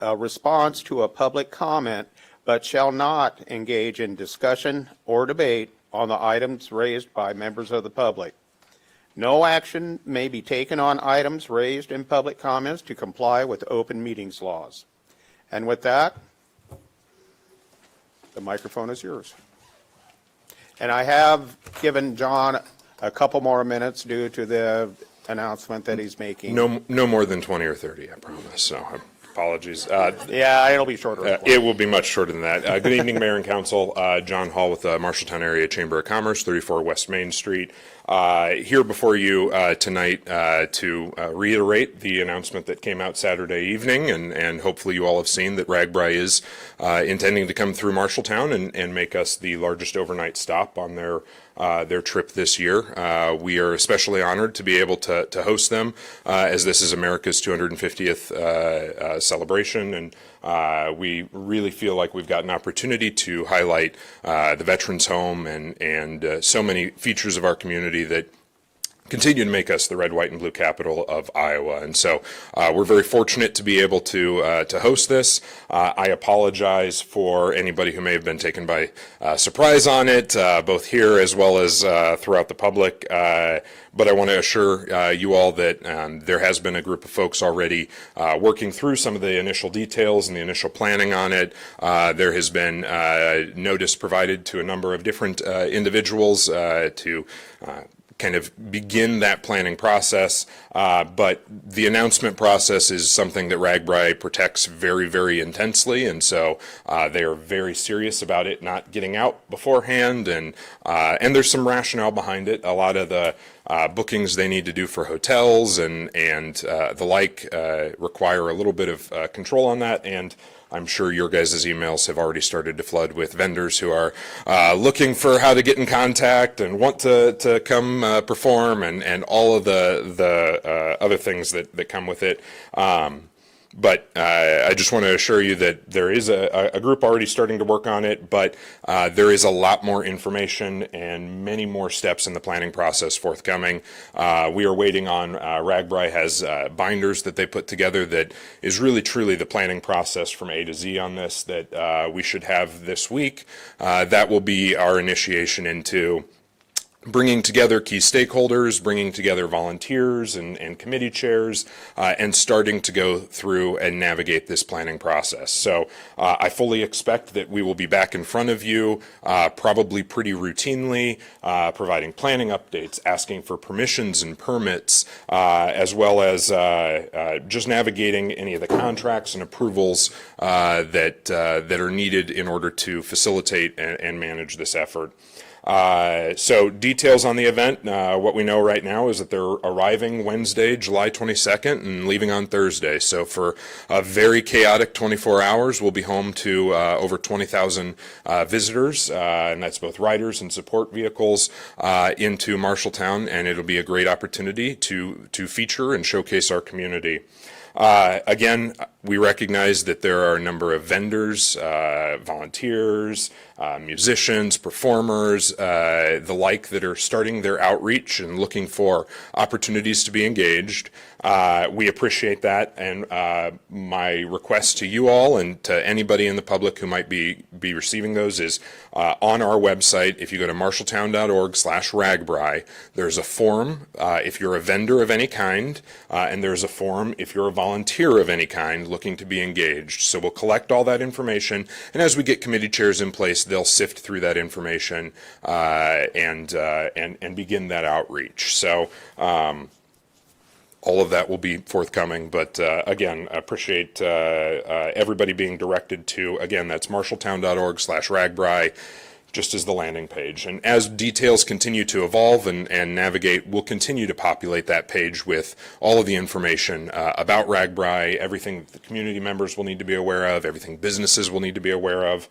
a response to a public comment, but shall not engage in discussion or debate on the items raised by members of the public. No action may be taken on items raised in public comments to comply with open meetings laws. And with that, the microphone is yours. And I have given John a couple more minutes due to the announcement that he's making. No more than 20 or 30, I promise. So apologies. Yeah, it'll be shorter. It will be much shorter than that. Good evening, Mayor and Council. John Hall with the Marshalltown Area Chamber of Commerce, 34 West Main Street. Here before you tonight to reiterate the announcement that came out Saturday evening, and hopefully you all have seen that RAGBRAI is intending to come through Marshalltown and make us the largest overnight stop on their trip this year. We are especially honored to be able to host them as this is America's 250th celebration, and we really feel like we've got an opportunity to highlight the Veterans Home and so many features of our community that continue to make us the red, white, and blue capital of Iowa. And so we're very fortunate to be able to host this. I apologize for anybody who may have been taken by surprise on it, both here as well as throughout the public. But I want to assure you all that there has been a group of folks already working through some of the initial details and the initial planning on it. There has been notice provided to a number of different individuals to kind of begin that planning process, but the announcement process is something that RAGBRAI protects very, very intensely, and so they are very serious about it not getting out beforehand, and there's some rationale behind it. A lot of the bookings they need to do for hotels and the like require a little bit of control on that, and I'm sure your guys' emails have already started to flood with vendors who are looking for how to get in contact and want to come perform and all of the other things that come with it. But I just want to assure you that there is a group already starting to work on it, but there is a lot more information and many more steps in the planning process forthcoming. We are waiting on, RAGBRAI has binders that they put together that is really truly the planning process from A to Z on this that we should have this week. That will be our initiation into bringing together key stakeholders, bringing together volunteers and committee chairs, and starting to go through and navigate this planning process. So I fully expect that we will be back in front of you probably pretty routinely, providing planning updates, asking for permissions and permits, as well as just navigating any of the contracts and approvals that are needed in order to facilitate and manage this effort. So details on the event, what we know right now is that they're arriving Wednesday, July 22nd and leaving on Thursday. So for a very chaotic 24 hours, we'll be home to over 20,000 visitors, and that's both riders and support vehicles into Marshalltown, and it'll be a great opportunity to feature and showcase our community. Again, we recognize that there are a number of vendors, volunteers, musicians, performers, the like that are starting their outreach and looking for opportunities to be engaged. We appreciate that, and my request to you all and to anybody in the public who might be receiving those is on our website. If you go to marshalltown.org/RAGBRAI, there's a form if you're a vendor of any kind, and there's a form if you're a volunteer of any kind looking to be engaged. So we'll collect all that information, and as we get committee chairs in place, they'll sift through that information and begin that outreach. So all of that will be forthcoming, but again, appreciate everybody being directed to, again, that's marshalltown.org/RAGBRAI, just as the landing page. And as details continue to evolve and navigate, we'll continue to populate that page with all of the information about RAGBRAI, everything the community members will need to be aware of, everything businesses will need to be aware of.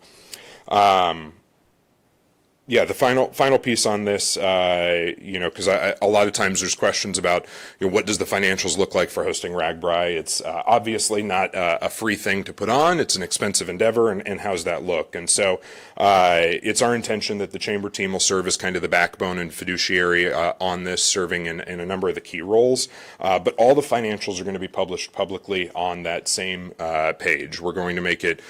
Yeah, the final piece on this, because a lot of times there's questions about, what does the financials look like for hosting RAGBRAI? It's obviously not a free thing to put on. It's an expensive endeavor, and how's that look? And so it's our intention that the chamber team will serve as kind of the backbone and fiduciary on this, serving in a number of the key roles. But all the financials are going to be published publicly on that same page. We're going to make it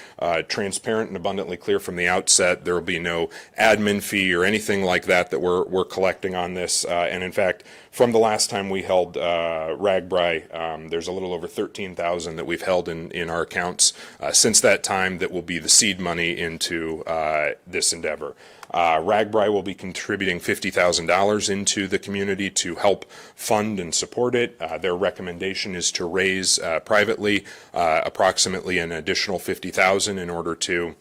transparent and abundantly clear from the outset. There will be no admin fee or anything like that we're collecting on this. And in fact, from the last time we held RAGBRAI, there's a little over 13,000 that we've held in our accounts since that time that will be the seed money into this endeavor. RAGBRAI will be contributing $50,000 into the community to help fund and support it. Their recommendation is to raise privately approximately an additional $50,000 in order to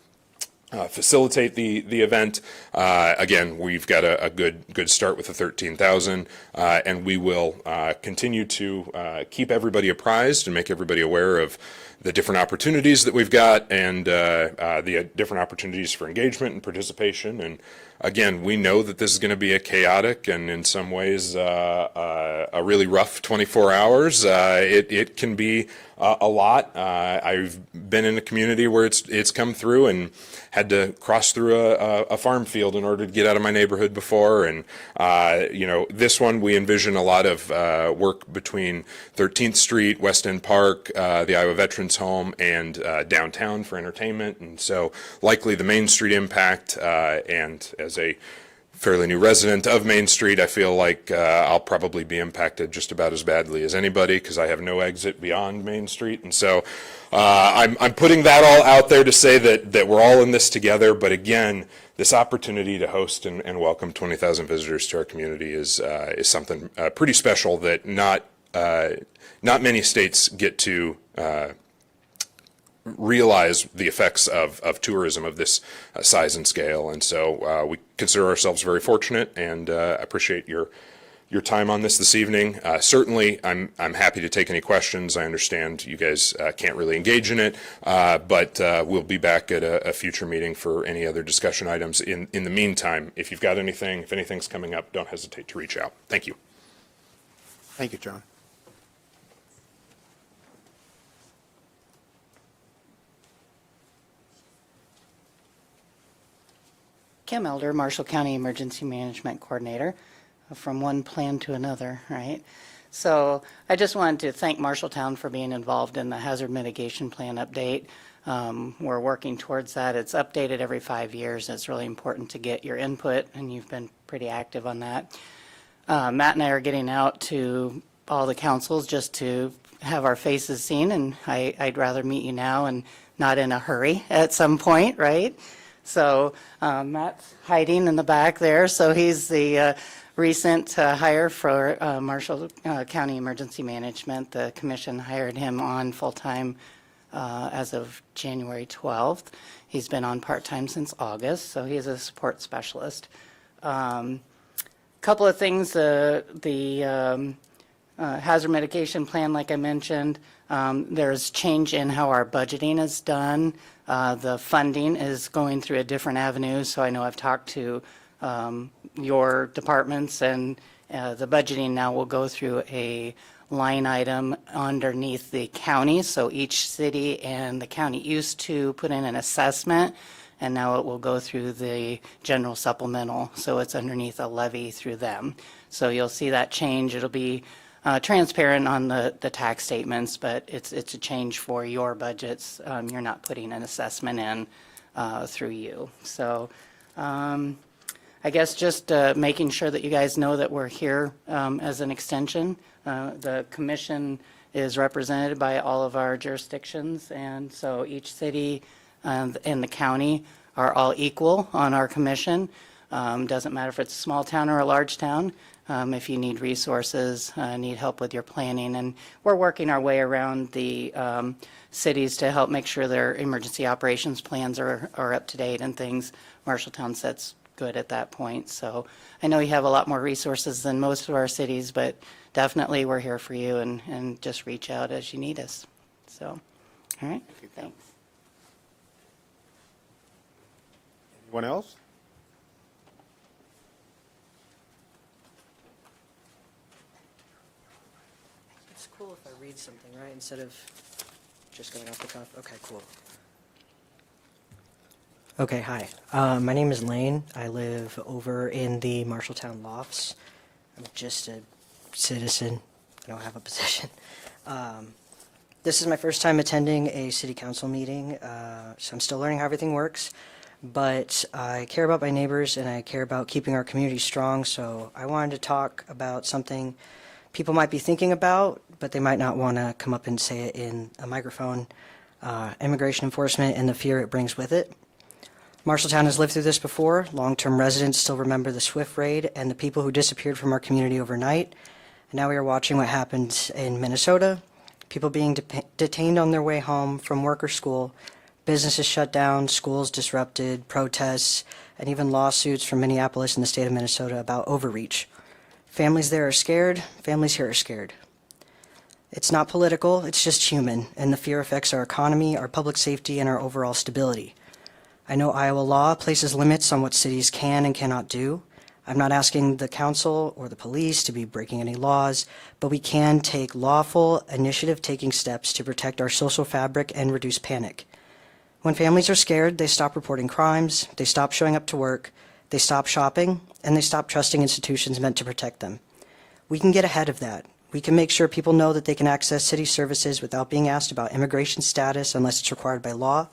facilitate the event. Again, we've got a good start with the 13,000, and we will continue to keep everybody apprised and make everybody aware of the different opportunities that we've got, and the different opportunities for engagement and participation. And again, we know that this is going to be a chaotic and in some ways a really rough 24 hours. It can be a lot. I've been in a community where it's come through and had to cross through a farm field in order to get out of my neighborhood before. And this one, we envision a lot of work between 13th Street, West End Park, the Iowa Veterans Home, and downtown for entertainment. And so likely the Main Street impact, and as a fairly new resident of Main Street, I feel like I'll probably be impacted just about as badly as anybody because I have no exit beyond Main Street. And so I'm putting that all out there to say that we're all in this together. But again, this opportunity to host and welcome 20,000 visitors to our community is something pretty special that not many states get to realize the effects of tourism of this size and scale. And so we consider ourselves very fortunate, and appreciate your time on this evening. Certainly, I'm happy to take any questions. I understand you guys can't really engage in it, but we'll be back at a future meeting for any other discussion items. In the meantime, if you've got anything, if anything's coming up, don't hesitate to reach out. Thank you. Thank you, John. Kim Elder, Marshall County Emergency Management Coordinator, from one plan to another, right? So I just wanted to thank Marshalltown for being involved in the hazard mitigation plan update. We're working towards that. It's updated every 5 years. It's really important to get your input, and you've been pretty active on that. Matt and I are getting out to all the councils just to have our faces seen, and I'd rather meet you now and not in a hurry at some point, right? So Matt's hiding in the back there. So he's the recent hire for Marshall County Emergency Management. The commission hired him on full-time as of January 12th. He's been on part-time since August, so he's a support specialist. Couple of things, the hazard mitigation plan, like I mentioned, there's change in how our budgeting is done. The funding is going through a different avenue, so I know I've talked to your departments, and the budgeting now will go through a line item underneath the county. So each city and the county used to put in an assessment, and now it will go through the general supplemental. So it's underneath a levy through them. So you'll see that change. It'll be transparent on the tax statements, but it's a change for your budgets. You're not putting an assessment in through you. So I guess just making sure that you guys know that we're here as an extension. The commission is represented by all of our jurisdictions, and so each city and the county are all equal on our commission. Doesn't matter if it's a small town or a large town. If you need resources, need help with your planning. And we're working our way around the cities to help make sure their emergency operations plans are up to date and things. Marshalltown sets good at that point. So I know you have a lot more resources than most of our cities, but definitely we're here for you, and just reach out as you need us. So, all right, thanks. Anyone else? cool if I read something, right, instead of just going off the cuff? Okay, cool. Okay, hi. My name is Lane. I live over in the Marshalltown Lofts. I'm just a citizen. I don't have a position. This is my first time attending a city council meeting, so I'm still learning how everything works. But I care about my neighbors and I care about keeping our community strong, so I wanted to talk about something people might be thinking about, but they might not want to come up and say it in a microphone. Immigration enforcement and the fear it brings with it. Marshalltown has lived through this before. Long-term residents still remember the Swift raid and the people who disappeared from our community overnight. And now we are watching what happened in Minnesota. People being detained on their way home from work or school, businesses shut down, schools disrupted, protests, and even lawsuits from Minneapolis and the state of Minnesota about overreach. Families there are scared, families here are scared. It's not political, it's just human, and the fear affects our economy, our public safety, and our overall stability. I know Iowa law places limits on what cities can and cannot do. I'm not asking the council or the police to be breaking any laws, but we can take lawful, initiative-taking steps to protect our social fabric and reduce panic. When families are scared, they stop reporting crimes, they stop showing up to work, they stop shopping, and they stop trusting institutions meant to protect them. We can get ahead of that. We can make sure people know that they can access city services without being asked about immigration status unless it's required by law.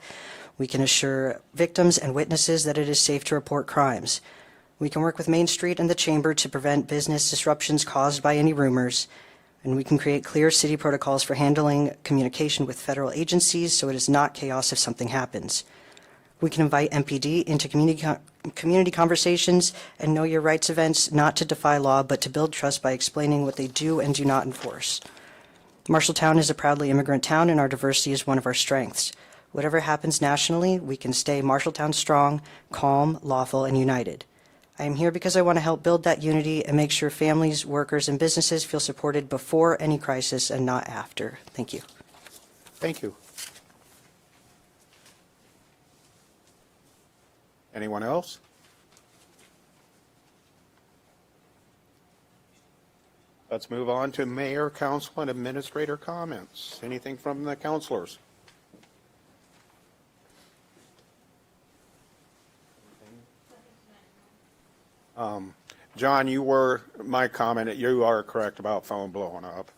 We can assure victims and witnesses that it is safe to report crimes. We can work with Main Street and the Chamber to prevent business disruptions caused by any rumors, and we can create clear city protocols for handling communication with federal agencies so it is not chaos if something happens. We can invite MPD into community conversations and know your rights events, not to defy law, but to build trust by explaining what they do and do not enforce. Marshalltown is a proudly immigrant town, and our diversity is one of our strengths. Whatever happens nationally, we can stay Marshalltown strong, calm, lawful, and united. I am here because I want to help build that unity and make sure families, workers, and businesses feel supported before any crisis and not after. Thank you. Thank you. Anyone else? Let's move on to mayor, council, and administrator comments. Anything from the councilors? John, my comment, you are correct about phone blowing up.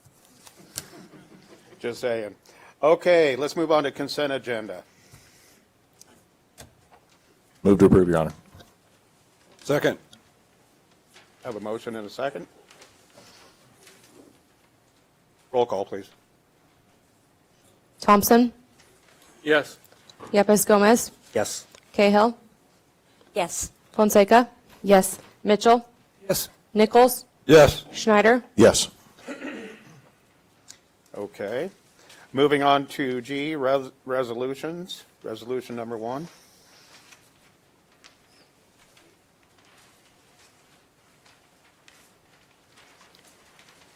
Just saying. Okay, let's move on to consent agenda. Move to approve, Your Honor. Second. Have a motion and a second. Roll call, please. Thompson, Yes. Yepes Gomez, Yes. Cahill, Yes. Fonseca, yes, Mitchell, Yes. Nichols, Yes. Schneider, Yes. Okay. Moving on to G, resolutions. Resolution number 1.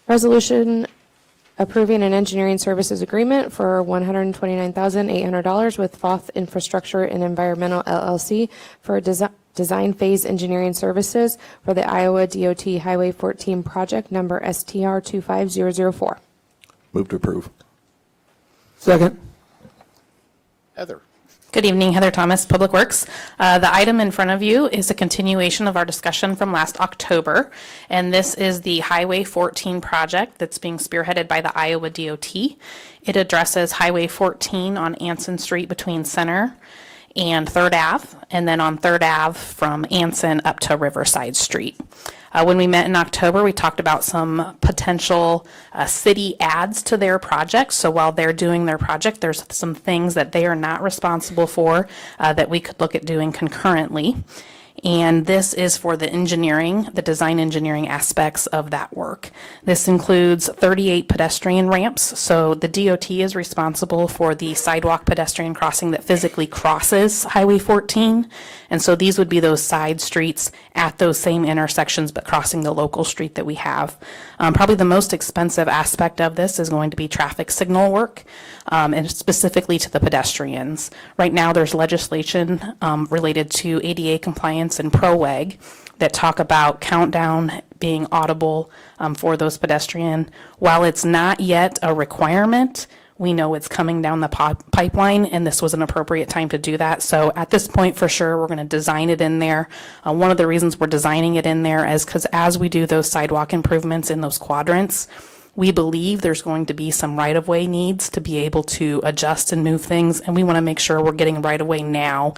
resolution approving an engineering services agreement for $129,800 with Foth Infrastructure and Environmental LLC for design phase engineering services for the Iowa DOT Highway 14 project number STR 25004. Move to approve. Second. Heather. Good evening, Heather Thomas, Public Works. The item in front of you is a continuation of our discussion from last October, and this is the Highway 14 project that's being spearheaded by the Iowa DOT. It addresses Highway 14 on Anson Street between Center and 3rd Ave, and then on 3rd Ave from Anson up to Riverside Street. When we met in October, we talked about some potential city adds to their project. So while they're doing their project, there's some things that they are not responsible for that we could look at doing concurrently. And this is for the engineering, the design engineering aspects of that work. This includes 38 pedestrian ramps. So the DOT is responsible for the sidewalk pedestrian crossing that physically crosses Highway 14. And so these would be those side streets at those same intersections, but crossing the local street that we have. Probably the most expensive aspect of this is going to be traffic signal work, and specifically to the pedestrians. Right now, there's legislation related to ADA compliance and ProWeg that talk about countdown being audible for those pedestrian. While it's not yet a requirement, we know it's coming down the pipeline, and this was an appropriate time to do that. So at this point, for sure, we're going to design it in there. One of the reasons we're designing it in there is because as we do those sidewalk improvements in those quadrants, we believe there's going to be some right-of-way needs to be able to adjust and move things, and we want to make sure we're getting right-of-way now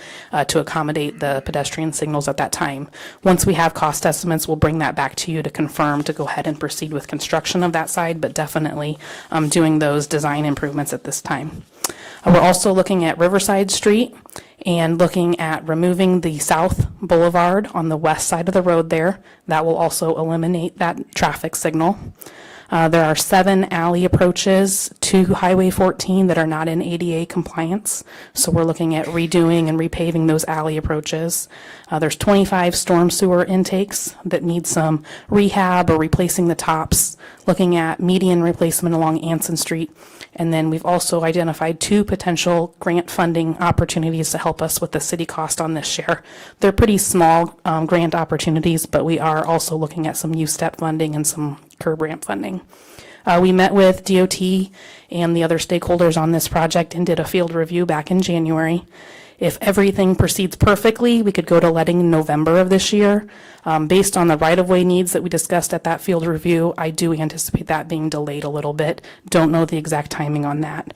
to accommodate the pedestrian signals at that time. Once we have cost estimates, we'll bring that back to you to confirm to go ahead and proceed with construction of that side, but definitely doing those design improvements at this time. We're also looking at Riverside Street and looking at removing the South Boulevard on the west side of the road there. That will also eliminate that traffic signal. There are 7 alley approaches to Highway 14 that are not in ADA compliance, so we're looking at redoing and repaving those alley approaches. There's 25 storm sewer intakes that need some rehab or replacing the tops, looking at median replacement along Anson Street. And then we've also identified 2 potential grant funding opportunities to help us with the city cost on this share. They're pretty small grant opportunities, but we are also looking at some U-step funding and some curb ramp funding. We met with DOT and the other stakeholders on this project and did a field review back in January. If everything proceeds perfectly, we could go to letting in November of this year. Based on the right-of-way needs that we discussed at that field review, I do anticipate that being delayed a little bit. Don't know the exact timing on that.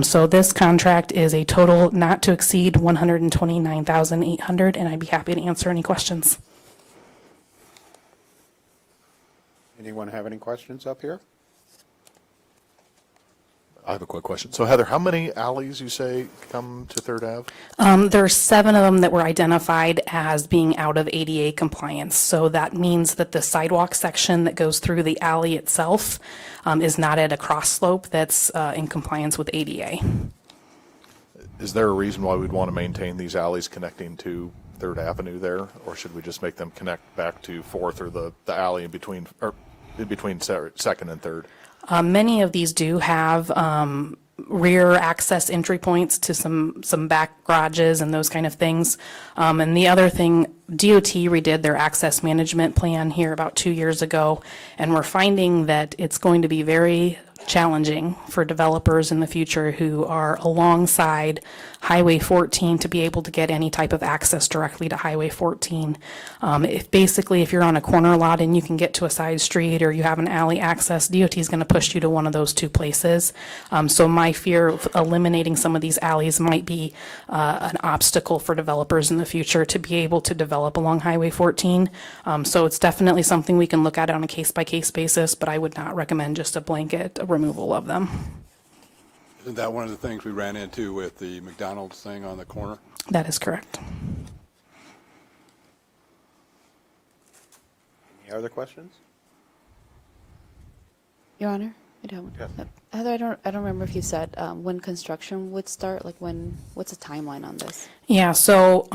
So this contract is a total not to exceed $129,800, and I'd be happy to answer any questions. Anyone have any questions up here? I have a quick question. So Heather, how many alleys you say come to Third Ave? There's 7 of them that were identified as being out of ADA compliance. So that means that the sidewalk section that goes through the alley itself is not at a cross slope that's in compliance with ADA. Is there a reason why we'd want to maintain these alleys connecting to Third Avenue there? Or should we just make them connect back to Fourth or the alley in between Second and Third? Many of these do have rear access entry points to some back garages and those kind of things. And the other thing, DOT redid their access management plan here about 2 years ago, and we're finding that it's going to be very challenging for developers in the future who are alongside Highway 14 to be able to get any type of access directly to Highway 14. If you're on a corner lot and you can get to a side street or you have an alley access, DOT is going to push you to one of those 2 places. So my fear of eliminating some of these alleys might be an obstacle for developers in the future to be able to develop along Highway 14. So it's definitely something we can look at on a case-by-case basis, but I would not recommend just a blanket removal of them. Isn't that one of the things we ran into with the McDonald's thing on the corner? That is correct. Any other questions? Your Honor, I don't. Yes. Heather, I don't remember if you said when construction would start. Like what's the timeline on this? Yeah, so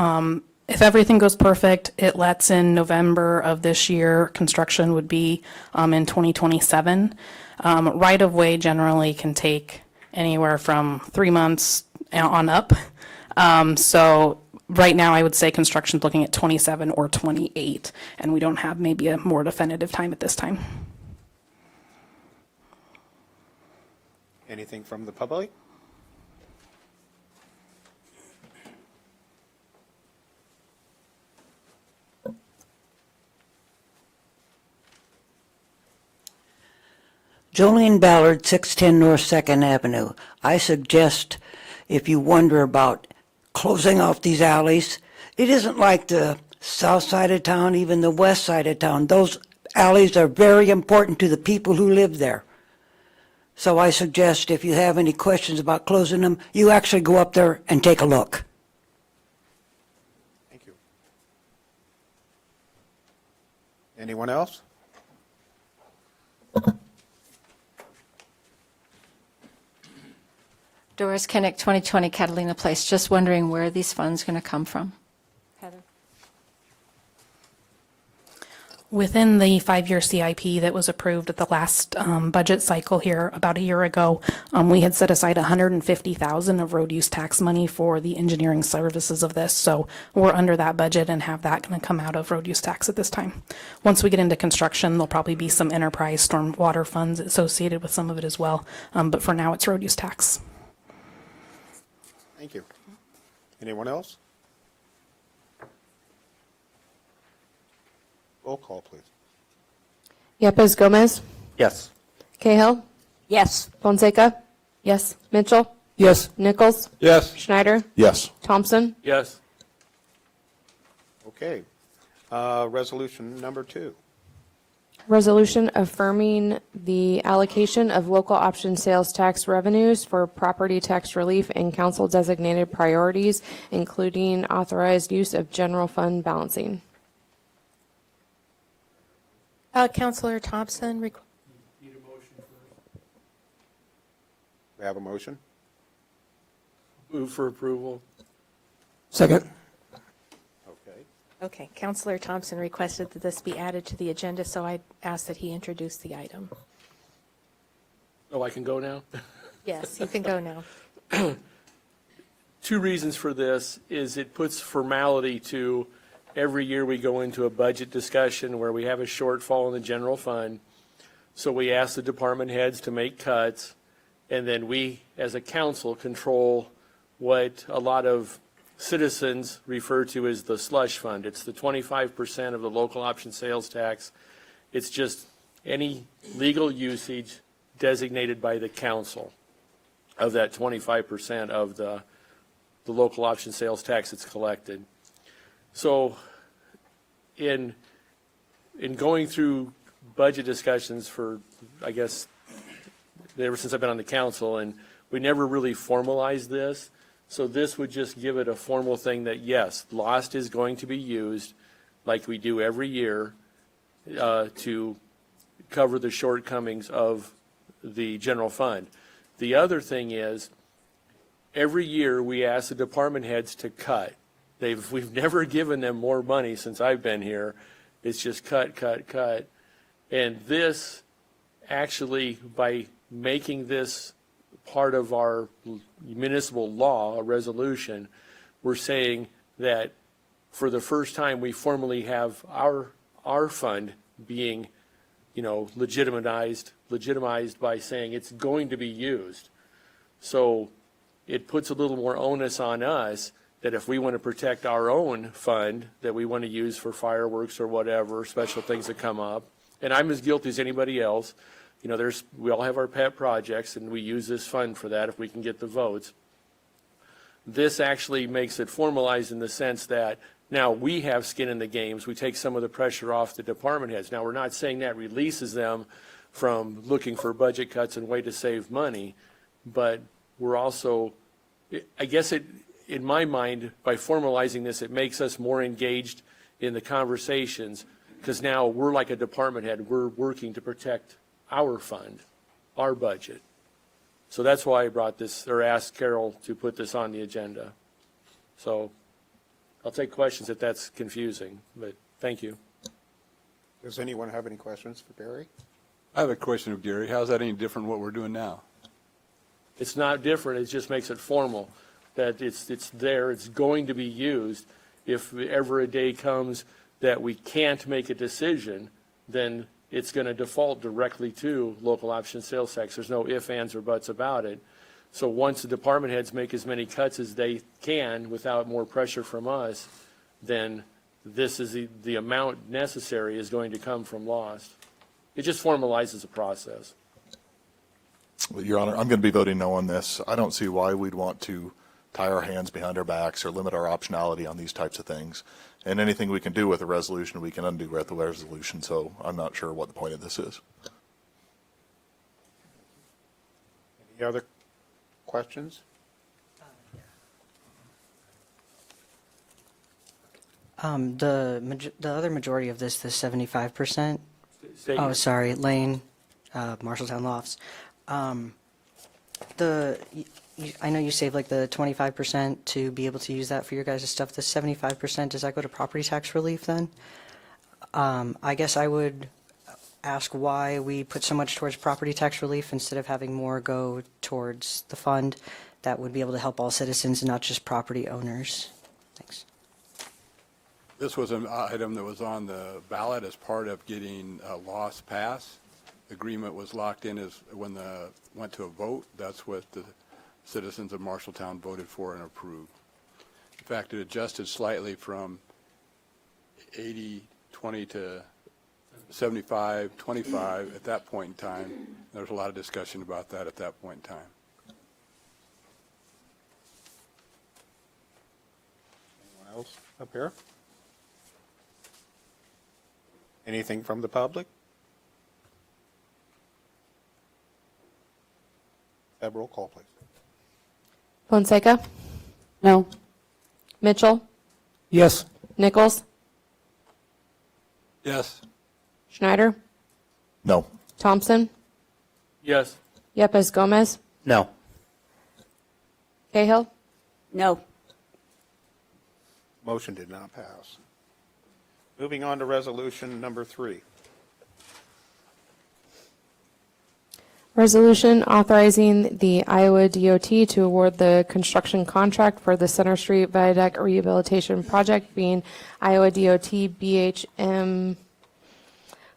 if everything goes perfect, it lets in November of this year. Construction would be in 2027. Right-of-way generally can take anywhere from 3 months on up. So right now, I would say construction's looking at 27 or 28, and we don't have maybe a more definitive time at this time. Anything from the public? Jolene Ballard, 610 North 2nd Avenue. I suggest if you wonder about closing off these alleys, it isn't like the south side of town, even the west side of town. Those alleys are very important to the people who live there. So I suggest if you have any questions about closing them, you actually go up there and take a look. Thank you. Anyone else? Doris Kinnick, 2020 Catalina Place. Just wondering where these funds going to come from. Heather? Within the 5-year CIP that was approved at the last budget cycle here about a year ago, we had set aside $150,000 of road use tax money for the engineering services of this. So we're under that budget and have that going to come out of road use tax at this time. Once we get into construction, there'll probably be some enterprise stormwater funds associated with some of it as well. But for now, it's road use tax. Thank you. Anyone else? Roll call, please. Yepes Gomez, Yes. Cahill, Yes. Fonseca. Yes. Mitchell, Yes. Nichols, Yes. Schneider, Yes. Thompson. Yes. Okay. Resolution number 2. Resolution affirming the allocation of local option sales tax revenues for property tax relief and council designated priorities, including authorized use of general fund balancing. Councilor Thompson, We have a motion? Move for approval. Second. Okay. okay, Councilor Thompson requested that this be added to the agenda, so I ask that he introduce the item. Oh, I can go now? Yes, you can go now. 2 reasons for this is it puts formality to every year we go into a budget discussion where we have a shortfall in the general fund. So we ask the department heads to make cuts, and then we, as a council, control what a lot of citizens refer to as the slush fund. It's the 25% of the local option sales tax. It's just any legal usage designated by the council of that 25% of the local option sales tax that's collected. So in going through budget discussions for, I guess, ever since I've been on the council, and we never really formalized this, so this would just give it a formal thing that, yes, lost is going to be used, like we do every year, to cover the shortcomings of the general fund. The other thing is, every year we ask the department heads to cut. We've never given them more money since I've been here. It's just cut, cut, cut. And this, actually, by making this part of our municipal law, a resolution, we're saying that for the first time, we formally have our fund being, legitimized by saying it's going to be used. So it puts a little more onus on us that if we want to protect our own fund that we want to use for fireworks or whatever, special things that come up, and I'm as guilty as anybody else, we all have our pet projects and we use this fund for that if we can get the votes. This actually makes it formalized in the sense that now we have skin in the games. We take some of the pressure off the department heads. Now, we're not saying that releases them from looking for budget cuts and way to save money, but we're also, I guess in my mind, by formalizing this, it makes us more engaged in the conversations, because now we're like a department head. We're working to protect our fund, our budget. So that's why I brought this, or asked Carol to put this on the agenda. So I'll take questions if that's confusing, but thank you. Does anyone have any questions for Gary? I have a question of Gary. How's that any different from what we're doing now? It's not different, it just makes it formal, that it's there, it's going to be used. If ever a day comes that we can't make a decision, then it's going to default directly to local option sales tax. There's no ifs, ands, or buts about it. So once the department heads make as many cuts as they can without more pressure from us, then this is the amount necessary is going to come from lost. It just formalizes the process. Well, Your Honor, I'm going to be voting no on this. I don't see why we'd want to tie our hands behind our backs or limit our optionality on these types of things. And anything we can do with a resolution, we can undo with the resolution. So I'm not sure what the point of this is. Any other questions? The other majority of this, the 75%. State Oh, your- sorry, Lane, Marshalltown Lofts. I know you save like the 25% to be able to use that for your guys' stuff. The 75%, does that go to property tax relief then? I guess I would ask why we put so much towards property tax relief instead of having more go towards the fund that would be able to help all citizens and not just property owners. Thanks. This was an item that was on the ballot as part of getting a loss pass. Agreement was locked in as when went to a vote. That's what the citizens of Marshalltown voted for and approved. In fact, it adjusted slightly from 80-20 to 75-25 at that point in time. There was a lot of discussion about that at that point in time. Anyone else up here? Anything from the public? Have roll call, please. Fonseca, No. Mitchell, Yes. Nichols, Yes. Schneider, No. Thompson, Yes. Yepes Gomez, No. Cahill, No. Motion did not pass. Moving on to resolution number 3. resolution authorizing the Iowa DOT to award the construction contract for the Center Street Viaduct Rehabilitation Project, being Iowa DOT BHM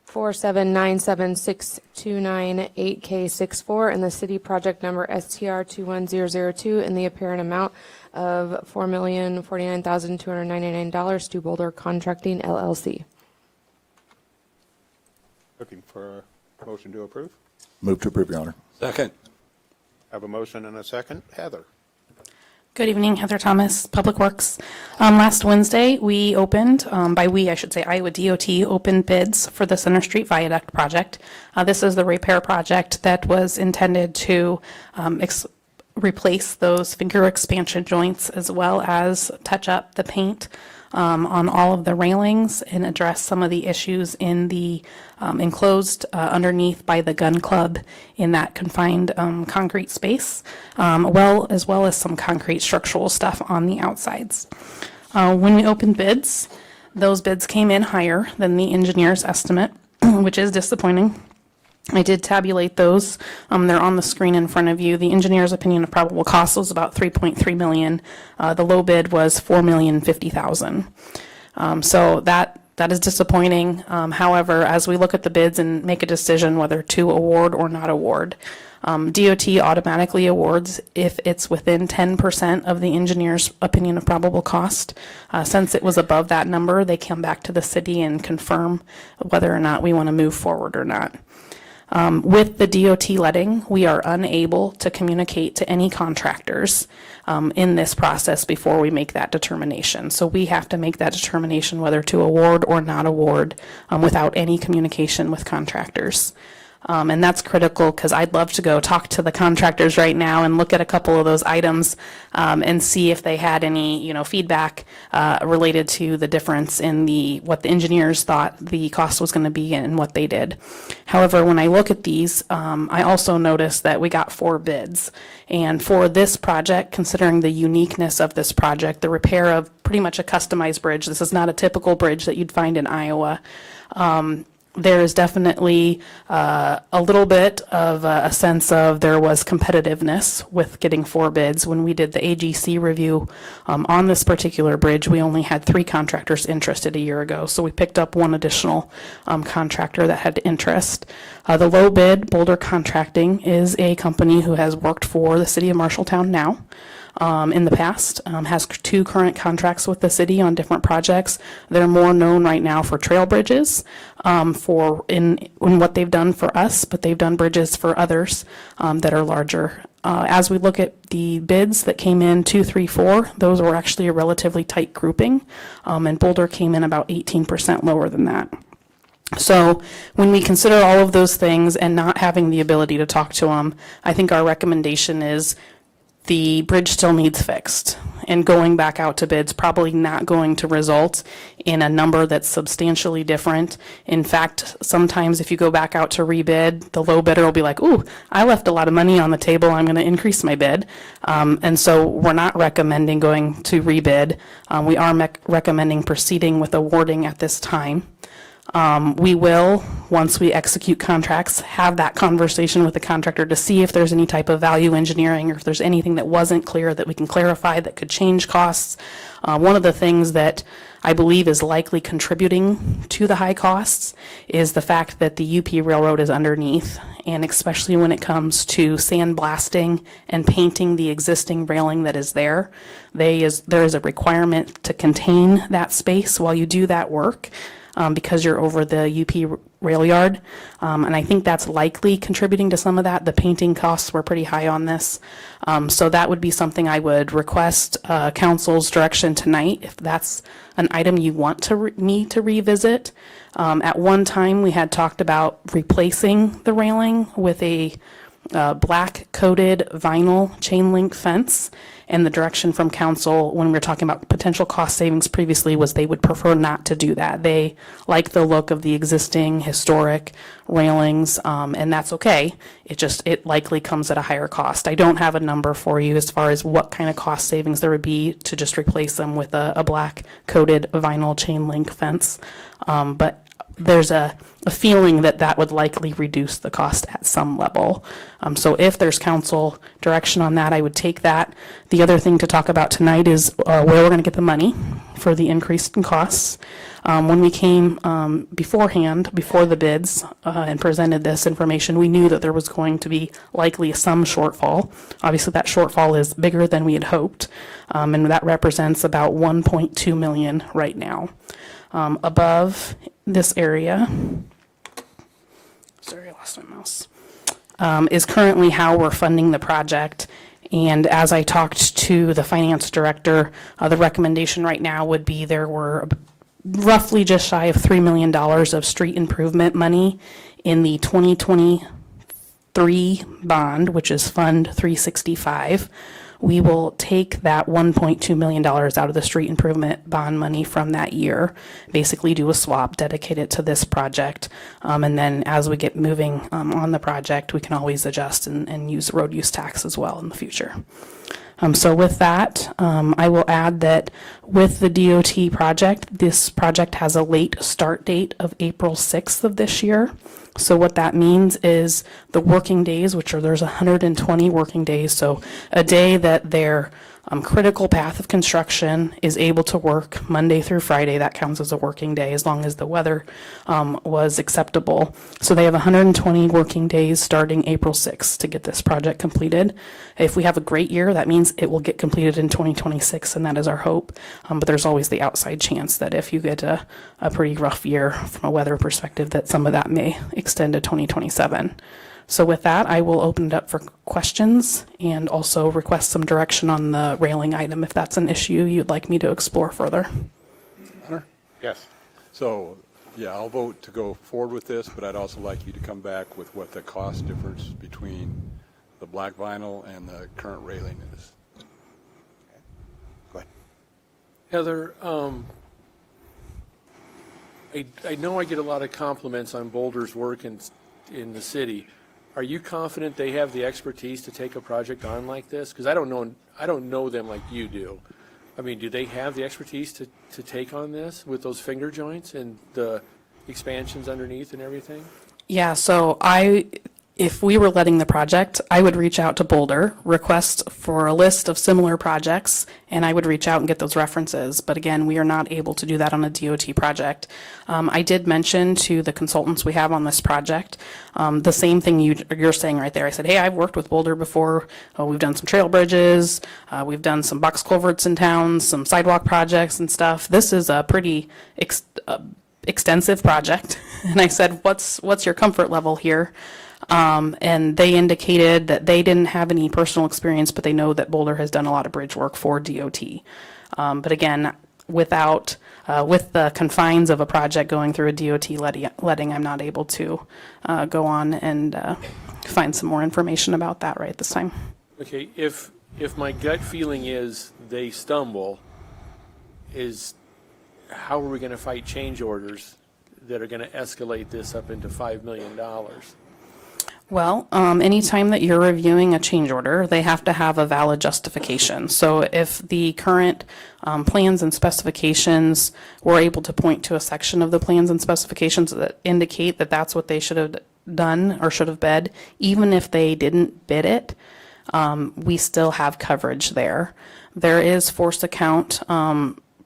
4797629-8K64 and the city project number STR 21002 in the apparent amount of $4,049,299 to Boulder Contracting LLC. Looking for a motion to approve? Move to approve, Your Honor. Second. Have a motion and a second. Heather? Good evening, Heather Thomas, Public Works. Last Wednesday, we opened, by we, I should say, Iowa DOT opened bids for the Center Street Viaduct project. This is the repair project that was intended to replace those finger expansion joints as well as touch up the paint on all of the railings and address some of the issues in the enclosed underneath by the gun club in that confined concrete space, as well as some concrete structural stuff on the outsides. When we opened bids, those bids came in higher than the engineer's estimate, which is disappointing. I did tabulate those. They're on the screen in front of you. The engineer's opinion of probable cost was about $3.3 million. The low bid was $4,050,000. So that is disappointing. However, as we look at the bids and make a decision whether to award or not award, DOT automatically awards if it's within 10% of the engineer's opinion of probable cost. Since it was above that number, they come back to the city and confirm whether or not we want to move forward or not. With the DOT letting, we are unable to communicate to any contractors in this process before we make that determination. So we have to make that determination whether to award or not award without any communication with contractors. And that's critical because I'd love to go talk to the contractors right now and look at a couple of those items and see if they had any, feedback related to the difference in what the engineers thought the cost was going to be and what they did. However, when I look at these, I also noticed that we got 4 bids. And for this project, considering the uniqueness of this project, the repair of pretty much a customized bridge, this is not a typical bridge that you'd find in Iowa. There is definitely a little bit of a sense of there was competitiveness with getting 4 bids. When we did the AGC review on this particular bridge, we only had 3 contractors interested a year ago. So we picked up 1 additional contractor that had interest. The low bid, Boulder Contracting, is a company who has worked for the city of Marshalltown now. In the past, has 2 current contracts with the city on different projects. They're more known right now for trail bridges, in what they've done for us, but they've done bridges for others that are larger. As we look at the bids that came in 2, 3, 4, those were actually a relatively tight grouping, and Boulder came in about 18% lower than that. So when we consider all of those things and not having the ability to talk to them, I think our recommendation is the bridge still needs fixed, and going back out to bid's probably not going to result in a number that's substantially different. In fact, sometimes if you go back out to rebid, the low bidder will be like, ooh, I left a lot of money on the table, I'm going to increase my bid. And so we're not recommending going to rebid. We are recommending proceeding with awarding at this time. We will, once we execute contracts, have that conversation with the contractor to see if there's any type of value engineering or if there's anything that wasn't clear that we can clarify that could change costs. One of the things that I believe is likely contributing to the high costs is the fact that the UP Railroad is underneath, and especially when it comes to sandblasting and painting the existing railing that is there. There is a requirement to contain that space while you do that work. Because you're over the UP rail yard. And I think that's likely contributing to some of that. The painting costs were pretty high on this. So that would be something I would request council's direction tonight, if that's an item you want me to revisit. At one time, we had talked about replacing the railing with a black coated vinyl chain link fence. And the direction from council when we were talking about potential cost savings previously was they would prefer not to do that. They like the look of the existing historic railings, and that's okay. It likely comes at a higher cost. I don't have a number for you as far as what kind of cost savings there would be to just replace them with a black coated vinyl chain link fence. But there's a feeling that that would likely reduce the cost at some level. So if there's council direction on that, I would take that. The other thing to talk about tonight is where we're going to get the money for the increase in costs. When we came beforehand, before the bids, and presented this information, we knew that there was going to be likely some shortfall. Obviously, that shortfall is bigger than we had hoped, and that represents about 1.2 million right now. Above this area, sorry, I lost my mouse, is currently how we're funding the project. And as I talked to the finance director, the recommendation right now would be there were roughly just shy of $3 million of street improvement money in the 2023 bond, which is Fund 365. We will take that $1.2 million out of the street improvement bond money from that year, basically do a swap, dedicate it to this project, and then as we get moving on the project, we can always adjust and use road use tax as well in the future. So with that, I will add that with the DOT project, this project has a late start date of April 6th of this year. So what that means is the working days, there's 120 working days, so a day that their critical path of construction is able to work Monday through Friday, that counts as a working day as long as the weather was acceptable. So they have 120 working days starting April 6th to get this project completed. If we have a great year, that means it will get completed in 2026, and that is our hope. But there's always the outside chance that if you get a pretty rough year from a weather perspective, that some of that may extend to 2027. So with that, I will open it up for questions and also request some direction on the railing item if that's an issue you'd like me to explore further. Yes. So, yeah, I'll vote to go forward with this, but I'd also like you to come back with what the cost difference between the black vinyl and the current railing is. Go ahead. Heather, I know I get a lot of compliments on Boulder's work in the city. Are you confident they have the expertise to take a project on like this? Because I don't know them like you do. I mean, do they have the expertise to take on this with those finger joints and the expansions underneath and everything? Yeah, so if we were letting the project, I would reach out to Boulder, request for a list of similar projects, and I would reach out and get those references. But again, we are not able to do that on a DOT project. I did mention to the consultants we have on this project, the same thing you're saying right there. I said, hey, I've worked with Boulder before. We've done some trail bridges. We've done some box culverts in town, some sidewalk projects and stuff. This is a pretty extensive project. And I said, what's your comfort level here? And they indicated that they didn't have any personal experience, but they know that Boulder has done a lot of bridge work for DOT. But again, with the confines of a project going through a DOT letting, I'm not able to go on and find some more information about that right this time. Okay, if my gut feeling is they stumble, how are we going to fight change orders that are going to escalate this up into $5 million? Well, anytime that you're reviewing a change order, they have to have a valid justification. So if the current plans and specifications were able to point to a section of the plans and specifications that indicate that that's what they should have done or should have bid, even if they didn't bid it, we still have coverage there. There is forced account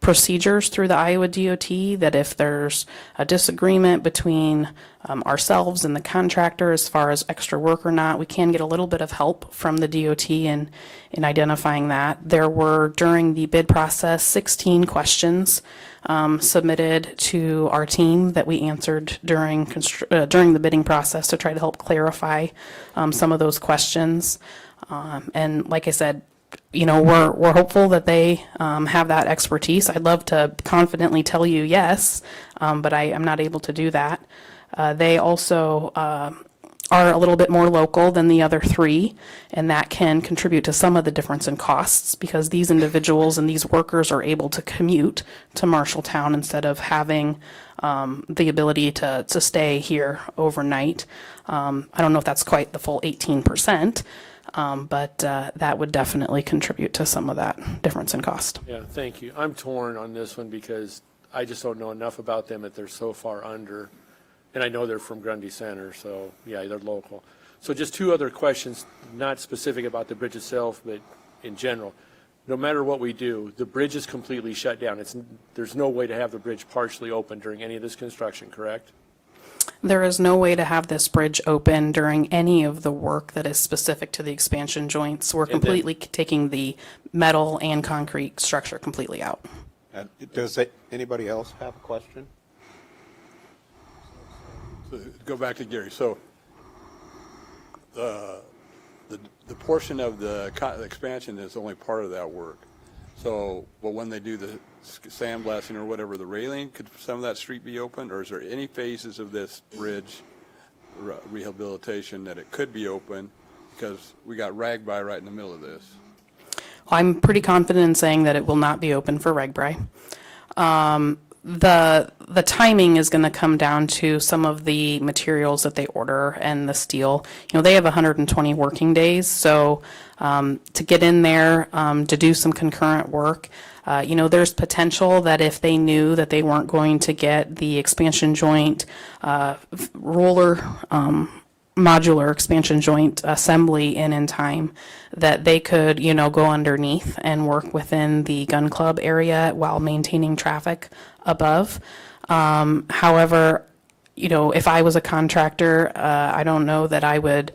procedures through the Iowa DOT that if there's a disagreement between ourselves and the contractor as far as extra work or not, we can get a little bit of help from the DOT in identifying that. There were, during the bid process, 16 questions submitted to our team that we answered during the bidding process to try to help clarify some of those questions. And like I said, you know, we're hopeful that they have that expertise. I'd love to confidently tell you yes, but I'm not able to do that. They also are a little bit more local than the other three, and that can contribute to some of the difference in costs because these individuals and these workers are able to commute to Marshalltown instead of having the ability to stay here overnight. I don't know if that's quite the full 18%. But that would definitely contribute to some of that difference in cost. Yeah, thank you. I'm torn on this one because I just don't know enough about them that they're so far under. And I know they're from Grundy Center, so yeah, they're local. So just two other questions, not specific about the bridge itself, but in general. No matter what we do, the bridge is completely shut down. There's no way to have the bridge partially open during any of this construction, correct? There is no way to have this bridge open during any of the work that is specific to the expansion joints. We're completely taking the metal and concrete structure completely out. Does anybody else have a question? So, go back to Gary. So the portion of the expansion is only part of that work. So, but when they do the sandblasting or whatever, the railing, could some of that street be open? Or is there any phases of this bridge rehabilitation that it could be open? Because we got RAGBRAI right in the middle of this. I'm pretty confident in saying that it will not be open for RAGBRAI. The timing is going to come down to some of the materials that they order and the steel. You know, they have 120 working days, so to get in there to do some concurrent work, you know, there's potential that if they knew that they weren't going to get the expansion joint roller modular expansion joint assembly in time, that they could, you know, go underneath and work within the gun club area while maintaining traffic above. However, you know, if I was a contractor, I don't know that I would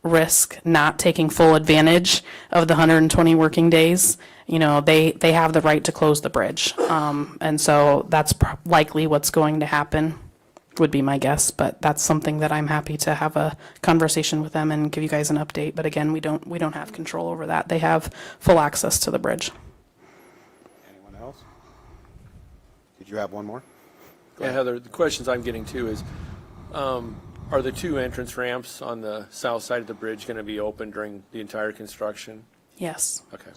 risk not taking full advantage of the 120 working days. You know, they have the right to close the bridge. And so that's likely what's going to happen, would be my guess, but that's something that I'm happy to have a conversation with them and give you guys an update. But again, we don't have control over that. They have full access to the bridge. Anyone else? Did you have one more? Yeah, Heather, the questions I'm getting too is, are the two entrance ramps on the south side of the bridge going to be open during the entire construction? Yes. Okay,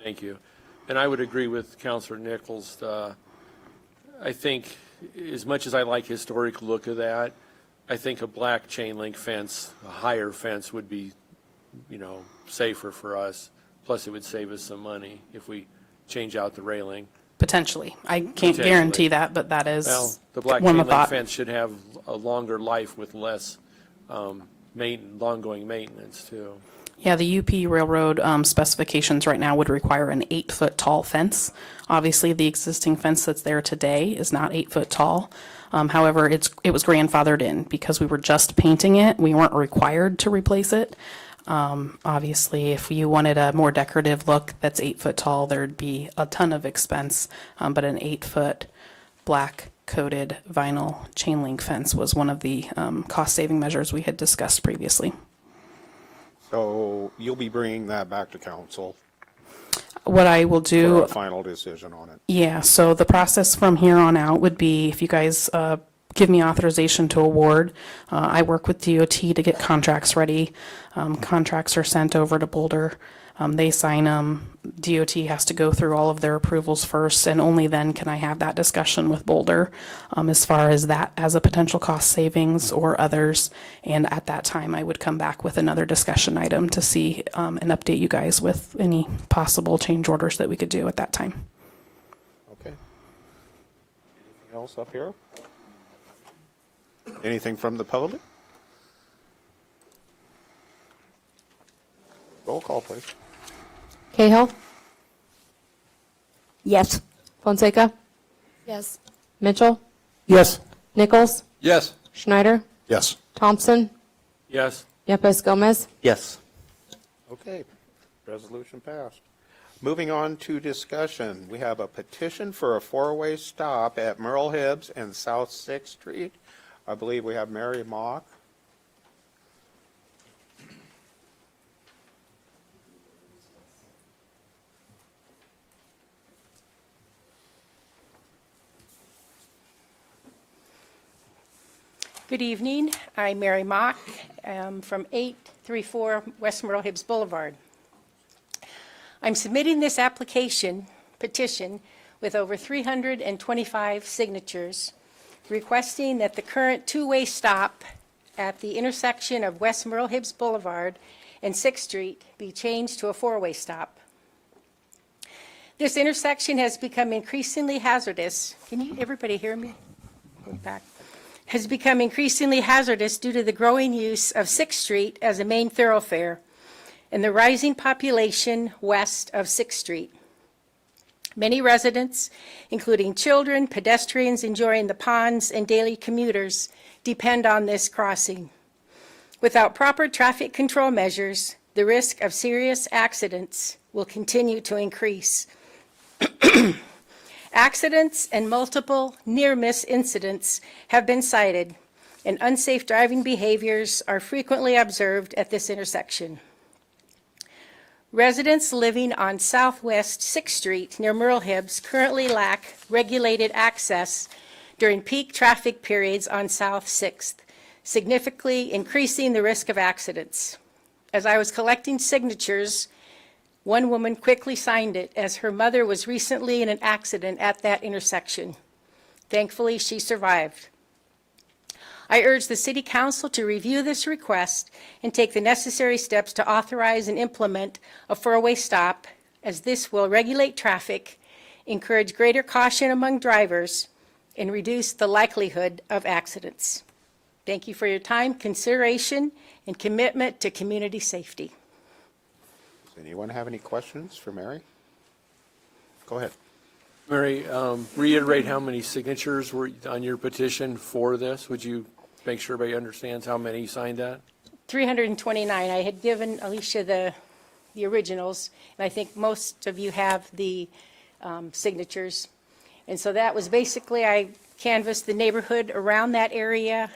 thank you. And I would agree with Councilor Nichols. I think as much as I like historic look of that, I think a black chain link fence, a higher fence would be, you know, safer for us. Plus it would save us some money if we change out the railing. Potentially. I can't Potentially. guarantee that, but that is Well, the black one chain of the link thought. fence should have a longer life with less ongoing maintenance too. Yeah, the UP Railroad specifications right now would require an 8-foot tall fence. Obviously, the existing fence that's there today is not 8 foot tall. However, it was grandfathered in because we were just painting it. We weren't required to replace it. Obviously, if you wanted a more decorative look that's 8 foot tall, there'd be a ton of expense. But an 8-foot black coated vinyl chain link fence was one of the cost saving measures we had discussed previously. So you'll be bringing that back to council What I will for do, a final decision on it. yeah, so the process from here on out would be if you guys give me authorization to award, I work with DOT to get contracts ready. Contracts are sent over to Boulder. They sign them. DOT has to go through all of their approvals first, and only then can I have that discussion with Boulder as far as that as a potential cost savings or others. And at that time, I would come back with another discussion item to see and update you guys with any possible change orders that we could do at that time. Okay. Anything else up here? Anything from the public? Roll call, please. Cahill? Yes. Fonseca? Yes. Mitchell? Yes. Nichols? Yes. Schneider? Yes. Thompson? Yes. Yepes Gomez? Yes. Okay, resolution passed. Moving on to discussion, we have a petition for a four-way stop at Merle Hibbs and South Sixth Street. I believe we have Mary Mock. Good evening. I'm Mary Mock from 834 West Myrtle Hibbs Boulevard. I'm submitting this petition with over 325 signatures requesting that the current two-way stop at the intersection of West Myrtle Hibbs Boulevard and 6th Street be changed to a four-way stop. This intersection has become increasingly hazardous. Can everybody hear me? Going back. Has become increasingly hazardous due to the growing use of 6th Street as a main thoroughfare and the rising population west of 6th Street. Many residents, including children, pedestrians enjoying the ponds, and daily commuters, depend on this crossing. Without proper traffic control measures, the risk of serious accidents will continue to increase. Accidents and multiple near-miss incidents have been cited, and unsafe driving behaviors are frequently observed at this intersection. Residents living on Southwest 6th Street near Merle Hibbs currently lack regulated access during peak traffic periods on South 6th, significantly increasing the risk of accidents. As I was collecting signatures, one woman quickly signed it as her mother was recently in an accident at that intersection. Thankfully, she survived. I urge the City Council to review this request and take the necessary steps to authorize and implement a four-way stop, as this will regulate traffic, encourage greater caution among drivers, and reduce the likelihood of accidents. Thank you for your time, consideration, and commitment to community safety. Does anyone have any questions for Mary? Go ahead. Mary, reiterate how many signatures were on your petition for this? Would you make sure everybody understands how many signed that? 329. I had given Alicia the originals, and I think most of you have the signatures. And so that was basically, I canvassed the neighborhood around that area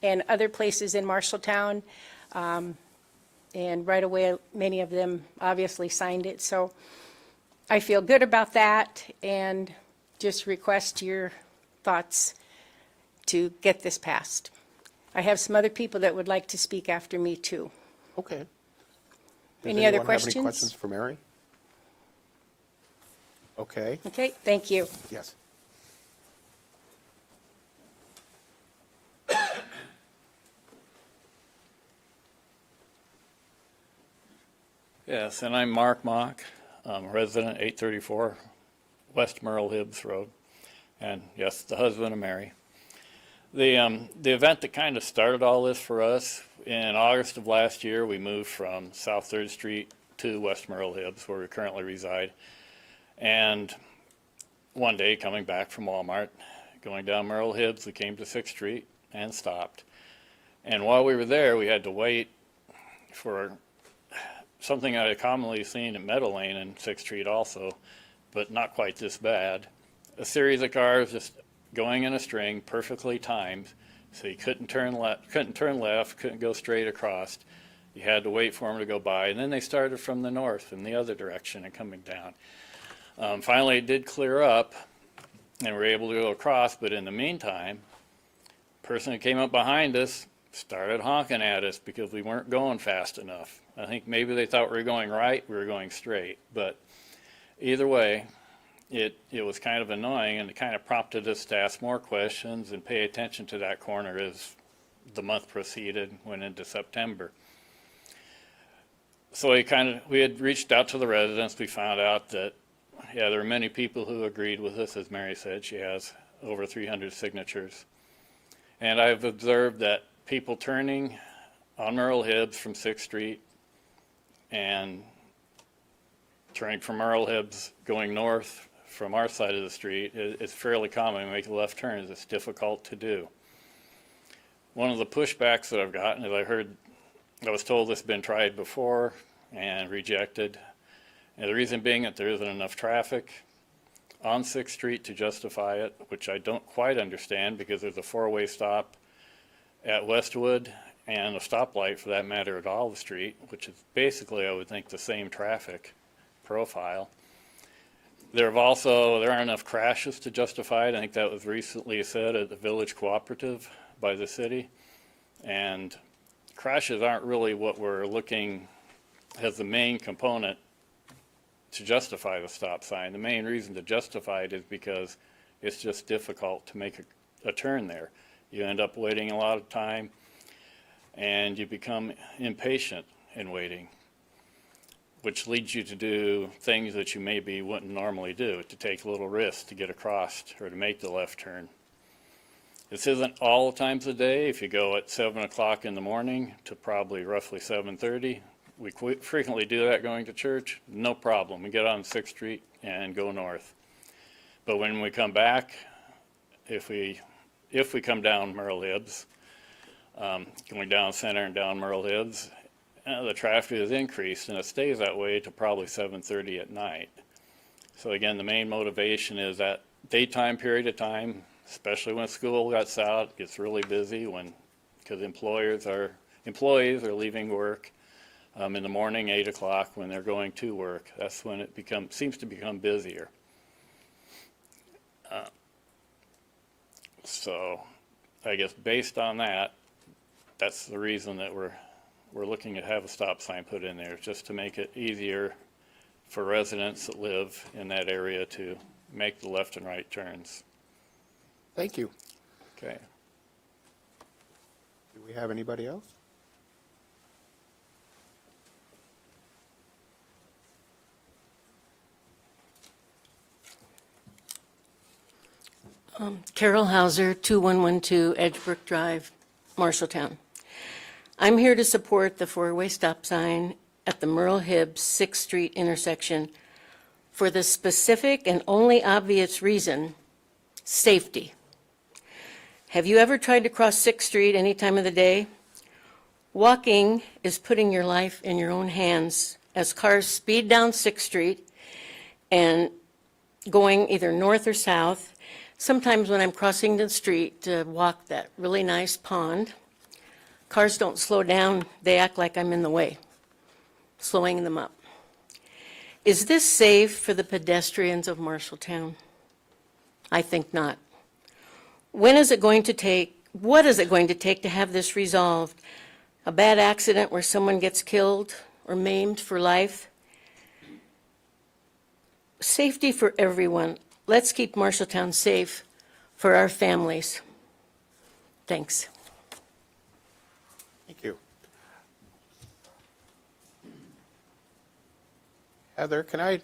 and other places in Marshalltown. And right away, many of them obviously signed it. So I feel good about that and just request your thoughts to get this passed. I have some other people that would like to speak after me, too. Okay. Does Any other anyone have any questions? questions for Mary? Okay, Okay, thank you. yes. Yes, and I'm Mark Mock, resident 834 West Merle Hibbs Road, and yes, the husband of Mary. The event that kind of started all this for us, in August of last year, we moved from South 3rd Street to West Merle Hibbs, where we currently reside. And one day, coming back from Walmart, going down Merle Hibbs, we came to 6th Street and stopped. And while we were there, we had to wait for something I had commonly seen at Meadow Lane and 6th Street also, but not quite this bad. A series of cars just going in a string, perfectly timed, so you couldn't turn left, couldn't go straight across. You had to wait for them to go by, and then they started from the north in the other direction and coming down. Finally, it did clear up, and we were able to go across, but in the meantime, the person who came up behind us started honking at us because we weren't going fast enough. I think maybe they thought we were going right, we were going straight. But either way, it was kind of annoying, and it kind of prompted us to ask more questions and pay attention to that corner as the month proceeded, went into September. So we had reached out to the residents. We found out that, yeah, there were many people who agreed with us. As Mary said, she has over 300 signatures. And I've observed that people turning on Merle Hibbs from 6th Street and turning from Merle Hibbs going north from our side of the street is fairly common. We make left turns. It's difficult to do. One of the pushbacks that I've gotten is I was told this has been tried before and rejected. And the reason being that there isn't enough traffic on 6th Street to justify it, which I don't quite understand because there's a four-way stop at Westwood and a stoplight for that matter at Olive Street, which is basically, I would think, the same traffic profile. There aren't enough crashes to justify it. I think that was recently said at the Village Cooperative by the city. And crashes aren't really what we're looking as the main component to justify the stop sign. The main reason to justify it is because it's just difficult to make a turn there. You end up waiting a lot of time, and you become impatient in waiting, which leads you to do things that you maybe wouldn't normally do, to take a little risk to get across or to make the left turn. This isn't all times of the day. If you go at 7 o'clock in the morning to probably roughly 7:30, we frequently do that going to church, no problem. We get on 6th Street and go north. But when we come back, if we come down Merle Hibbs, going down Center and down Merle Hibbs, the traffic is increased, and it stays that way to probably 7:30 at night. So again, the main motivation is that daytime period of time, especially when school gets out, gets really busy because employees are leaving work in the morning, 8 o'clock, when they're going to work. That's when it seems to become busier. So I guess based on that, that's the reason that we're looking to have a stop sign put in there, just to make it easier for residents that live in that area to make the left and right turns. Thank you. Okay. Do we have anybody else? Carol Hauser, 2112 Edgebrook Drive, Marshalltown. I'm here to support the four-way stop sign at the Merle Hibbs 6th Street intersection for the specific and only obvious reason, safety. Have you ever tried to cross 6th Street any time of the day? Walking is putting your life in your own hands as cars speed down 6th Street and going either north or south. Sometimes when I'm crossing the street to walk that really nice pond, cars don't slow down. They act like I'm in the way, slowing them up. Is this safe for the pedestrians of Marshalltown? I think not. What is it going to take to have this resolved? A bad accident where someone gets killed or maimed for life? Safety for everyone. Let's keep Marshalltown safe for our families. Thanks. Thank you. Heather, can I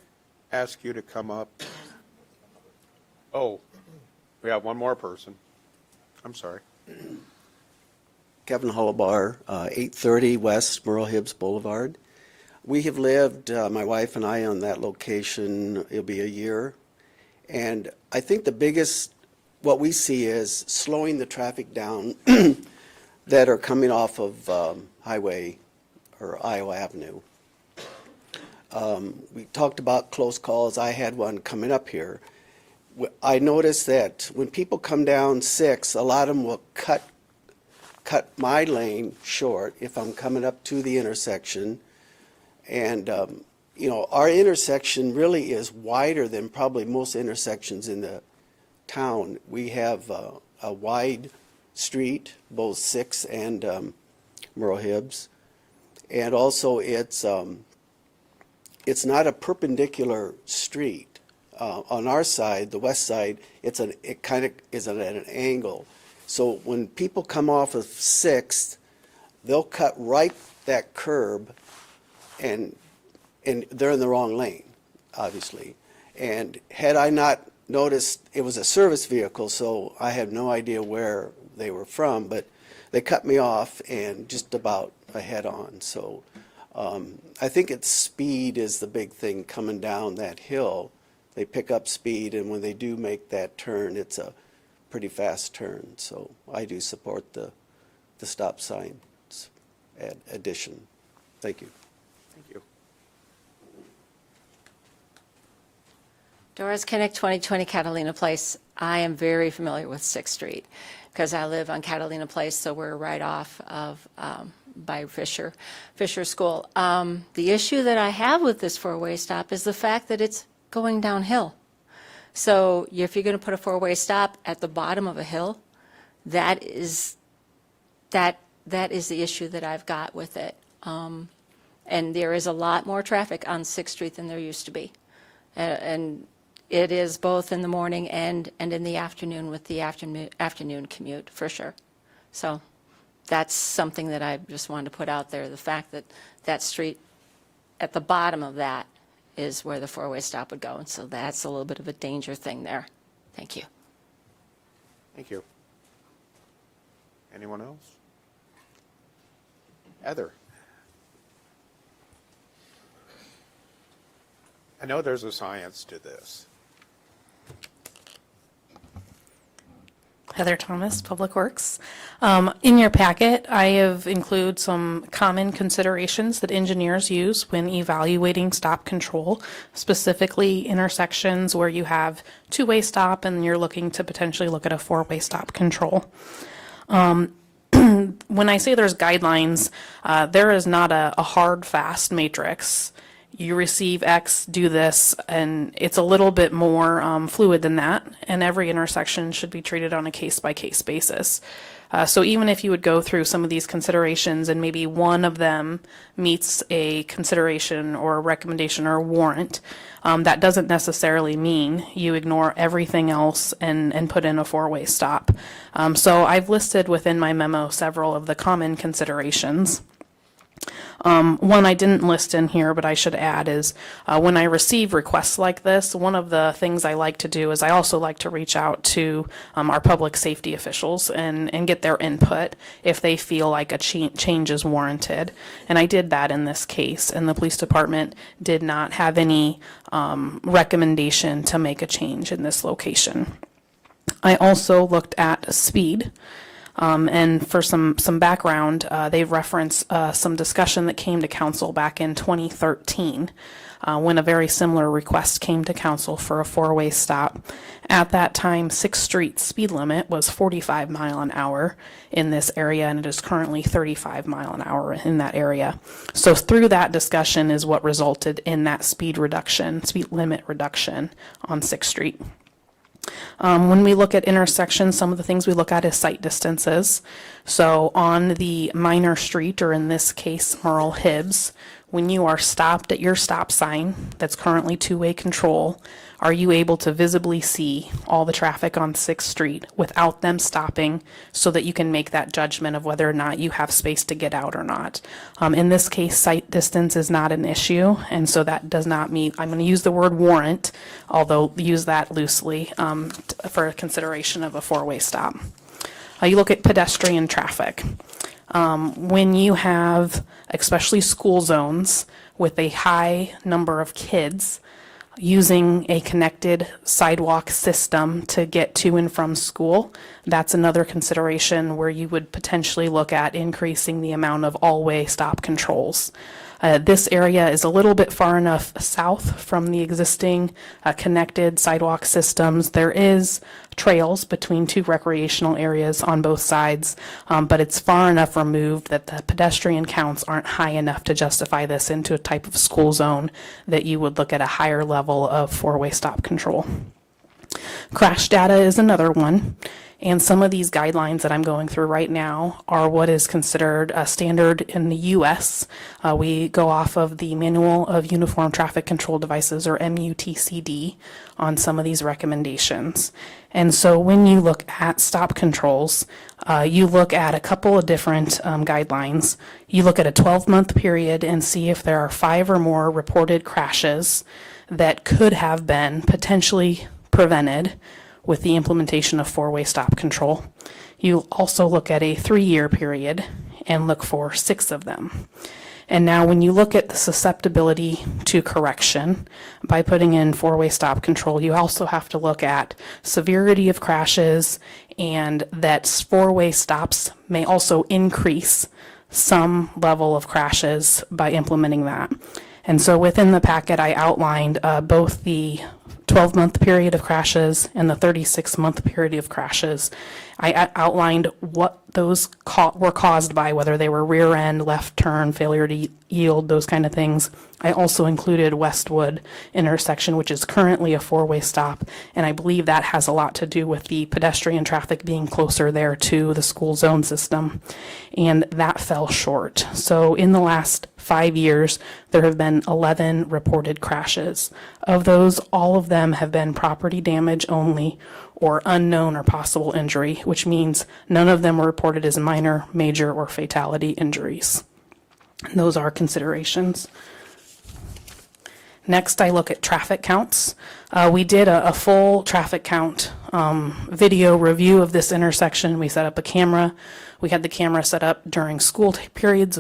ask you to come up? Oh, we have one more person. I'm sorry. Kevin Hullabar, 830 West Merle Hibbs Boulevard. We have lived, my wife and I, on that location, it'll be a year. And I think what we see is slowing the traffic down that are coming off of Highway or Iowa Avenue. We talked about close calls. I had one coming up here. I noticed that when people come down 6, a lot of them will cut my lane short if I'm coming up to the intersection. And our intersection really is wider than probably most intersections in the town. We have a wide street, both 6 and Merle Hibbs. And also, it's not a perpendicular street. On our side, the west side, it kind of is at an angle. So when people come off of 6th, they'll cut right that curb, and they're in the wrong lane, obviously. And had I not noticed, it was a service vehicle, so I had no idea where they were from, but they cut me off and just about head on. So I think it's speed is the big thing coming down that hill. They pick up speed, and when they do make that turn, it's a pretty fast turn. So I do support the stop sign addition. Thank you. Thank you. Doris Kinnick, 2020 Catalina Place. I am very familiar with 6th Street because I live on Catalina Place, so we're right off of by Fisher School. The issue that I have with this four-way stop is the fact that it's going downhill. So if you're going to put a four-way stop at the bottom of a hill, that is the issue that I've got with it. And there is a lot more traffic on 6th Street than there used to be. And it is both in the morning and in the afternoon with the afternoon commute, for sure. So that's something that I just wanted to put out there, the fact that that street at the bottom of that is where the four-way stop would go. And so that's a little bit of a danger thing there. Thank you. Thank you. Anyone else? Heather? I know there's a science to this. Heather Thomas, Public Works. In your packet, I have included some common considerations that engineers use when evaluating stop control, specifically intersections where you have two-way stop and you're looking to potentially look at a four-way stop control. When I say there's guidelines, there is not a hard, fast matrix. You receive X, do this, and it's a little bit more fluid than that, and every intersection should be treated on a case-by-case basis. So even if you would go through some of these considerations and maybe one of them meets a consideration or a recommendation or a warrant, that doesn't necessarily mean you ignore everything else and put in a four-way stop. So I've listed within my memo several of the common considerations. One I didn't list in here, but I should add is when I receive requests like this, one of the things I like to do is I also like to reach out to our public safety officials and get their input if they feel like a change is warranted. And I did that in this case, and the police department did not have any recommendation to make a change in this location. I also looked at speed. And for some background, they've referenced some discussion that came to council back in 2013 when a very similar request came to council for a four-way stop. At that time, 6th Street speed limit was 45 mile an hour in this area, and it is currently 35 mile an hour in that area. So through that discussion is what resulted in that speed limit reduction on 6th Street. When we look at intersections, some of the things we look at is sight distances. So on the minor street, or in this case, Merle Hibbs, when you are stopped at your stop sign that's currently two-way control, are you able to visibly see all the traffic on 6th Street without them stopping so that you can make that judgment of whether or not you have space to get out or not? In this case, sight distance is not an issue, and so that does not mean, I'm going to use the word warrant, although use that loosely for consideration of a four-way stop. You look at pedestrian traffic. When you have, especially school zones, with a high number of kids, using a connected sidewalk system to get to and from school, that's another consideration where you would potentially look at increasing the amount of all-way stop controls. This area is a little bit far enough south from the existing connected sidewalk systems. There is trails between two recreational areas on both sides, but it's far enough removed that the pedestrian counts aren't high enough to justify this into a type of school zone that you would look at a higher level of four-way stop control. Crash data is another one. And some of these guidelines that I'm going through right now are what is considered a standard in the U.S. We go off of the Manual of Uniform Traffic Control Devices, or MUTCD, on some of these recommendations. And so when you look at stop controls, you look at a couple of different guidelines. You look at a 12-month period and see if there are 5 or more reported crashes that could have been potentially prevented with the implementation of four-way stop control. You also look at a 3-year period and look for 6 of them. And now when you look at the susceptibility to correction by putting in four-way stop control, you also have to look at severity of crashes, and that four-way stops may also increase some level of crashes by implementing that. And so within the packet, I outlined both the 12-month period of crashes and the 36-month period of crashes. I outlined what those were caused by, whether they were rear end, left turn, failure to yield, those kind of things. I also included Westwood intersection, which is currently a four-way stop, and I believe that has a lot to do with the pedestrian traffic being closer there to the school zone system, and that fell short. So in the last 5 years, there have been 11 reported crashes. Of those, all of them have been property damage only or unknown or possible injury, which means none of them were reported as minor, major, or fatality injuries. Those are considerations. Next, I look at traffic counts. We did a full traffic count video review of this intersection. We set up a camera. We had the camera set up during school periods,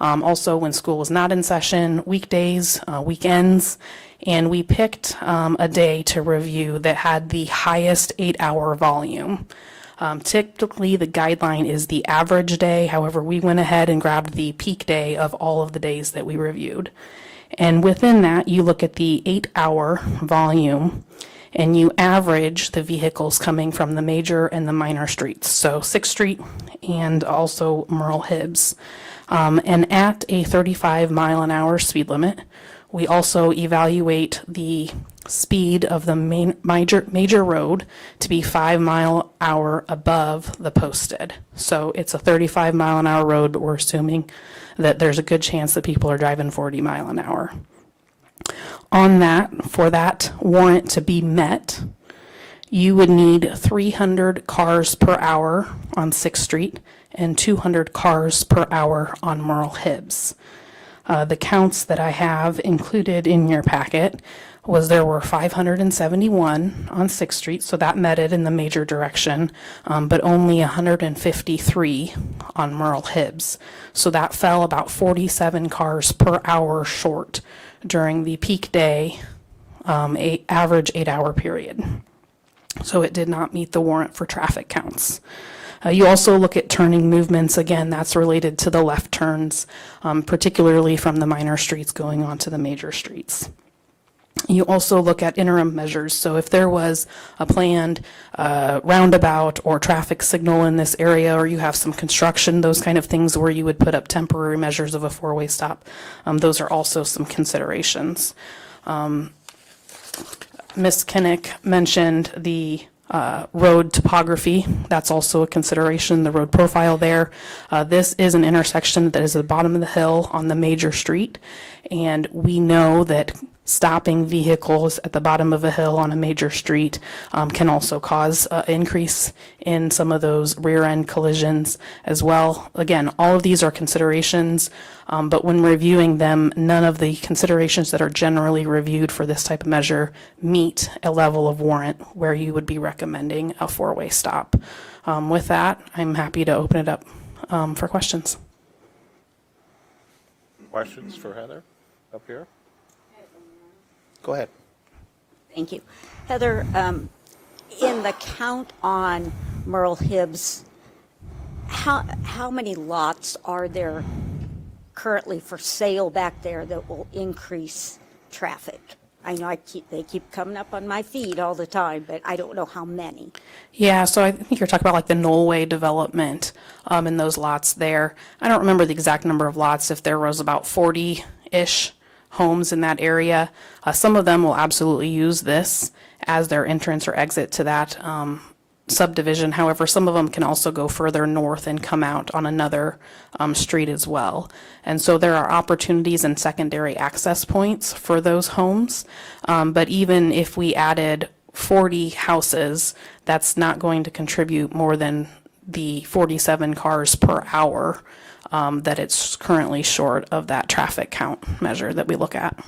also when school was not in session, weekdays, weekends, and we picked a day to review that had the highest 8-hour volume. Typically, the guideline is the average day. However, we went ahead and grabbed the peak day of all of the days that we reviewed. And within that, you look at the 8-hour volume, and you average the vehicles coming from the major and the minor streets, so 6th Street and also Merle Hibbs. And at a 35-mile-an-hour speed limit, we also evaluate the speed of the major road to be 5 mile hour above the posted. So it's a 35-mile-an-hour road, but we're assuming that there's a good chance that people are driving 40 mile an hour. On that, for that warrant to be met, you would need 300 cars per hour on 6th Street and 200 cars per hour on Merle Hibbs. The counts that I have included in your packet was there were 571 on 6th Street, so that met it in the major direction, but only 153 on Merle Hibbs. So that fell about 47 cars per hour short during the peak day, average 8-hour period. So it did not meet the warrant for traffic counts. You also look at turning movements. Again, that's related to the left turns, particularly from the minor streets going onto the major streets. You also look at interim measures. So if there was a planned roundabout or traffic signal in this area, or you have some construction, those kind of things where you would put up temporary measures of a four-way stop, those are also some considerations. Ms. Kinnick mentioned the road topography. That's also a consideration, the road profile there. This is an intersection that is at the bottom of the hill on the major street, and we know that stopping vehicles at the bottom of a hill on a major street can also cause increase in some of those rear end collisions as well. Again, all of these are considerations, but when reviewing them, none of the considerations that are generally reviewed for this type of measure meet a level of warrant where you would be recommending a four-way stop. With that, I'm happy to open it up for questions. Questions for Heather up here? Go ahead. Thank you. Heather, in the count on Merle Hibbs, how many lots are there currently for sale back there that will increase traffic? I know they keep coming up on my feed all the time, but I don't know how many. Yeah, so I think you're talking about like the Knollway development in those lots there. I don't remember the exact number of lots, if there was about 40-ish homes in that area. Some of them will absolutely use this as their entrance or exit to that subdivision. However, some of them can also go further north and come out on another street as well. And so there are opportunities and secondary access points for those homes. But even if we added 40 houses, that's not going to contribute more than the 47 cars per hour that it's currently short of that traffic count measure that we look at.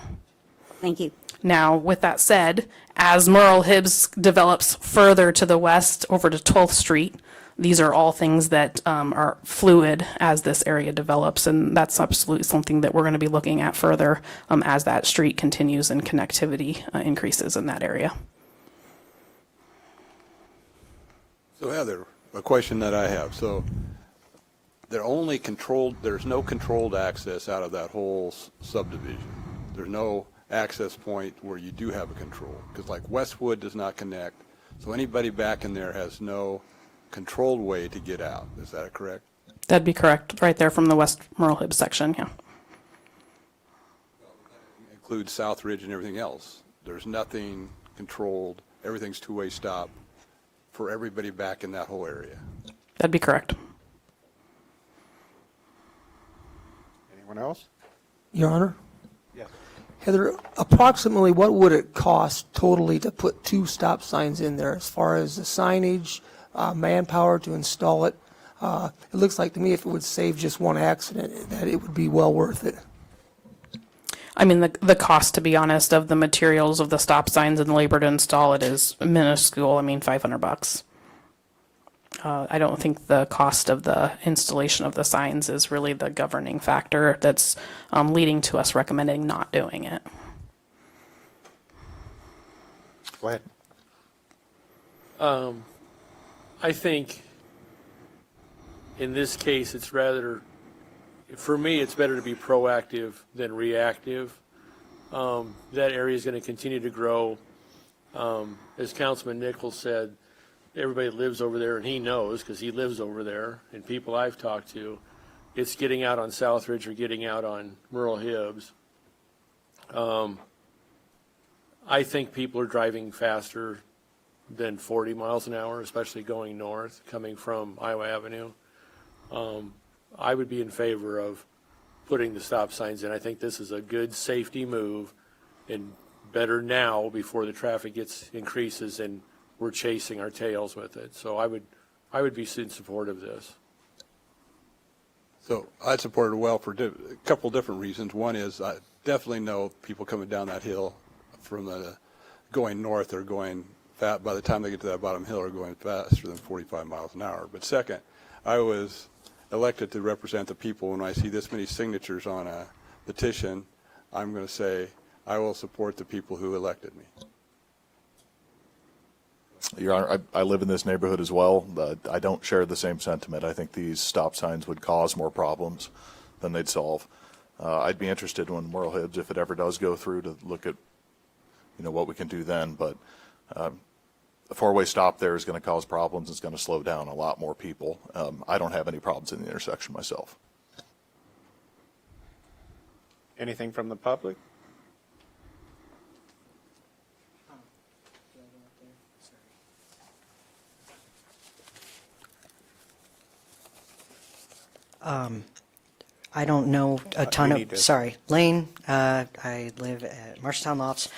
Thank you. Now, with that said, as Merle Hibbs develops further to the west over to 12th Street, these are all things that are fluid as this area develops, and that's absolutely something that we're going to be looking at further as that street continues and connectivity increases in that area. So Heather, a question that I have. So there's no controlled access out of that whole subdivision. There's no access point where you do have a control, because like Westwood does not connect, so anybody back in there has no controlled way to get out. Is that correct? That'd be correct, right there from the West Merle Hibbs section, yeah. Includes South Ridge and everything else. There's nothing controlled, everything's two-way stop for everybody back in that whole area. That'd be correct. Anyone else? Your Honor? Yes. Heather, approximately what would it cost totally to put 2 stop signs in there as far as the signage, manpower to install it? It looks like to me if it would save just one accident, that it would be well worth it. I mean, the cost, to be honest, of the materials of the stop signs and the labor to install it is minuscule. I mean, $500. I don't think the cost of the installation of the signs is really the governing factor that's leading to us recommending not doing it. Go ahead. I think in this case, it's rather, for me, it's better to be proactive than reactive. That area is going to continue to grow. As Councilman Nichols said, everybody lives over there, and he knows because he lives over there, and people I've talked to, it's getting out on Southridge or getting out on Merle Hibbs. I think people are driving faster than 40 miles an hour, especially going north, coming from Iowa Avenue. I would be in favor of putting the stop signs in. I think this is a good safety move, and better now before the traffic increases and we're chasing our tails with it. So I would be in support of this. So I'd support it well for a couple different reasons. One is I definitely know people coming down that hill from going north are going fast. By the time they get to that bottom hill, are going faster than 45 miles an hour. But second, I was elected to represent the people. When I see this many signatures on a petition, I'm going to say I will support the people who elected me. Your Honor, I live in this neighborhood as well. I don't share the same sentiment. I think these stop signs would cause more problems than they'd solve. I'd be interested when Merle Hibbs, if it ever does go through, to look at, what we can do then. But a 4-way stop there is going to cause problems. It's going to slow down a lot more people. I don't have any problems in the intersection myself. Anything from the public? I don't know a ton you of, need to- sorry, Lane, I live at Marshalltown Lofts.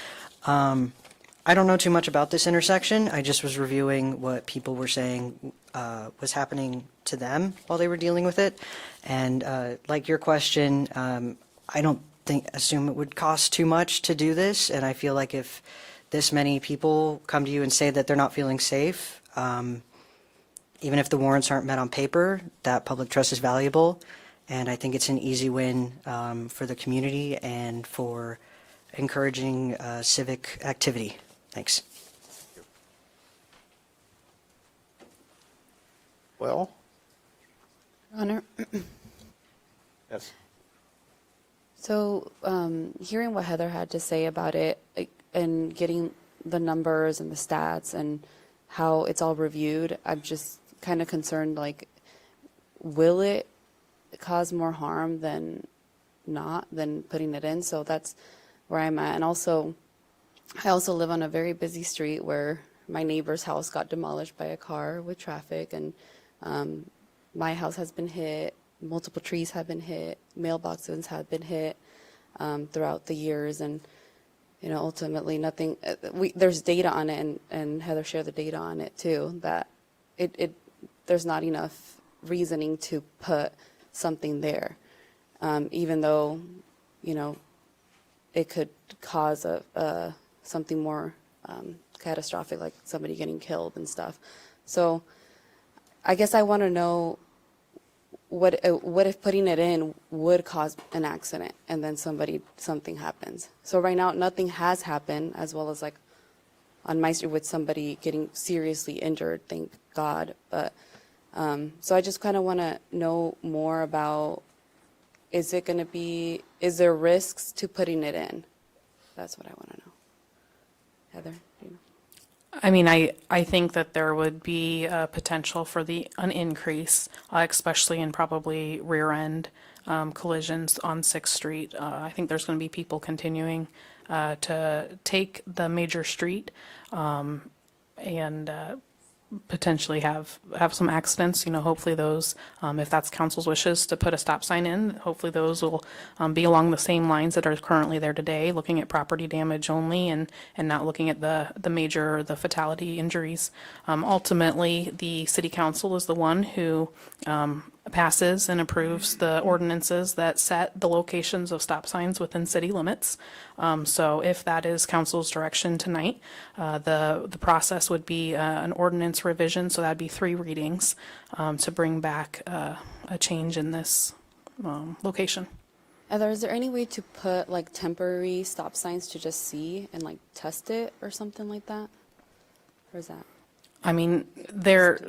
I don't know too much about this intersection. I just was reviewing what people were saying was happening to them while they were dealing with it. And like your question, I don't assume it would cost too much to do this. And I feel like if this many people come to you and say that they're not feeling safe, even if the warrants aren't met on paper, that public trust is valuable. And I think it's an easy win for the community and for encouraging civic activity. Thanks. Well, Honor. yes. So, hearing what Heather had to say about it and getting the numbers and the stats and how it's all reviewed, I'm just kind of concerned, will it cause more harm than putting it in? So that's where I'm at. And also, I also live on a very busy street where my neighbor's house got demolished by a car with traffic, and my house has been hit, multiple trees have been hit, mailboxes have been hit throughout the years, and ultimately nothing, there's data on it, and Heather shared the data on it too, that there's not enough reasoning to put something there, even though, it could cause something more catastrophic, like somebody getting killed and stuff. So I guess I want to know what if putting it in would cause an accident and then something happens. So right now nothing has happened, as well as like on my street with somebody getting seriously injured, thank God. But so I just kind of want to know more about, is there risks to putting it in? That's what I want to know. Heather, do you know? I mean, I think that there would be a potential for an increase, especially in probably rear-end collisions on 6th Street. I think there's going to be people continuing to take the major street and potentially have some accidents. Hopefully those, if that's council's wishes to put a stop sign in, hopefully those will be along the same lines that are currently there today, looking at property damage only and not looking at the fatality injuries. Ultimately, the city council is the one who passes and approves the ordinances that set the locations of stop signs within city limits. So if that is council's direction tonight, the process would be an ordinance revision, so that'd be 3 readings to bring back a change in this location. Heather, is there any way to put like temporary stop signs to just see and like test it or something like that? Or is that? I mean, there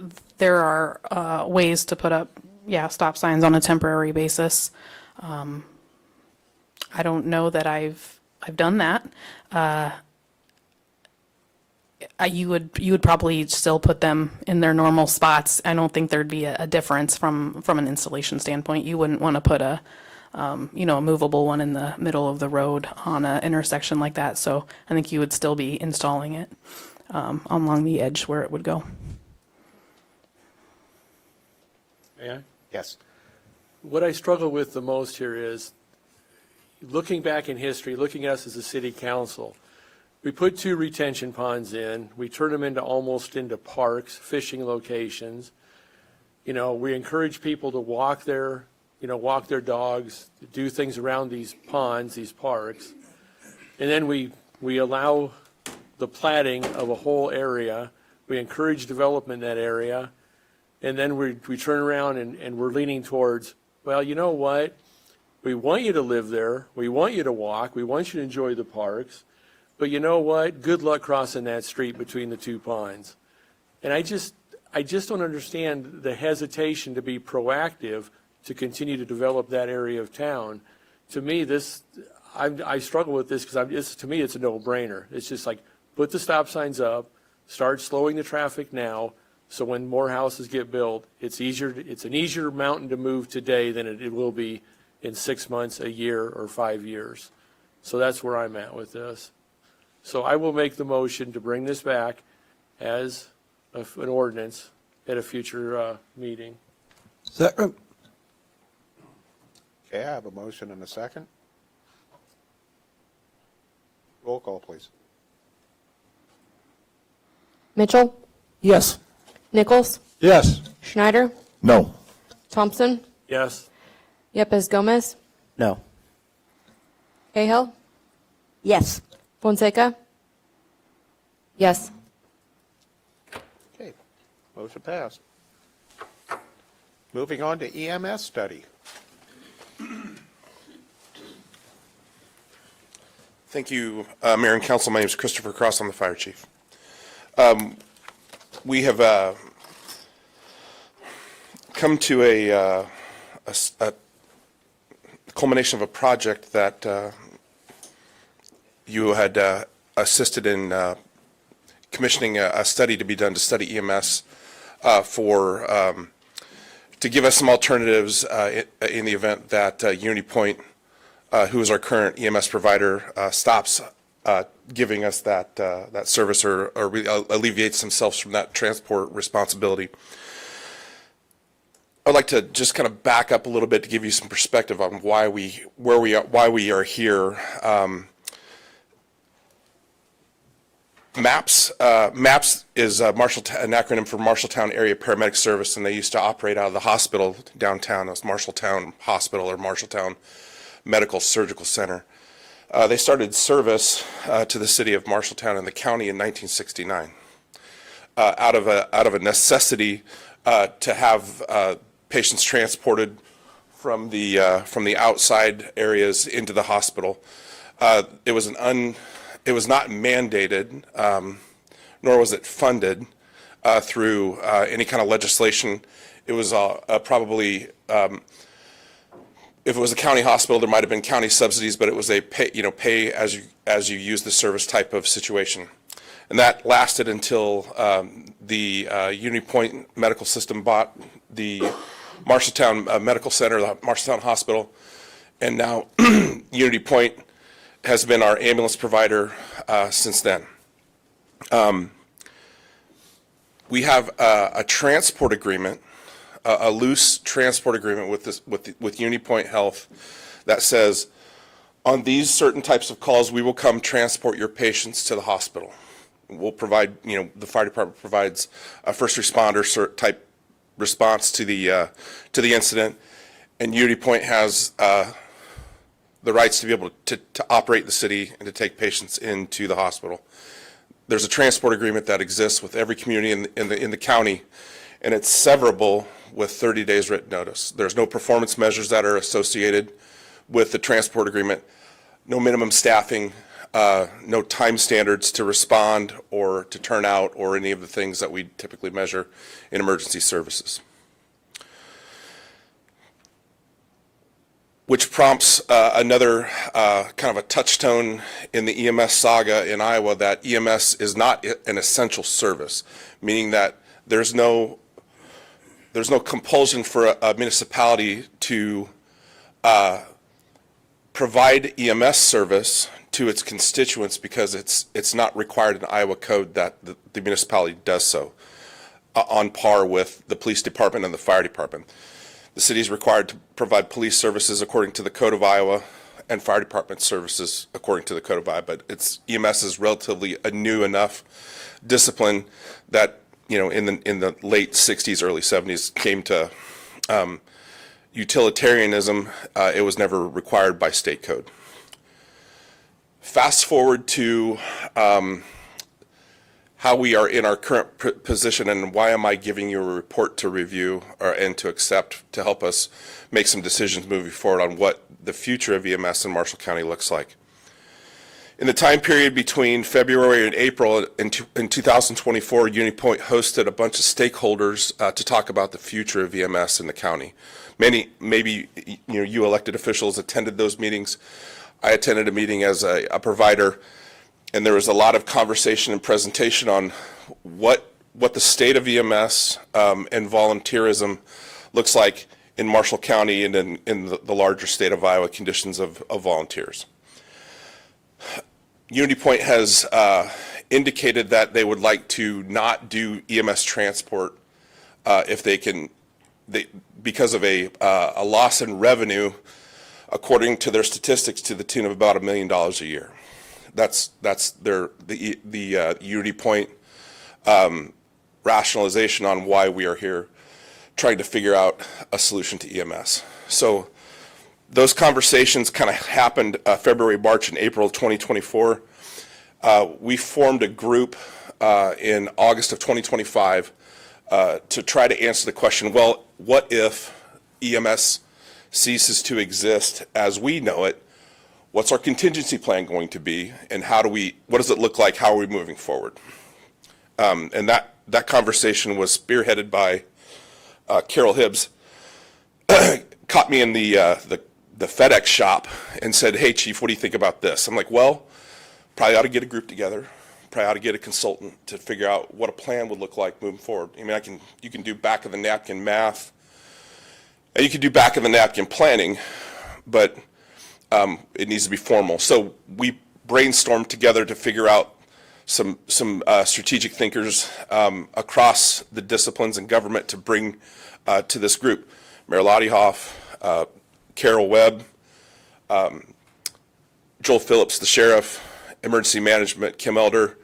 are ways to put up, stop signs on a temporary basis. I don't know that I've done that. You would probably still put them in their normal spots. I don't think there'd be a difference from an installation standpoint. You wouldn't want to put a movable one in the middle of the road on an intersection like that. So I think you would still be installing it along the edge where it would go. May I? Yes. What I struggle with the most here is, looking back in history, looking at us as a city council, we put 2 retention ponds in, we turn them into parks, fishing locations. We encourage people to walk their dogs, do things around these ponds, these parks. And then we allow the platting of a whole area. We encourage development in that area. And then we turn around and we're leaning towards, well, you know what? We want you to live there. We want you to walk. We want you to enjoy the parks. But you know what? Good luck crossing that street between the 2 ponds. And I just don't understand the hesitation to be proactive to continue to develop that area of town. To me, I struggle with this because to me, it's a no-brainer. It's just like, put the stop signs up, start slowing the traffic now, so when more houses get built, it's an easier mountain to move today than it will be in 6 months, a year, or 5 years. So that's where I'm at with this. So I will make the motion to bring this back as an ordinance at a future meeting. Second. Okay, I have a motion and a second. Roll call, please. Mitchell, Yes. Nichols, Yes. Schneider, No. Thompson, Yes? Yepes Gomez, No. Cahill, Yes. Fonseca, Yes. Okay, motion passed. Moving on to EMS study. Thank you, Mayor and Council. My name is Christopher Cross. I'm the fire chief. We have come to a culmination of a project that you had assisted in commissioning a study to be done to study EMS to give us some alternatives in the event that Unity Point, who is our current EMS provider, stops giving us that service or alleviates themselves from that transport responsibility. I'd like to just kind of back up a little bit to give you some perspective on why we are here. MAPS is an acronym for Marshalltown Area Paramedic Service, and they used to operate out of the hospital downtown as Marshalltown Hospital or Marshalltown Medical Surgical Center. They started service to the city of Marshalltown and the county in 1969 out of a necessity to have patients transported from the outside areas into the hospital. It was not mandated, nor was it funded through any kind of legislation. It was probably, if it was a county hospital, there might have been county subsidies, but it was a pay as you use the service type of situation. And that lasted until the Unity Point Medical System bought the Marshalltown Medical Center, the Marshalltown Hospital, and now Unity Point has been our ambulance provider since then. We have a transport agreement, a loose transport agreement with Unity Point Health that says, on these certain types of calls, we will come transport your patients to the hospital. We'll provide, the fire department provides a first responder type response to the incident, and Unity Point has the rights to be able to operate the city and to take patients into the hospital. There's a transport agreement that exists with every community in the county, and it's severable with 30 days written notice. There's no performance measures that are associated with the transport agreement, no minimum staffing, no time standards to respond or to turn out or any of the things that we typically measure in emergency services. Which prompts another kind of a touchstone in the EMS saga in Iowa, that EMS is not an essential service, meaning that there's no compulsion for a municipality to provide EMS service to its constituents because it's not required in Iowa code that the municipality does so, on par with the police department and the fire department. The city is required to provide police services according to the Code of Iowa and fire department services according to the Code of Iowa, but EMS is relatively a new enough discipline that, in the late 60s, early 70s came to utilitarianism. It was never required by state code. Fast forward to how we are in our current position, and why am I giving you a report to review and to accept to help us make some decisions moving forward on what the future of EMS in Marshall County looks like. In the time period between February and April in 2024, Unity Point hosted a bunch of stakeholders to talk about the future of EMS in the county. Maybe you elected officials attended those meetings. I attended a meeting as a provider, and there was a lot of conversation and presentation on what the state of EMS and volunteerism looks like in Marshall County and in the larger state of Iowa conditions of volunteers. Unity Point has indicated that they would like to not do EMS transport if they can, because of a loss in revenue, according to their statistics, to the tune of about $1 million a year. That's the Unity Point rationalization on why we are here, trying to figure out a solution to EMS. So those conversations kind of happened February, March, and April of 2024. We formed a group in August of 2025 to try to answer the question, well, what if EMS ceases to exist as we know it? What's our contingency plan going to be, and what does it look like? How are we moving forward? And that conversation was spearheaded by Carol Hibbs. Caught me in the FedEx shop and said, "Hey, Chief, what do you think about this?" I'm like, "Well, probably ought to get a group together. Probably ought to get a consultant to figure out what a plan would look like moving forward." I mean, you can do back of the napkin math, and you can do back of the napkin planning, but it needs to be formal. So we brainstormed together to figure out some strategic thinkers across the disciplines in government to bring to this group. Mayor Lottie-Hoff, Carol Webb, Joel Phillips, the sheriff, emergency management, Kim Elder,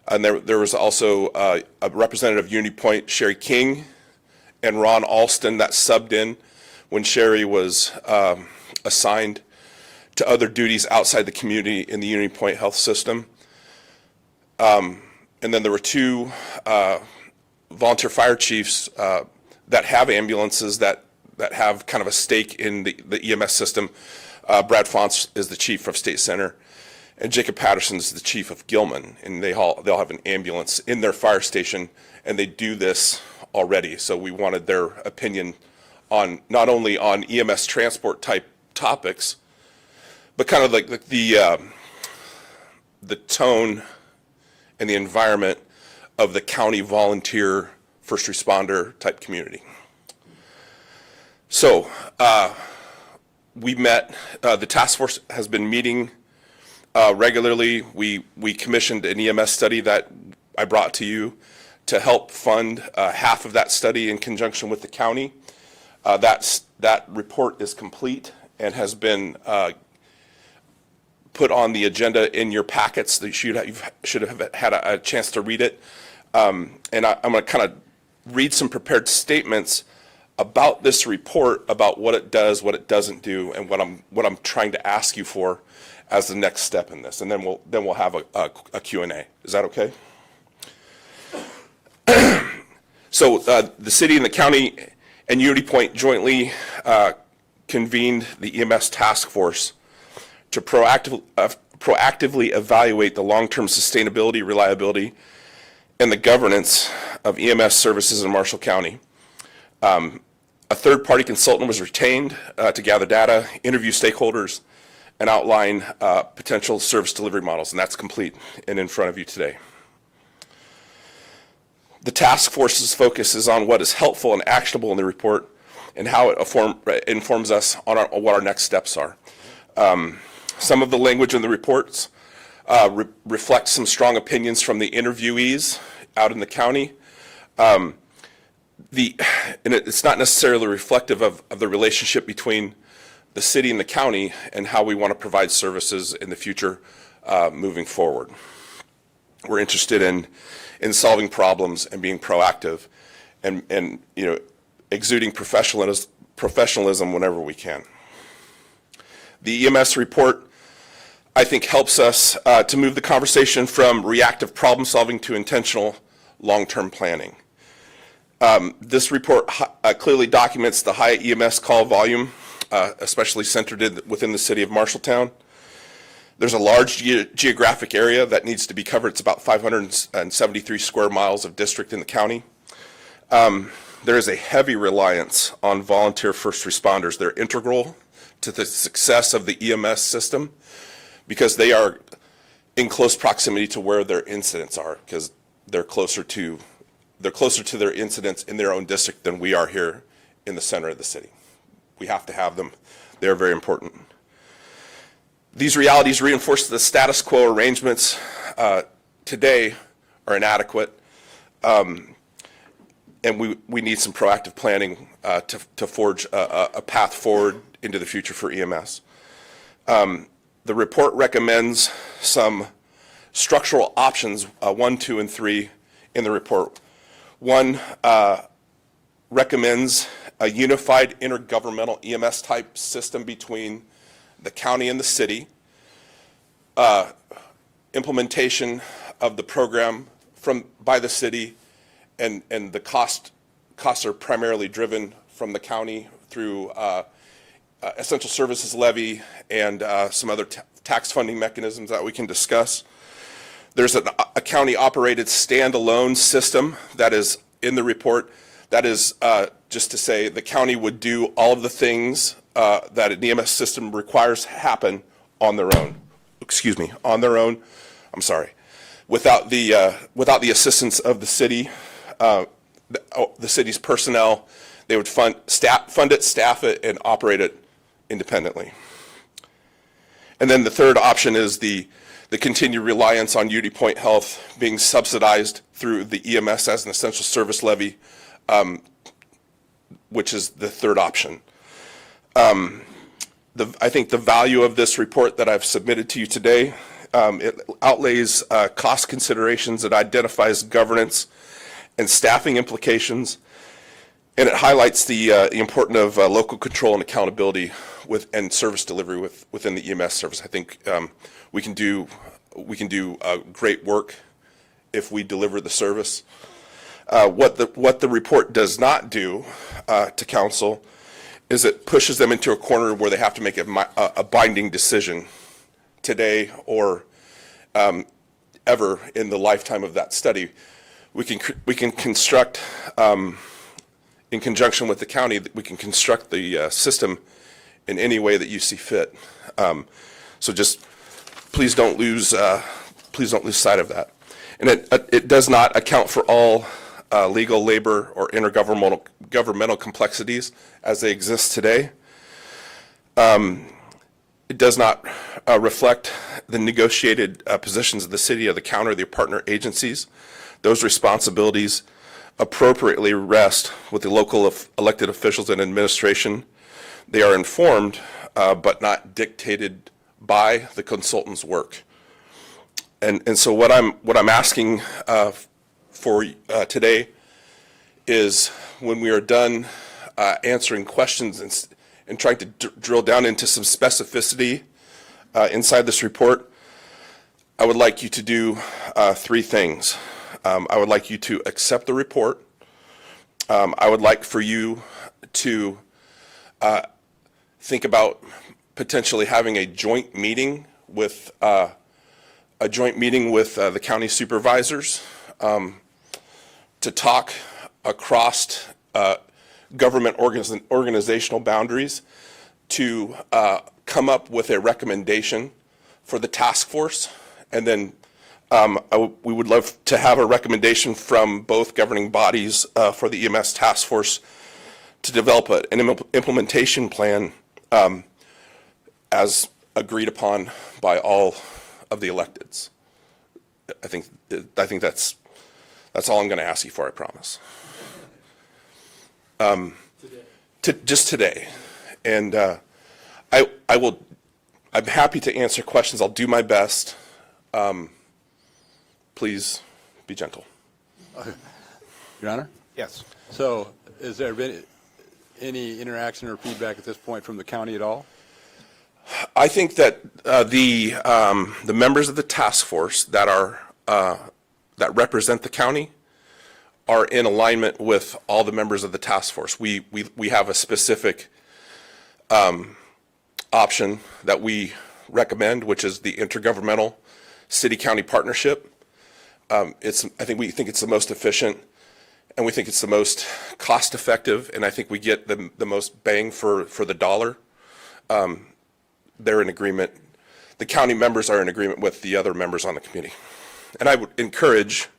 and there was also a representative of Unity Point, Sherry King, and Ron Alston that subbed in when Sherry was assigned to other duties outside the community in the Unity Point Health System. And then there were two volunteer fire chiefs that have ambulances that have kind of a stake in the EMS system. Brad Fonts is the chief of State Center, and Jacob Patterson is the chief of Gilman, and they'll have an ambulance in their fire station, and they do this already. So we wanted their opinion on not only on EMS transport type topics, but kind of like the tone and the environment of the county volunteer first responder type community. So we met, the task force has been meeting regularly. We commissioned an EMS study that I brought to you to help fund half of that study in conjunction with the county. That report is complete and has been put on the agenda in your packets. You should have had a chance to read it. And I'm going to kind of read some prepared statements about this report, about what it does, what it doesn't do, and what I'm trying to ask you for as the next step in this. And then we'll have a Q&A. Is that okay? So the city and the county and Unity Point jointly convened the EMS task force to proactively evaluate the long-term sustainability, reliability, and the governance of EMS services in Marshall County. A third-party consultant was retained to gather data, interview stakeholders, and outline potential service delivery models, and that's complete and in front of you today. The task force's focus is on what is helpful and actionable in the report and how it informs us on what our next steps are. Some of the language in the reports reflects some strong opinions from the interviewees out in the county. And it's not necessarily reflective of the relationship between the city and the county and how we want to provide services in the future moving forward. We're interested in solving problems and being proactive and exuding professionalism whenever we can. The EMS report, I think, helps us to move the conversation from reactive problem solving to intentional long-term planning. This report clearly documents the high EMS call volume, especially centered within the city of Marshalltown. There's a large geographic area that needs to be covered. It's about 573 square miles of district in the county. There is a heavy reliance on volunteer first responders. They're integral to the success of the EMS system because they are in close proximity to where their incidents are, because they're closer to their incidents in their own district than we are here in the center of the city. We have to have them. They're very important. These realities reinforce the status quo arrangements today are inadequate, and we need some proactive planning to forge a path forward into the future for EMS. The report recommends some structural options, 1, 2, and 3 in the report. 1 recommends a unified intergovernmental EMS type system between the county and the city, implementation of the program by the city, and the costs are primarily driven from the county through essential services levy and some other tax funding mechanisms that we can discuss. There's a county-operated standalone system that is in the report. That is just to say the county would do all of the things that an EMS system requires happen on their own. Excuse me, on their own. I'm sorry. Without the assistance of the city, the city's personnel, they would fund it, staff it, and operate it independently. And then the third option is the the continued reliance on Unity Point Health being subsidized through the EMS as an essential service levy, which is the third option. I think the value of this report that I've submitted to you today, it outlays cost considerations, it identifies governance and staffing implications, and it highlights the importance of local control and accountability and service delivery within the EMS service. I think we can do great work if we deliver the service. What the report does not do to council is it pushes them into a corner where they have to make a binding decision today or ever in the lifetime of that study. We can construct, in conjunction with the county, we can construct the system in any way that you see fit. So just please don't lose sight of that. And it does not account for all legal, labor, or intergovernmental complexities as they exist today. It does not reflect the negotiated positions of the city, of the county, or the partner agencies. Those responsibilities appropriately rest with the local elected officials and administration. They are informed, but not dictated by the consultant's work. And so what I'm asking for today is, when we are done answering questions and trying to drill down into some specificity inside this report, I would like you to do three things. I would like you to accept the report. I would like for you to think about potentially having a joint meeting with the county supervisors to talk across government organizational boundaries to come up with a recommendation for the task force. And then we would love to have a recommendation from both governing bodies for the EMS task force to develop an implementation plan as agreed upon by all of the electeds. I think that's all I'm going to ask you for, I promise. Just today. And I'm happy to answer questions. I'll do my best. Please be gentle. Your Honor? Yes. So has there been any interaction or feedback at this point from the county at all? I think that the members of the task force that represent the county are in alignment with all the members of the task force. We have a specific option that we recommend, which is the intergovernmental city-county partnership. I think we think it's the most efficient, and we think it's the most cost-effective, and I think we get the most bang for the dollar. They're in agreement. The county members are in agreement with the other members on the committee. And I would encourage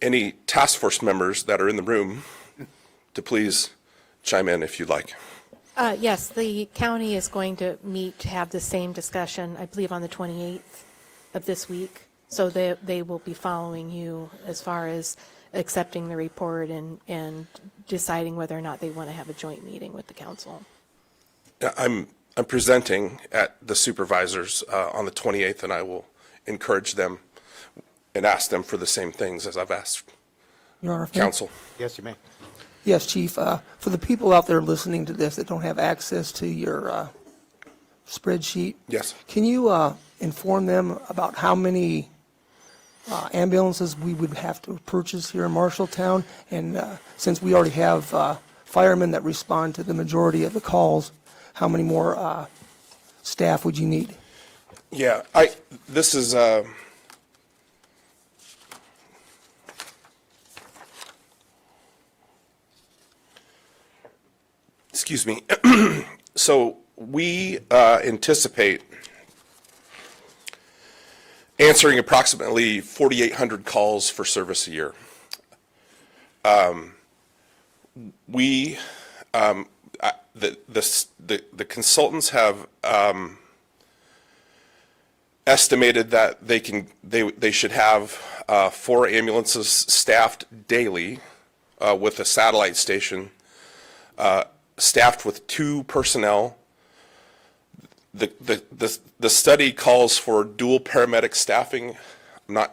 any task force members that are in the room to please chime in if you'd like. Yes, the county is going to meet to have the same discussion, I believe, on the 28th of this week. So they will be following you as far as accepting the report and deciding whether or not they want to have a joint meeting with the council. I'm presenting at the supervisors on the 28th, and I will encourage them and ask them for the same things as I've asked Your Honor, council. Yes, you may. Yes, Chief. For the people out there listening to this that don't have access to your spreadsheet, Yes. can you inform them about how many ambulances we would have to purchase here in Marshalltown? And since we already have firemen that respond to the majority of the calls, how many more staff would you need? Yeah, this is excuse me. So we anticipate answering approximately 4,800 calls for service a year. The consultants have estimated that they should have 4 ambulances staffed daily with a satellite station, staffed with 2 personnel. The study calls for dual paramedic staffing. I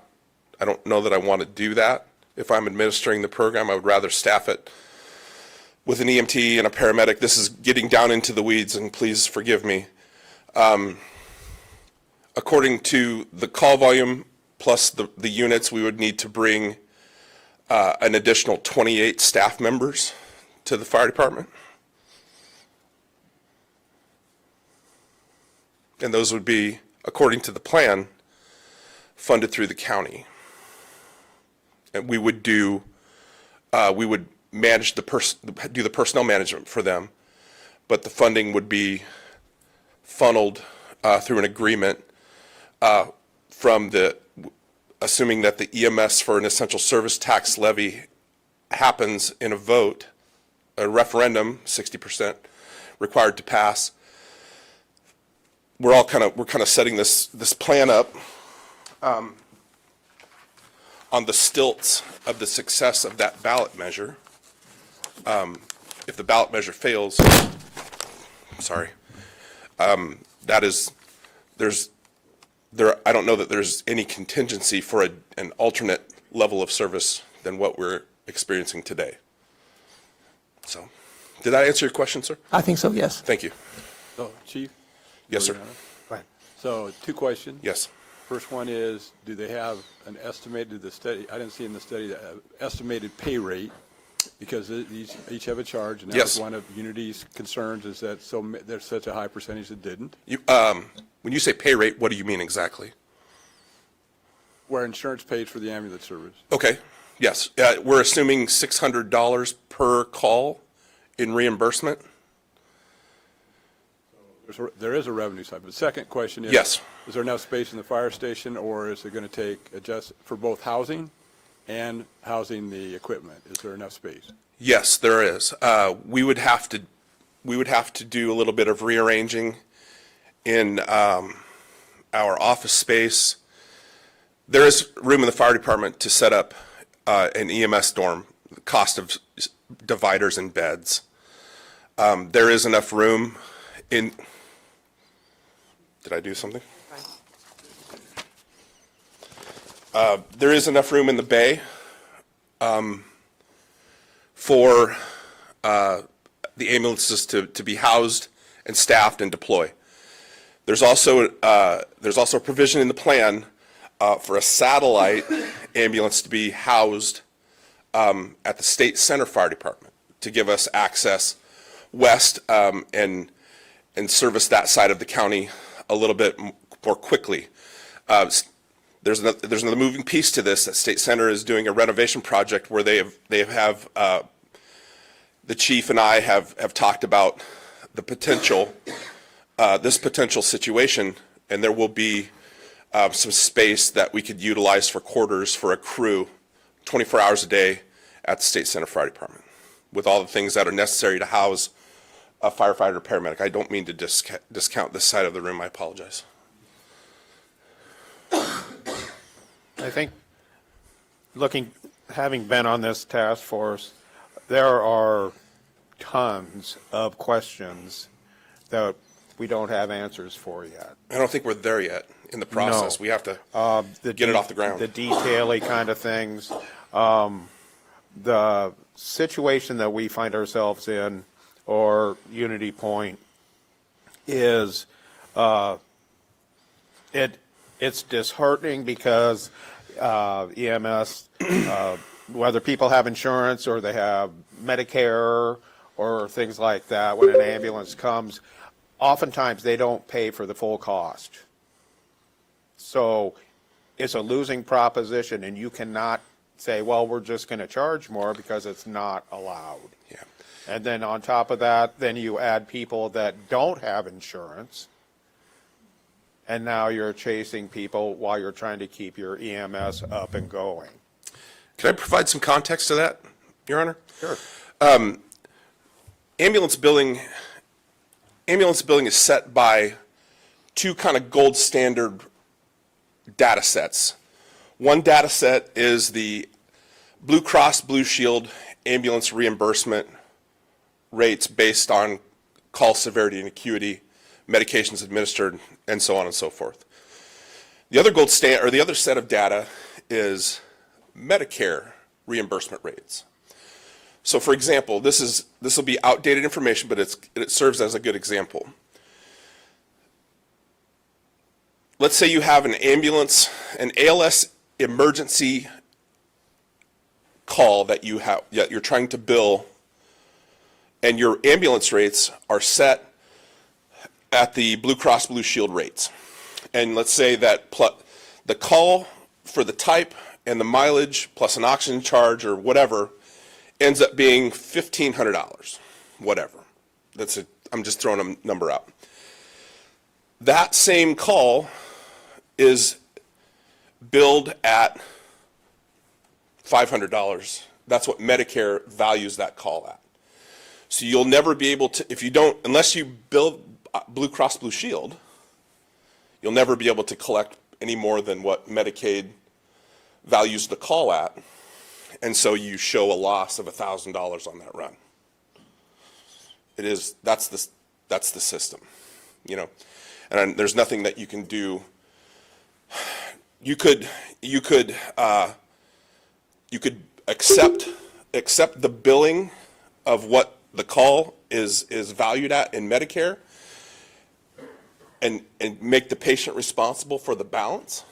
don't know that I want to do that. If I'm administering the program, I would rather staff it with an EMT and a paramedic. This is getting down into the weeds, and please forgive me. According to the call volume plus the units, we would need to bring an additional 28 staff members to the fire department. And those would be, according to the plan, funded through the county. And we would manage do the personnel management for them, but the funding would be funneled through an agreement assuming that the EMS for an essential service tax levy happens in a vote, a referendum, 60% required to pass. We're kind of setting this plan up on the stilts of the success of that ballot measure. If the ballot measure fails, I don't know that there's any contingency for an alternate level of service than what we're experiencing today. So, did I answer your question, sir? I think so, yes. Thank you. So, Chief? Yes, sir. Go ahead. So, 2 questions. Yes. First one is, do they have an estimated, the study, I didn't see in the study, the estimated pay rate, because each have a charge, and that was Yes. one of Unity's concerns, is that there's such a high percentage that didn't. When you say pay rate, what do you mean exactly? Where insurance pays for the ambulance service. Okay, yes. We're assuming $600 per call in reimbursement? There is a revenue side, but the second question is. Yes. Is there enough space in the fire station, or is it going to adjust for both housing and housing the equipment? Is there enough space? Yes, there is. We would have to do a little bit of rearranging in our office space. There is room in the fire department to set up an EMS dorm, the cost of dividers and beds. There is enough room in. Did I do something? There is enough room in the bay for the ambulances to be housed and staffed and deploy. There's also a provision in the plan for a satellite ambulance to be housed at the State Center Fire Department to give us access west and service that side of the county a little bit more quickly. There's another moving piece to this. That State Center is doing a renovation project where they have the chief and I have talked about the potential, this potential situation, and there will be some space that we could utilize for quarters for a crew 24 hours a day at the State Center Fire Department with all the things that are necessary to house a firefighter or paramedic. I don't mean to discount this side of the room. I apologize. I think, having been on this task force, there are tons of questions that we don't have answers for yet. I don't think we're there yet in the process. No. We have to get it off the ground. The detail-y kind of things. The situation that we find ourselves in, or Unity Point, is it's disheartening because EMS, whether people have insurance or they have Medicare or things like that, when an ambulance comes, oftentimes they don't pay for the full cost. So it's a losing proposition, and you cannot say, well, we're just going to charge more, because it's not allowed. Yeah. And then on top of that, then you add people that don't have insurance, and now you're chasing people while you're trying to keep your EMS up and going. Can I provide some context to that, Your Honor? Sure. Ambulance billing is set by 2 kind of gold standard data sets. One data set is the Blue Cross Blue Shield ambulance reimbursement rates based on call severity and acuity, medications administered, and so on and so forth. The other the other set of data is Medicare reimbursement rates. So, for example, this will be outdated information, but it serves as a good example. Let's say you have an ALS emergency call that you're trying to bill, and your ambulance rates are set at the Blue Cross Blue Shield rates. And let's say that the call for the type and the mileage plus an oxygen charge or whatever ends up being $1,500, whatever. I'm just throwing a number out. That same call is billed at $500. That's what Medicare values that call at. So you'll never be able to, unless you bill Blue Cross Blue Shield, you'll never be able to collect any more than what Medicaid values the call at. And so you show a loss of $1,000 on that run. That's the system, and there's nothing that you can do. You could accept the billing of what the call is valued at in Medicare and make the patient responsible for the balance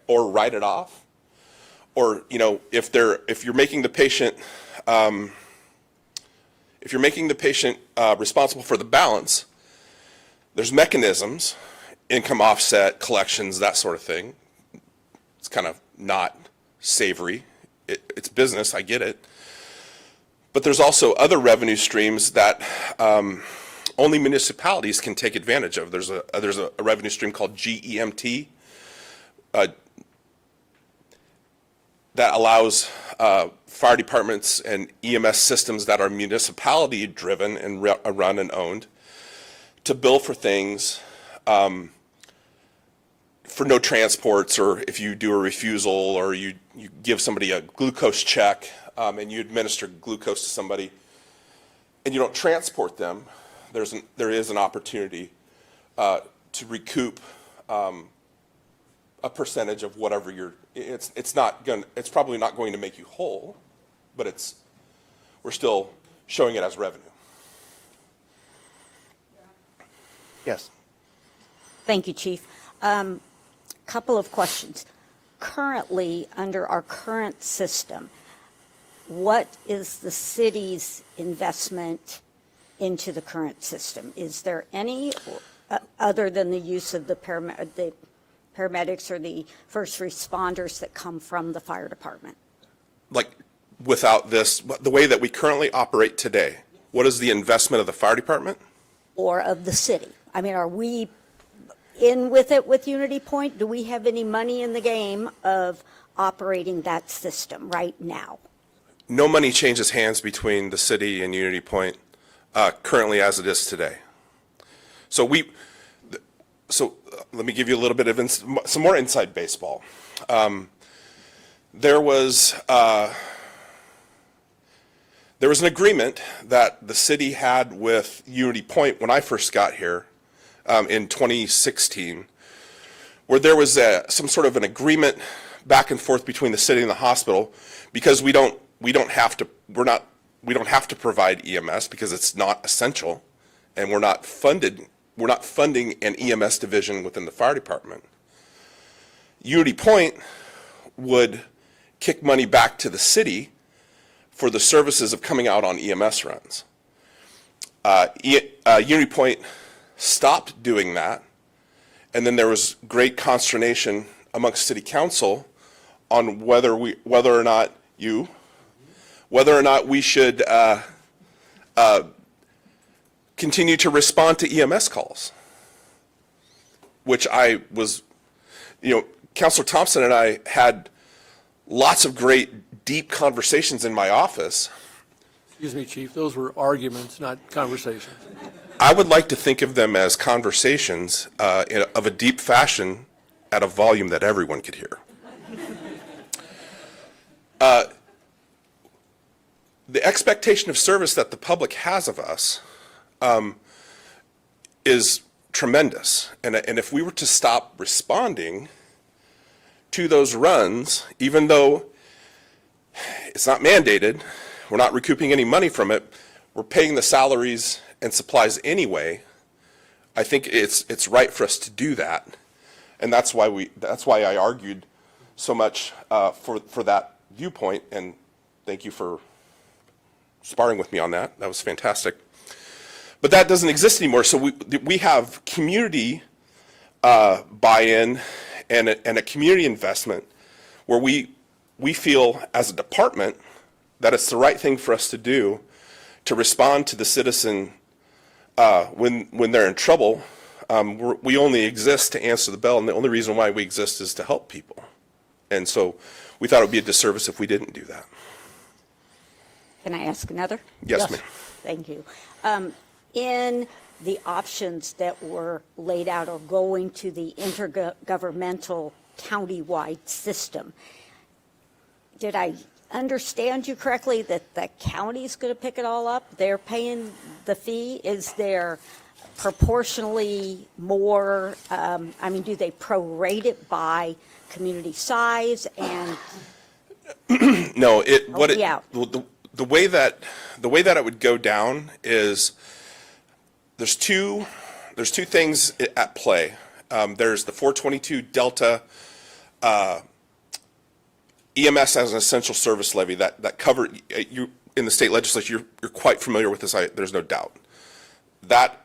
or write it off. Or, if you're making the patient responsible for the balance, there's mechanisms, income offset, collections, that sort of thing. It's kind of not savory. It's business, I get it. But there's also other revenue streams that only municipalities can take advantage of. There's a revenue stream called GEMT that allows fire departments and EMS systems that are municipality driven and run and owned to bill for things for no transports, or if you do a refusal, or you give somebody a glucose check and you administer glucose to somebody and you don't transport them, there is an opportunity to recoup a percentage of whatever it's probably not going to make you whole, but we're still showing it as revenue. Yes. Thank you, Chief. Couple of questions. Currently, under our current system, what is the city's investment into the current system? Is there any other than the use of the paramedics or the first responders that come from the fire department? Like, without this, the way that we currently operate today, what is the investment of the fire department? Or of the city? I mean, are we in with it with Unity Point? Do we have any money in the game of operating that system right now? No money changes hands between the city and Unity Point currently as it is today. So let me give you a little bit of some more inside baseball. There was an agreement that the city had with Unity Point when I first got here in 2016, where there was some sort of an agreement back and forth between the city and the hospital, because we don't have to provide EMS because it's not essential, and we're not funding an EMS division within the fire department. Unity Point would kick money back to the city for the services of coming out on EMS runs. Unity Point stopped doing that, and then there was great consternation amongst city council on whether or not we should continue to respond to EMS calls, which Councilor Thompson and I had lots of great, deep conversations in my office. Excuse me, Chief, those were arguments, not conversations. I would like to think of them as conversations of a deep fashion at a volume that everyone could hear. The expectation of service that the public has of us is tremendous. And if we were to stop responding to those runs, even though it's not mandated, we're not recouping any money from it, we're paying the salaries and supplies anyway, I think it's right for us to do that. And that's why I argued so much for that viewpoint, and thank you for sparring with me on that. That was fantastic. But that doesn't exist anymore. So we have community buy-in and a community investment where we feel as a department that it's the right thing for us to do to respond to the citizen when they're in trouble. We only exist to answer the bell, and the only reason why we exist is to help people. And so we thought it would be a disservice if we didn't do that. Can I ask another? Yes, ma'am. Thank you. In the options that were laid out or going to the intergovernmental countywide system, did I understand you correctly that the county's going to pick it all up? They're paying the fee? Is there proportionally more? Do they prorate it by community size and? No, Yeah. the way that it would go down is there's two things at play. There's the 422 Delta EMS as an essential service levy that cover you in the state legislature. You're quite familiar with this. There's no doubt. That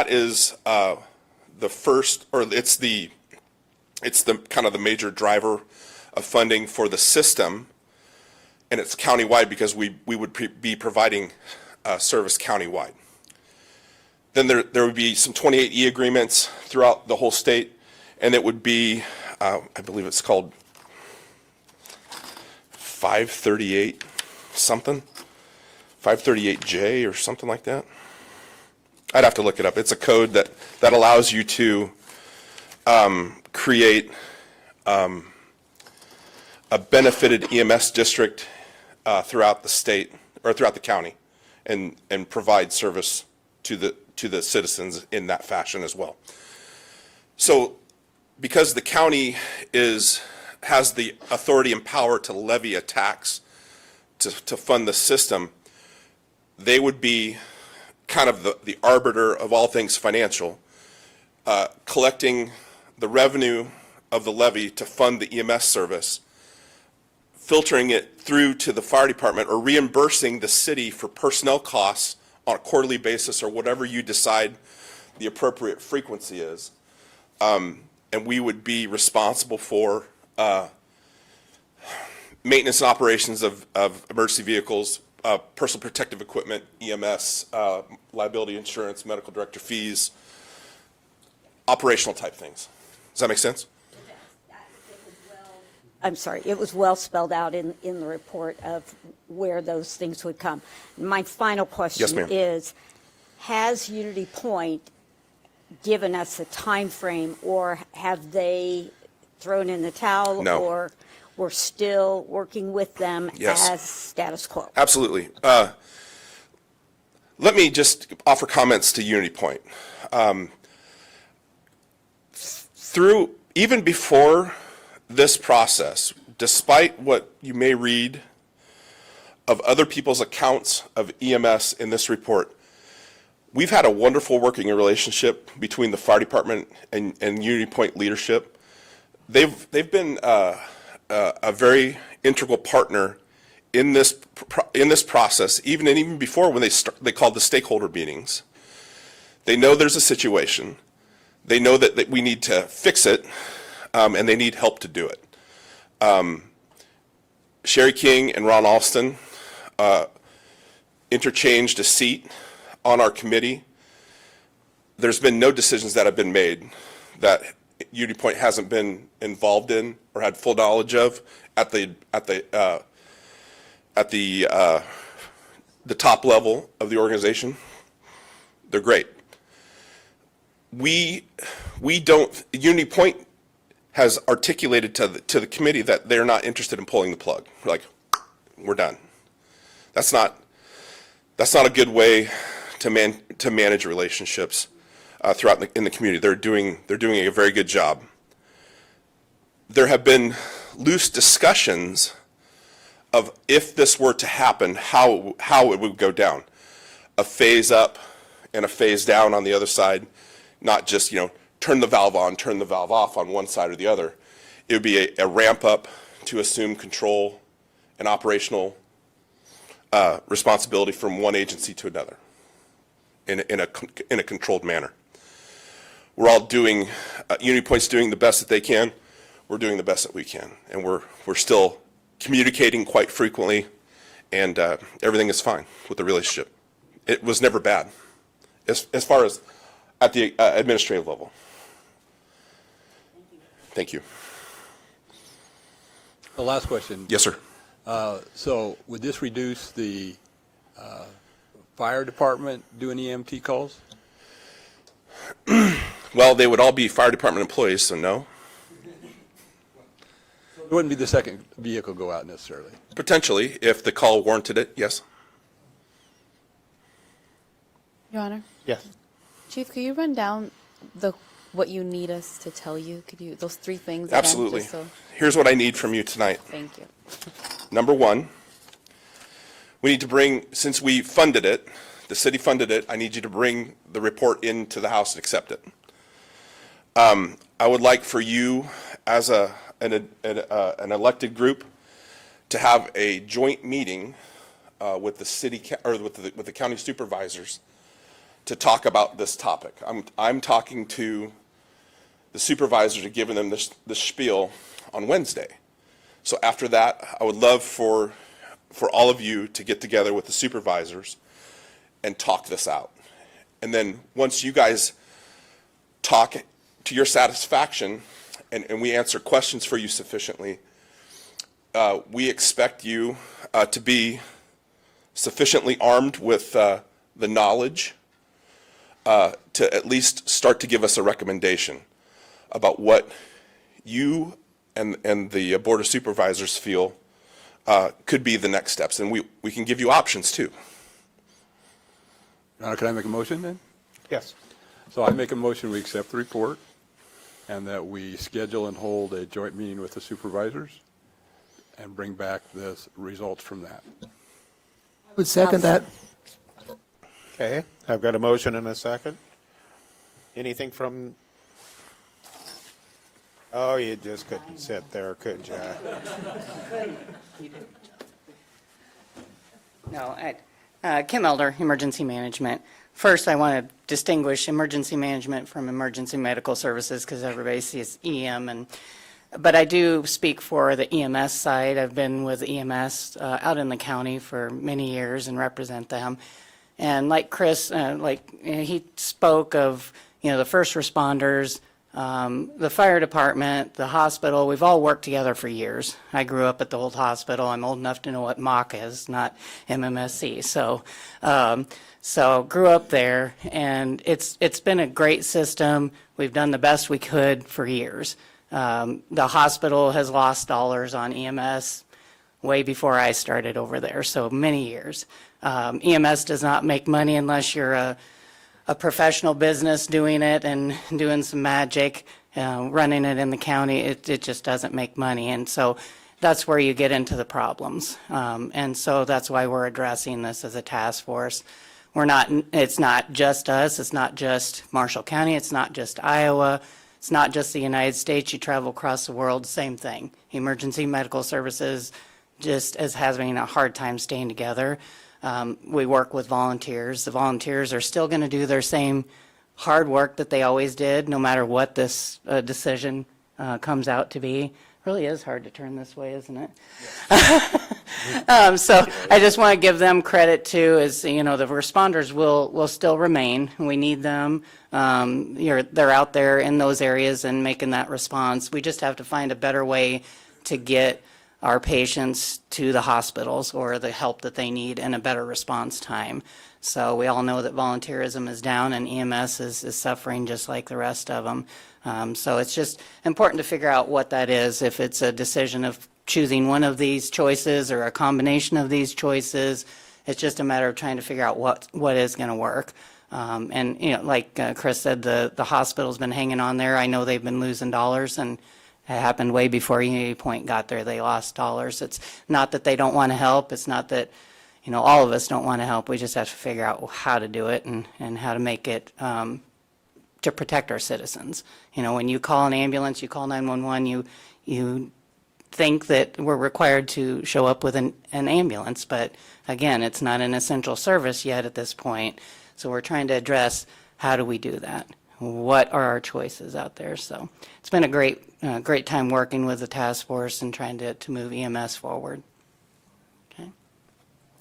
is the first, or it's the kind of the major driver of funding for the system, and it's countywide because we would be providing service countywide. Then there would be some 28E agreements throughout the whole state, and it would be, I believe it's called 538 something, 538J or something like that. I'd have to look it up. It's a code that allows you to create a benefited EMS district throughout the state or throughout the county, and provide service to the citizens in that fashion as well. So, because the county has the authority and power to levy a tax to fund the system, they would be kind of the arbiter of all things financial, collecting the revenue of the levy to fund the EMS service, filtering it through to the fire department, or reimbursing the city for personnel costs on a quarterly basis or whatever you decide the appropriate frequency is. And we would be responsible for maintenance and operations of emergency vehicles, personal protective equipment, EMS, liability insurance, medical director fees, operational type things. Does that make sense? I'm sorry, it was well spelled out in the report of where those things would come. My final question Yes, ma'am. is, has Unity Point given us a time frame, or have they thrown in the towel? No. Or we're still working with them Yes. as status quo? Absolutely. Let me just offer comments to Unity Point. Even before this process, despite what you may read of other people's accounts of EMS in this report, we've had a wonderful working relationship between the fire department and Unity Point leadership. They've been a very integral partner in this process, even before when they called the stakeholder meetings. They know there's a situation. They know that we need to fix it, and they need help to do it. Sherry King and Ron Alston interchanged a seat on our committee. There's been no decisions that have been made that Unity Point hasn't been involved in or had full knowledge of at the top level of the organization. They're great. Unity Point has articulated to the committee that they're not interested in pulling the plug. We're like, we're done. That's not a good way to manage relationships throughout in the community. They're doing a very good job. There have been loose discussions of if this were to happen, how it would go down. A phase up and a phase down on the other side, not just, turn the valve on, turn the valve off on one side or the other. It would be a ramp up to assume control and operational responsibility from one agency to another in a controlled manner. We're all doing, Unity Point's doing the best that they can. We're doing the best that we can, and we're still communicating quite frequently, and everything is fine with the relationship. It was never bad, as far as at the administrative level. Thank you. The last question. Yes, sir. So would this reduce the fire department doing EMT calls? Well, they would all be fire department employees, so no. It wouldn't be the second vehicle go out necessarily. Potentially, if the call warranted it, yes. Your Honor? Yes. Chief, could you run down what you need us to tell you? Could you, those three things again, Absolutely. just so- Here's what I need from you tonight. Thank you. Number one, we need to bring, since we funded it, the city funded it, I need you to bring the report into the House and accept it. I would like for you, as an elected group, to have a joint meeting with the city or with the county supervisors to talk about this topic. I'm talking to the supervisors and giving them this spiel on Wednesday. So after that, I would love for all of you to get together with the supervisors and talk this out. And then once you guys talk to your satisfaction and we answer questions for you sufficiently, we expect you to be sufficiently armed with the knowledge to at least start to give us a recommendation about what you and the Board of Supervisors feel could be the next steps. And we can give you options too. Your Honor, can I make a motion then? Yes. So I make a motion, we accept the report and that we schedule and hold a joint meeting with the supervisors and bring back the results from that. I would second that. Okay, I've got a motion and a second. Anything from, oh, you just couldn't sit there, could you? No, Kim Elder, Emergency Management. First, I want to distinguish emergency management from emergency medical services because everybody sees EM. But I do speak for the EMS side. I've been with EMS out in the county for many years and represent them. And like Chris, he spoke of, the first responders, the fire department, the hospital. We've all worked together for years. I grew up at the old hospital. I'm old enough to know what MOC is, not MMSC. So grew up there, and it's been a great system. We've done the best we could for years. The hospital has lost dollars on EMS way before I started over there, so many years. EMS does not make money unless you're a professional business doing it and doing some magic, running it in the county. It just doesn't make money, and so that's where you get into the problems. And so that's why we're addressing this as a task force. It's not just us, it's not just Marshall County, it's not just Iowa, it's not just the United States. You travel across the world, same thing. Emergency medical services just is having a hard time staying together. We work with volunteers. The volunteers are still going to do their same hard work that they always did, no matter what this decision comes out to be. Really is hard to turn this way, isn't it? So I just want to give them credit too, as the responders will still remain. We need them. They're out there in those areas and making that response. We just have to find a better way to get our patients to the hospitals or the help that they need in a better response time. So we all know that volunteerism is down and EMS is suffering just like the rest of them. So it's just important to figure out what that is, if it's a decision of choosing one of these choices or a combination of these choices. It's just a matter of trying to figure out what is going to work. And, you know, like Chris said, the hospital's been hanging on there. I know they've been losing dollars, and it happened way before Unity Point got there. They lost dollars. It's not that they don't want to help. It's not that, you know, all of us don't want to help. We just have to figure out how to do it and how to make it to protect our citizens. You know, when you call an ambulance, you call 911, you think that we're required to show up with an ambulance, but again, it's not an essential service yet at this point. So we're trying to address, how do we do that? What are our choices out there? So it's been a great time working with the task force and trying to move EMS forward. Okay.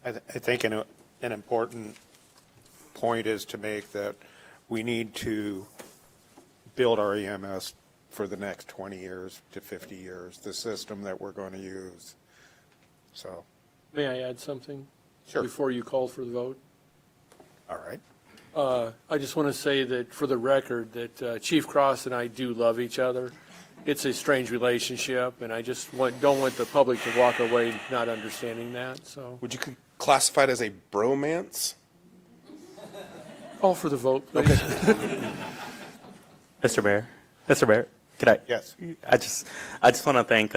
I think an important point is to make that we need to build our EMS for the next 20 years to 50 years, the system that we're going to use. So. May I add something? Sure. Before you call for the vote? All right. I just want to say that, for the record, that Chief Cross and I do love each other. It's a strange relationship, and I just don't want the public to walk away not understanding that, so. Would you classify it as a bromance? Call for the vote, please. Mr. Mayor, could I? Yes. I just want to thank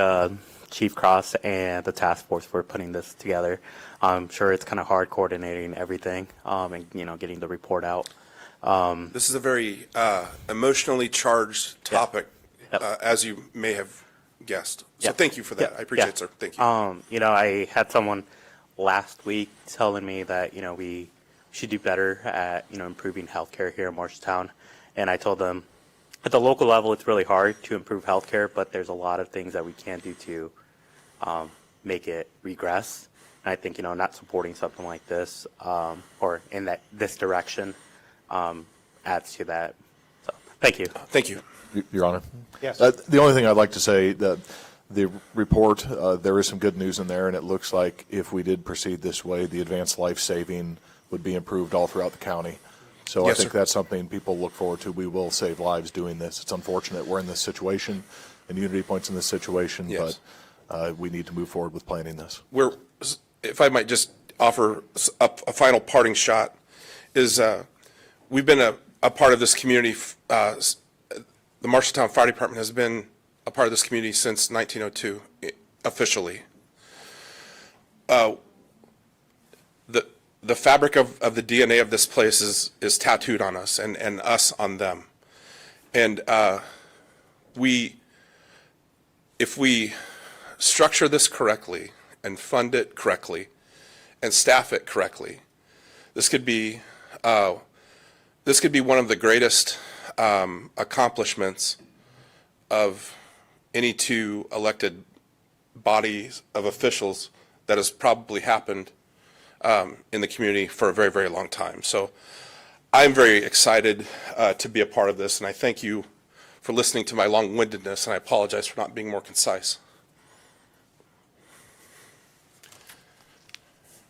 Chief Cross and the task force for putting this together. I'm sure it's kind of hard coordinating everything and, you know, getting the report out. This is a very emotionally charged topic, as you may have guessed. So thank you for that. I appreciate it, sir. Thank you. You know, I had someone last week telling me that, you know, we should do better at, you know, improving healthcare here in Marshalltown. And I told them, at the local level, it's really hard to improve healthcare, but there's a lot of things that we can do to make it regress. And I think, you know, not supporting something like this or in this direction adds to that. So, thank you. Thank you. Your Honor. Yes. The only thing I'd like to say, that the report, there is some good news in there, and it looks like if we did proceed this way, the advanced life saving would be improved all throughout the county. So Yes, I think sir. that's something people look forward to. We will save lives doing this. It's unfortunate we're in this situation, and Unity Point's in this situation, Yes. but we need to move forward with planning this. If I might just offer a final parting shot, is we've been a part of this community. The Marshalltown Fire Department has been a part of this community since 1902, officially. The fabric of the DNA of this place is tattooed on us and us on them. And if we structure this correctly and fund it correctly and staff it correctly, this could be one of the greatest accomplishments of any two elected bodies of officials that has probably happened in the community for a very, very long time. So I'm very excited to be a part of this, and I thank you for listening to my long-windedness, and I apologize for not being more concise.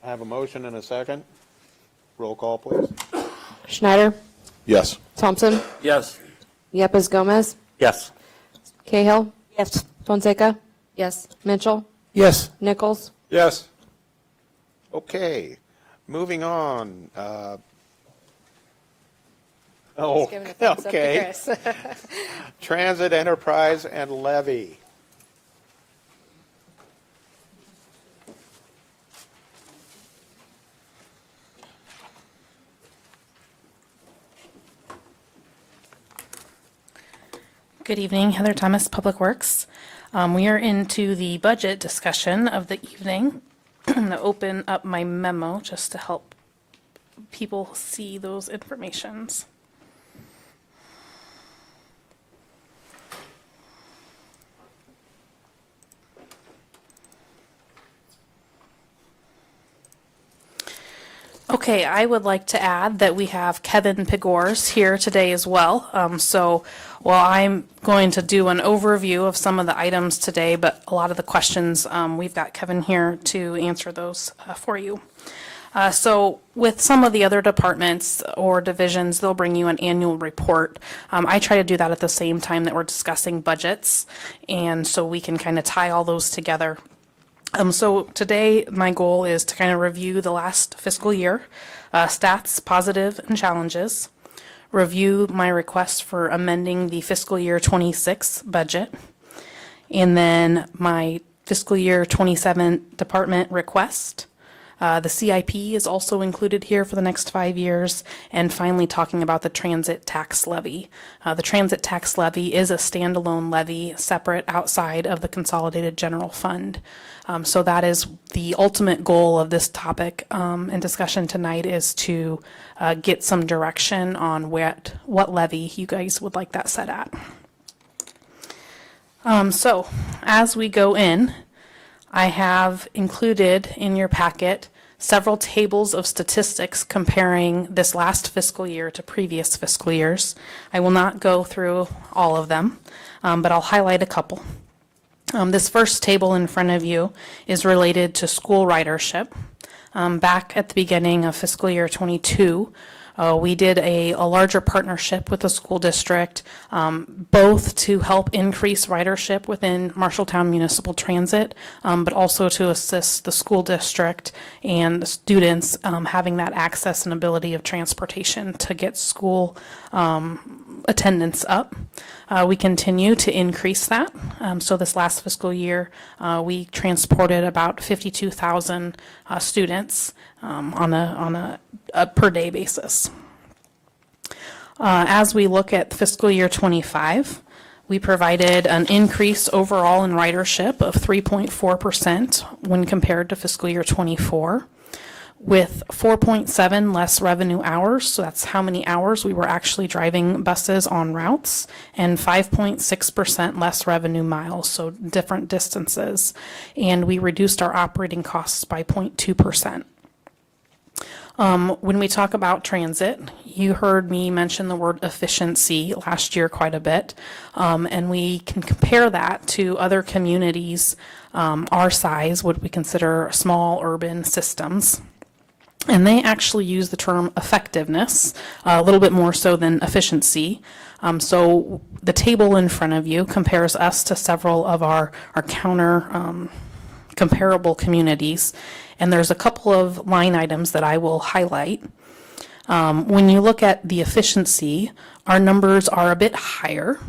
I have a motion and a second. Roll call, please. Schneider, Yes. Thompson, Yes. Yepes Gomez, Yes. Cahill, Yes. Fonseca, Yes. Mitchell, Yes. Nichols. Yes. Okay, moving on. Just giving a thumbs up to Okay. Chris. Transit enterprise and levy. Good evening, Heather Thomas, Public Works. We are into the budget discussion of the evening. I'm going to open up my memo just to help people see those informations. Okay. Okay, I would like to add that we have Kevin Pigors here today as well. So while I'm going to do an overview of some of the items today, but a lot of the questions, we've got Kevin here to answer those for you. So with some of the other departments or divisions, they'll bring you an annual report. I try to do that at the same time that we're discussing budgets, and so we can kind of tie all those together. So today, my goal is to kind of review the last fiscal year, stats, positive and challenges, review my request for amending the fiscal year 26 budget, and then my fiscal year 27 department request. The CIP is also included here for the next 5 years, and finally talking about the transit tax levy. The transit tax levy is a standalone levy separate outside of the consolidated general fund. So that is the ultimate goal of this topic and discussion tonight, is to get some direction on what levy you guys would like that set at. So as we go in, I have included in your packet several tables of statistics comparing this last fiscal year to previous fiscal years. I will not go through all of them, but I'll highlight a couple. This first table in front of you is related to school ridership. Back at the beginning of fiscal year 22, we did a larger partnership with the school district, both to help increase ridership within Marshalltown Municipal Transit, but also to assist the school district and the students having that access and ability of transportation to get school attendance up. We continue to increase that. So this last fiscal year, we transported about 52,000 students on a per day basis. As we look at fiscal year 25, we provided an increase overall in ridership of 3.4% when compared to fiscal year 24, with 4.7 less revenue hours, so that's how many hours we were actually driving buses on routes, and 5.6% less revenue miles, so different distances. And we reduced our operating costs by 0.2%. When we talk about transit, you heard me mention the word efficiency last year quite a bit, and we can compare that to other communities our size, what we consider small urban systems. And they actually use the term effectiveness a little bit more so than efficiency. So the table in front of you compares us to several of our comparable communities. And there's a couple of line items that I will highlight. When you look at the efficiency, our numbers are a bit higher,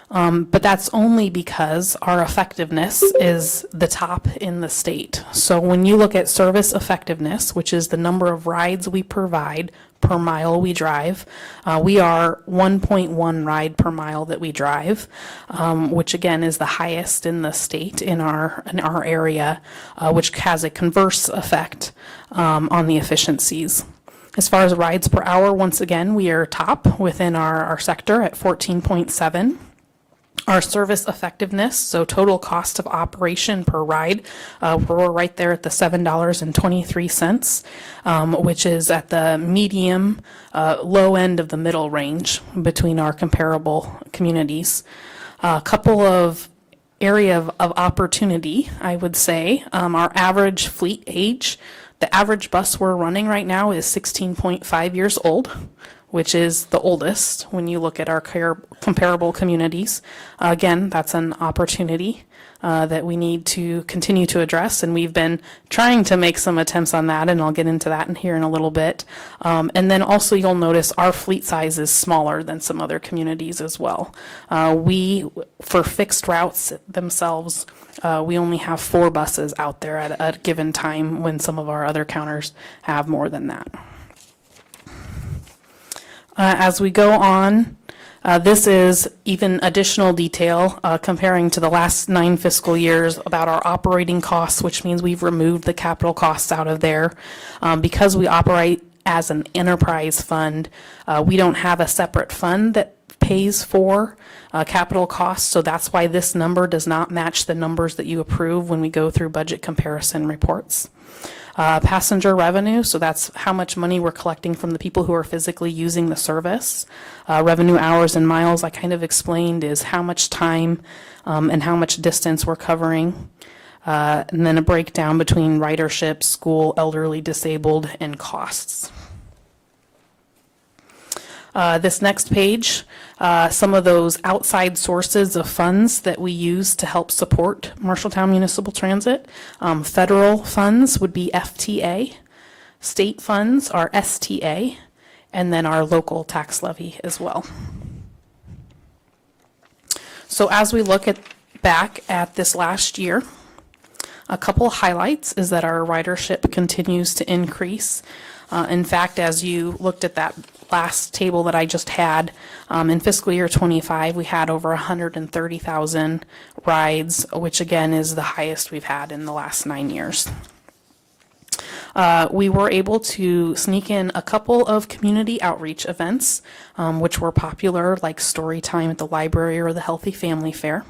but that's only because our effectiveness is the top in the state. So when you look at service effectiveness, which is the number of rides we provide per mile we drive, we are 1.1 ride per mile that we drive, which again is the highest in the state in our area, which has a converse effect on the efficiencies. As far as rides per hour, once again, we are top within our sector at 14.7. Our service effectiveness, so total cost of operation per ride, we're right there at the $7.23, which is at the medium, low end of the middle range between our comparable communities. A couple of area of opportunity, I would say. Our average fleet age, the average bus we're running right now is 16.5 years old, which is the oldest when you look at our comparable communities. Again, that's an opportunity that we need to continue to address, and we've been trying to make some attempts on that, and I'll get into that here in a little bit. And then also you'll notice our fleet size is smaller than some other communities as well. For fixed routes themselves, we only have 4 buses out there at a given time when some of our other counters have more than that. As we go on, this is even additional detail comparing to the last 9 fiscal years about our operating costs, which means we've removed the capital costs out of there. Because we operate as an enterprise fund, we don't have a separate fund that pays for capital costs, so that's why this number does not match the numbers that you approve when we go through budget comparison reports. Passenger revenue, so that's how much money we're collecting from the people who are physically using the service. Revenue hours and miles, I kind of explained, is how much time and how much distance we're covering. And then a breakdown between ridership, school, elderly, disabled, and costs. This next page, some of those outside sources of funds that we use to help support Marshalltown Municipal Transit. Federal funds would be FTA, state funds are STA, and then our local tax levy as well. So as we look back at this last year, a couple highlights is that our ridership continues to increase. In fact, as you looked at that last table that I just had, in fiscal year 25, we had over 130,000 rides, which again is the highest we've had in the last 9 years. We were able to sneak in a couple of community outreach events, which were popular, like story time at the library or the Healthy Family Fair.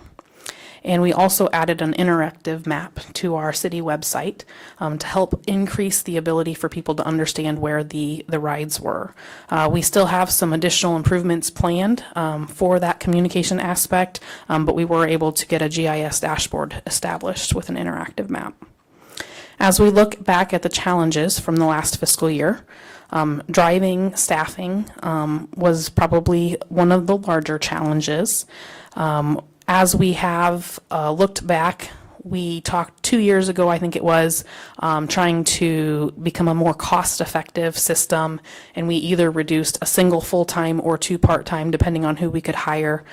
And we also added an interactive map to our city website to help increase the ability for people to understand where the rides were. We still have some additional improvements planned for that communication aspect, but we were able to get a GIS dashboard established with an interactive map. As we look back at the challenges from the last fiscal year, driving staffing was probably one of the larger challenges. As we have looked back, we talked 2 years ago, I think it was, trying to become a more cost-effective system, and we either reduced a single full-time or 2 part-time, depending on who we could hire.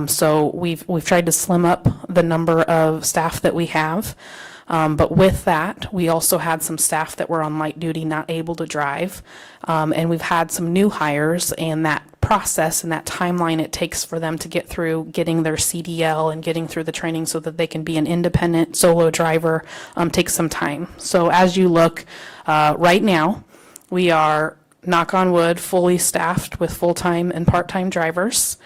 So we've tried to slim up the number of staff that we have. But with that, we also had some staff that were on light duty, not able to drive. And we've had some new hires, and that process and that timeline it takes for them to get through getting their CDL and getting through the training so that they can be an independent solo driver takes some time. So as you look right now, we are, knock on wood, fully staffed with full-time and part-time drivers.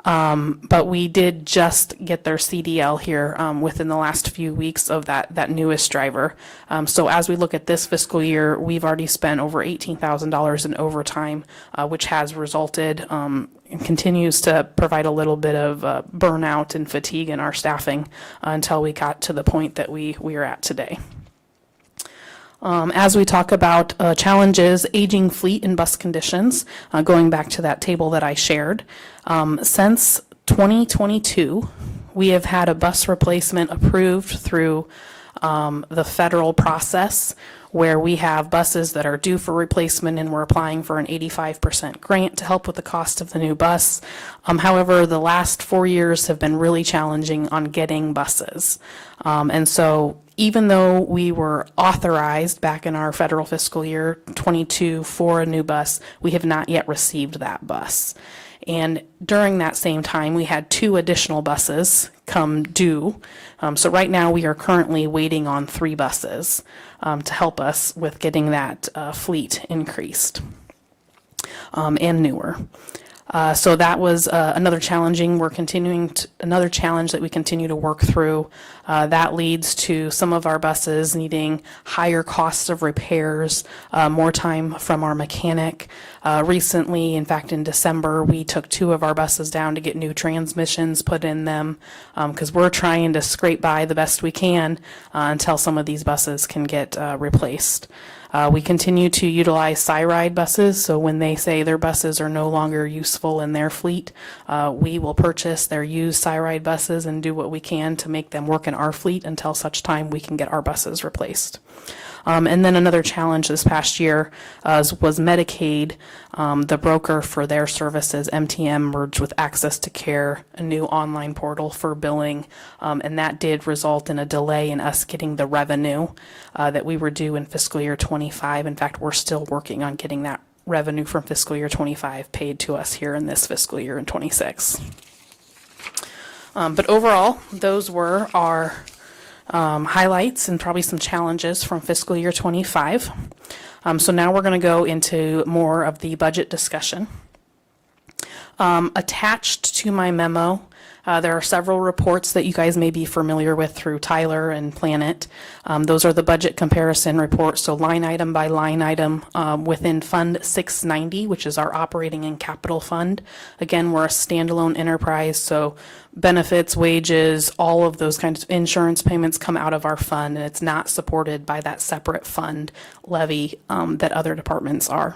But we did just get their CDL here within the last few weeks of that newest driver. So as we look at this fiscal year, we've already spent over $18,000 in overtime, which has resulted and continues to provide a little bit of burnout and fatigue in our staffing until we got to the point that we are at today. As we talk about challenges, aging fleet and bus conditions, going back to that table that I shared, since 2022, we have had a bus replacement approved through the federal process, where we have buses that are due for replacement and we're applying for an 85% grant to help with the cost of the new bus. However, the last 4 years have been really challenging on getting buses. And so even though we were authorized back in our federal fiscal year 22 for a new bus, we have not yet received that bus. And during that same time, we had 2 additional buses come due. So right now we are currently waiting on 3 buses to help us with getting that fleet increased and newer. So that was another challenge that we continue to work through. That leads to some of our buses needing higher costs of repairs, more time from our mechanic. Recently, in fact, in December, we took 2 of our buses down to get new transmissions put in them because we're trying to scrape by the best we can until some of these buses can get replaced. We continue to utilize SIRIDE buses, so when they say their buses are no longer useful in their fleet, we will purchase their used SIRIDE buses and do what we can to make them work in our fleet until such time we can get our buses replaced. And then another challenge this past year was Medicaid. The broker for their services, MTM, merged with Access to Care, a new online portal for billing, and that did result in a delay in us getting the revenue that we were due in fiscal year 25. In fact, we're still working on getting that revenue from fiscal year 25 paid to us here in this fiscal year in 26. But overall, those were our highlights and probably some challenges from fiscal year 25. So now we're going to go into more of the budget discussion. Attached to my memo There are several reports that you guys may be familiar with through Tyler and Planet. Those are the budget comparison reports, so line item by line item within Fund 690, which is our operating and capital fund. Again, we're a standalone enterprise, so benefits, wages, all of those kinds of insurance payments come out of our fund, and it's not supported by that separate fund levy that other departments are.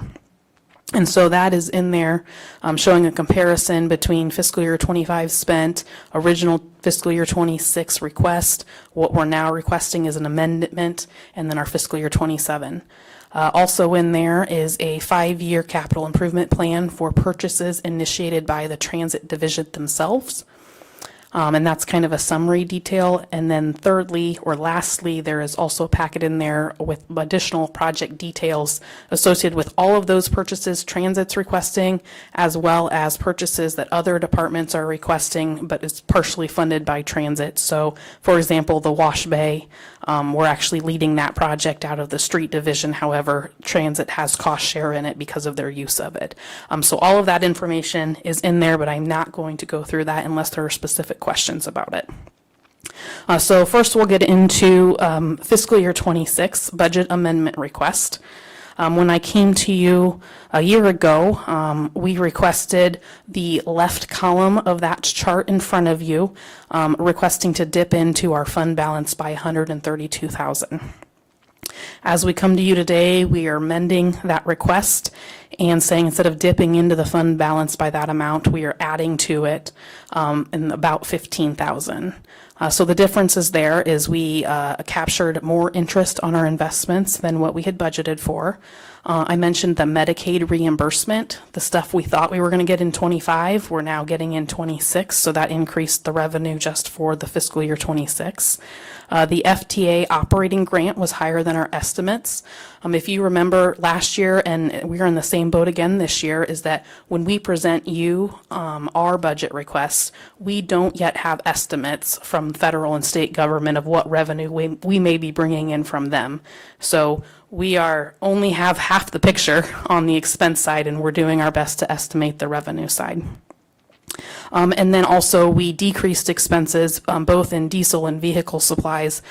And so that is in there, showing a comparison between fiscal year 25 spent, original fiscal year 26 request, what we're now requesting is an amendment, and then our fiscal year 27. Also in there is a 5-year capital improvement plan for purchases initiated by the transit division themselves. And that's kind of a summary detail. And then thirdly, or lastly, there is also a packet in there with additional project details associated with all of those purchases Transit's requesting, as well as purchases that other departments are requesting, but is partially funded by Transit. So, for example, the Wash Bay, we're actually leading that project out of the street division. However, Transit has cost share in it because of their use of it. So all of that information is in there, but I'm not going to go through that unless there are specific questions about it. So first we'll get into fiscal year 26 budget amendment request. When I came to you a year ago, we requested the left column of that chart in front of you, requesting to dip into our fund balance by $132,000. As we come to you today, we are amending that request and saying instead of dipping into the fund balance by that amount, we are adding to it in about $15,000. So the differences there is we captured more interest on our investments than what we had budgeted for. I mentioned the Medicaid reimbursement, the stuff we thought we were going to get in 25, we're now getting in 26, so that increased the revenue just for the fiscal year 26. The FTA operating grant was higher than our estimates. If you remember last year, and we're in the same boat again this year, is that when we present you our budget requests, we don't yet have estimates from federal and state government of what revenue we may be bringing in from them. So we only have half the picture on the expense side, and we're doing our best to estimate the revenue side. And then also we decreased expenses both in diesel and vehicle supplies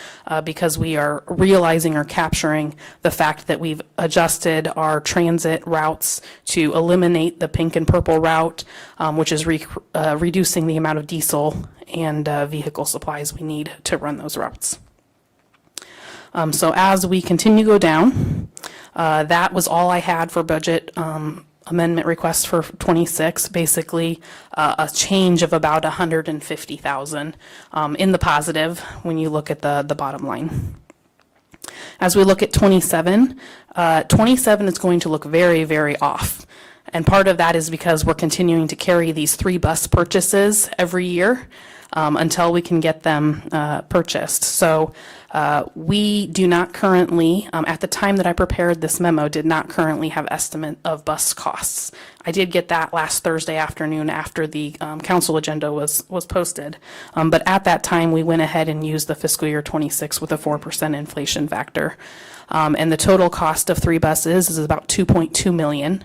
because we are realizing or capturing the fact that we've adjusted our transit routes to eliminate the pink and purple route, which is reducing the amount of diesel and vehicle supplies we need to run those routes. So as we continue to go down, that was all I had for budget amendment request for 26, basically a change of about $150,000 in the positive when you look at the bottom line. As we look at 27, 27 is going to look very, very off. And part of that is because we're continuing to carry these 3 bus purchases every year until we can get them purchased. So we do not currently, at the time that I prepared this memo, did not currently have estimate of bus costs. I did get that last Thursday afternoon after the council agenda was posted. But at that time, we went ahead and used the fiscal year 26 with a 4% inflation factor. And the total cost of 3 buses is about $2.2 million.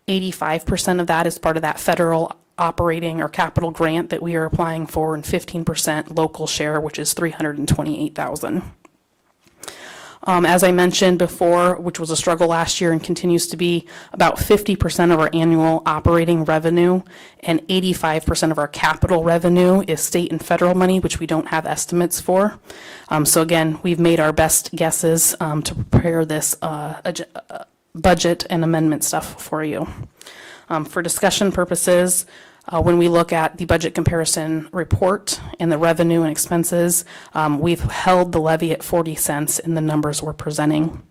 85% of that is part of that federal operating or capital grant that we are applying for, and 15% local share, which is $328,000. As I mentioned before, which was a struggle last year and continues to be, about 50% of our annual operating revenue and 85% of our capital revenue is state and federal money, which we don't have estimates for. So again, we've made our best guesses to prepare this budget and amendment stuff for you. For discussion purposes, when we look at the budget comparison report and the revenue and expenses, we've held the levy at 40 cents in the numbers we're presenting.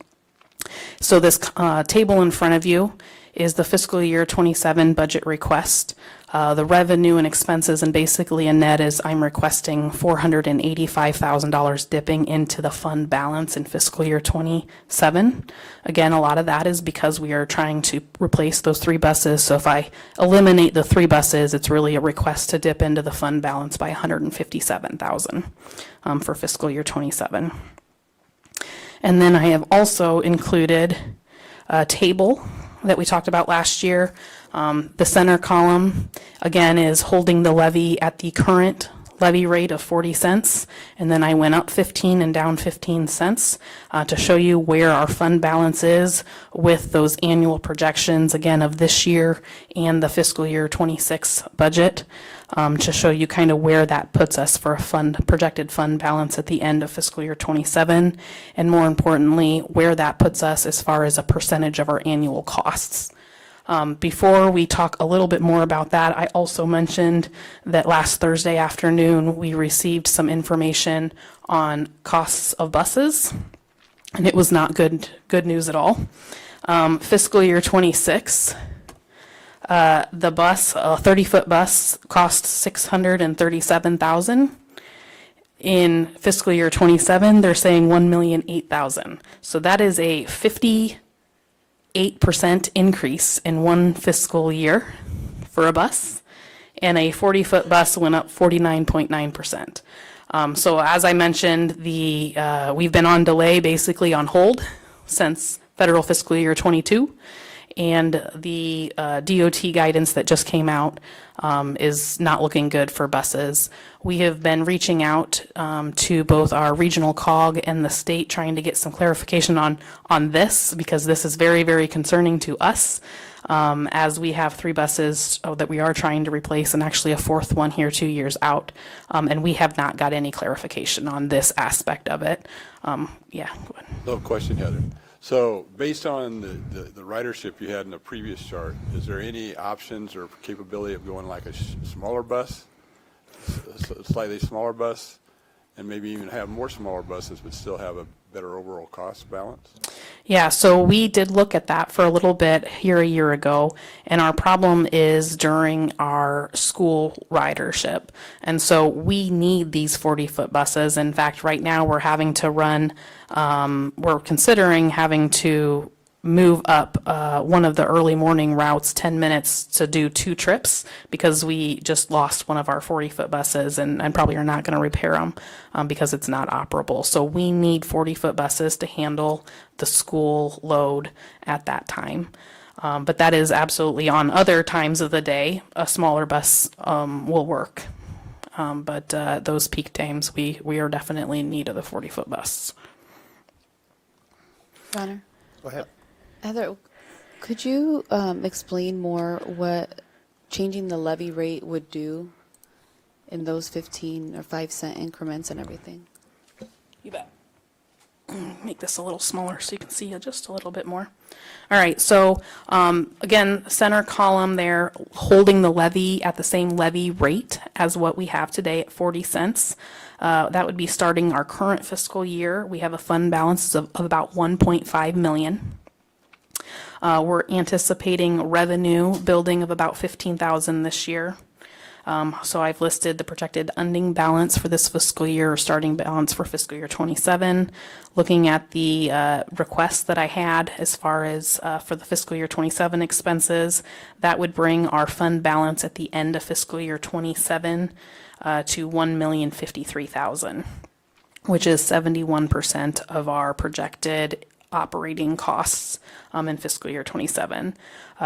So this table in front of you is the fiscal year 27 budget request. The revenue and expenses, and basically a net is I'm requesting $485,000 dipping into the fund balance in fiscal year 27. Again, a lot of that is because we are trying to replace those 3 buses. So if I eliminate the 3 buses, it's really a request to dip into the fund balance by $157,000 for fiscal year 27. And then I have also included a table that we talked about last year. The center column, again, is holding the levy at the current levy rate of 40 cents, and then I went up 15 and down 15 cents to show you where our fund balance is with those annual projections, again, of this year and the fiscal year 26 budget, to show you kind of where that puts us for a projected fund balance at the end of fiscal year 27, and more importantly, where that puts us as far as a percentage of our annual costs. Before we talk a little bit more about that, I also mentioned that last Thursday afternoon, we received some information on costs of buses, and it was not good news at all. Fiscal year 26, the bus, a 30-foot bus, cost $637,000. In fiscal year 27, they're saying $1,008,000. So that is a 58% increase in one fiscal year for a bus, and a 40-foot bus went up 49.9%. So as I mentioned, we've been on delay, basically on hold, since federal fiscal year 22, and the DOT guidance that just came out is not looking good for buses. We have been reaching out to both our regional COG and the state, trying to get some clarification on this, because this is very, very concerning to us, as we have 3 buses that we are trying to replace, and actually a 4th one here 2 years out, and we have not got any clarification on this aspect of it. Yeah. No question, Heather. So based on the ridership you had in the previous chart, is there any options or capability of going like a smaller bus, a slightly smaller bus, and maybe even have more smaller buses but still have a better overall cost balance? Yeah, so we did look at that for a little bit here a year ago, and our problem is during our school ridership. And so we need these 40-foot buses. In fact, right now we're having to run, we're considering having to move up one of the early morning routes 10 minutes to do 2 trips, because we just lost one of our 40-foot buses and probably are not going to repair them because it's not operable. So we need 40-foot buses to handle the school load at that time. But that is absolutely, on other times of the day, a smaller bus will work. But those peak times, we are definitely in need of the 40-foot bus. Connor? Go ahead. Heather, could you explain more what changing the levy rate would do in those 15 or 5-cent increments and everything? You bet. Make this a little smaller so you can see it just a little bit more. All right, so again, center column there, holding the levy at the same levy rate as what we have today at 40 cents. That would be starting our current fiscal year. We have a fund balance of about $1.5 million. We're anticipating revenue building of about $15,000 this year. So I've listed the projected ending balance for this fiscal year, or starting balance for fiscal year 27. Looking at the requests that I had as far as for the fiscal year 27 expenses, that would bring our fund balance at the end of fiscal year 27 to $1,053,000, which is 71% of our projected operating costs in fiscal year 27.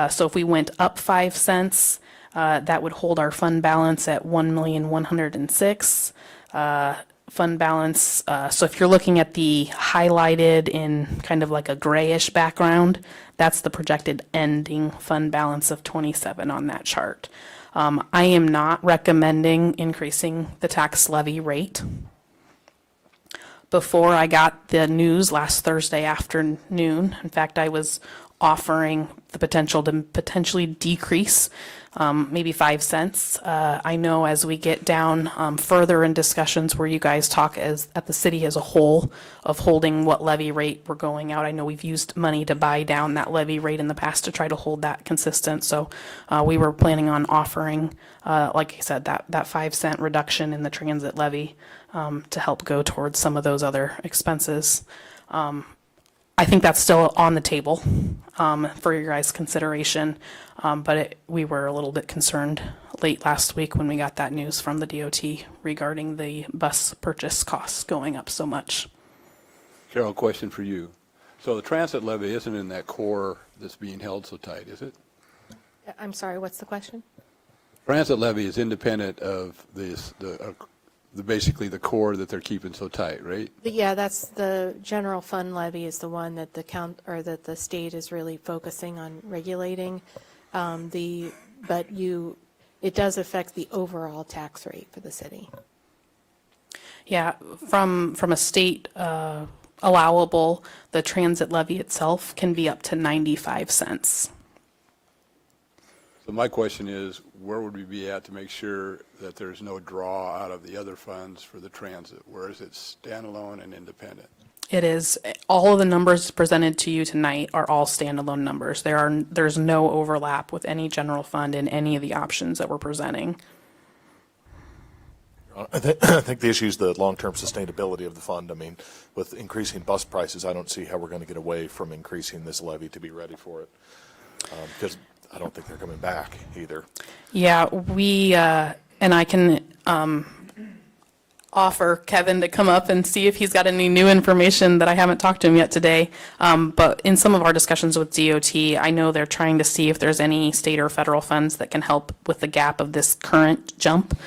So if we went up 5 cents, that would hold our fund balance at $1,106,000. Fund balance, so if you're looking at the highlighted in kind of like a grayish background, that's the projected ending fund balance of 27 on that chart. I am not recommending increasing the tax levy rate. Before I got the news last Thursday afternoon, in fact, I was offering the potential to potentially decrease maybe 5 cents. I know as we get down further in discussions where you guys talk at the city as a whole of holding what levy rate we're going out. I know we've used money to buy down that levy rate in the past to try to hold that consistent. So we were planning on offering, like I said, that 5 cent reduction in the transit levy to help go towards some of those other expenses. I think that's still on the table for your guys' consideration, but we were a little bit concerned late last week when we got that news from the DOT regarding the bus purchase costs going up so much. Carol, question for you. So the transit levy isn't in that core that's being held so tight, is it? I'm sorry, what's the question? Transit levy is independent of basically the core that they're keeping so tight, right? Yeah, that's the general fund levy is the one that that the state is really focusing on regulating. But it does affect the overall tax rate for the city. Yeah, from a state allowable, the transit levy itself can be up to 95 cents. So my question is, where would we be at to make sure that there's no draw out of the other funds for the transit? Where is it standalone and independent? It is, all of the numbers presented to you tonight are all standalone numbers. There's no overlap with any general fund in any of the options that we're presenting. I think the issue is the long-term sustainability of the fund. I mean, with increasing bus prices, I don't see how we're going to get away from increasing this levy to be ready for it. Because I don't think they're coming back either. Yeah, we, and I can offer Kevin to come up and see if he's got any new information that I haven't talked to him yet today. But in some of our discussions with DOT, I know they're trying to see if there's any state or federal funds that can help with the gap of this current jump.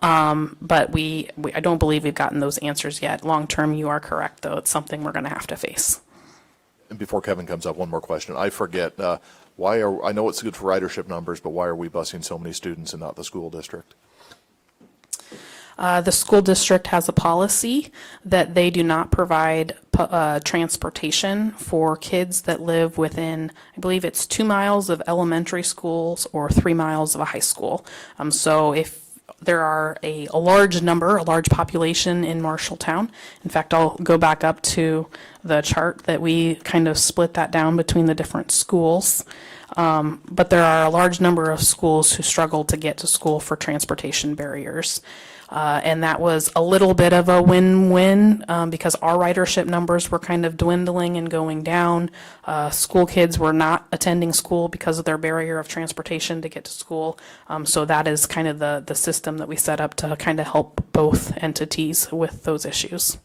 But I don't believe we've gotten those answers yet. Long-term, you are correct, though. It's something we're going to have to face. And before Kevin comes up, one more question. I forget, I know it's good for ridership numbers, but why are we busing so many students and not the school district? The school district has a policy that they do not provide transportation for kids that live within, I believe it's 2 miles of elementary schools or 3 miles of a high school. So if there are a large population in Marshalltown. In fact, I'll go back up to the chart that we kind of split that down between the different schools. But there are a large number of schools who struggle to get to school for transportation barriers. And that was a little bit of a win-win because our ridership numbers were kind of dwindling and going down. School kids were not attending school because of their barrier of transportation to get to school. So that is kind of the system that we set up to kind of help both entities with those issues.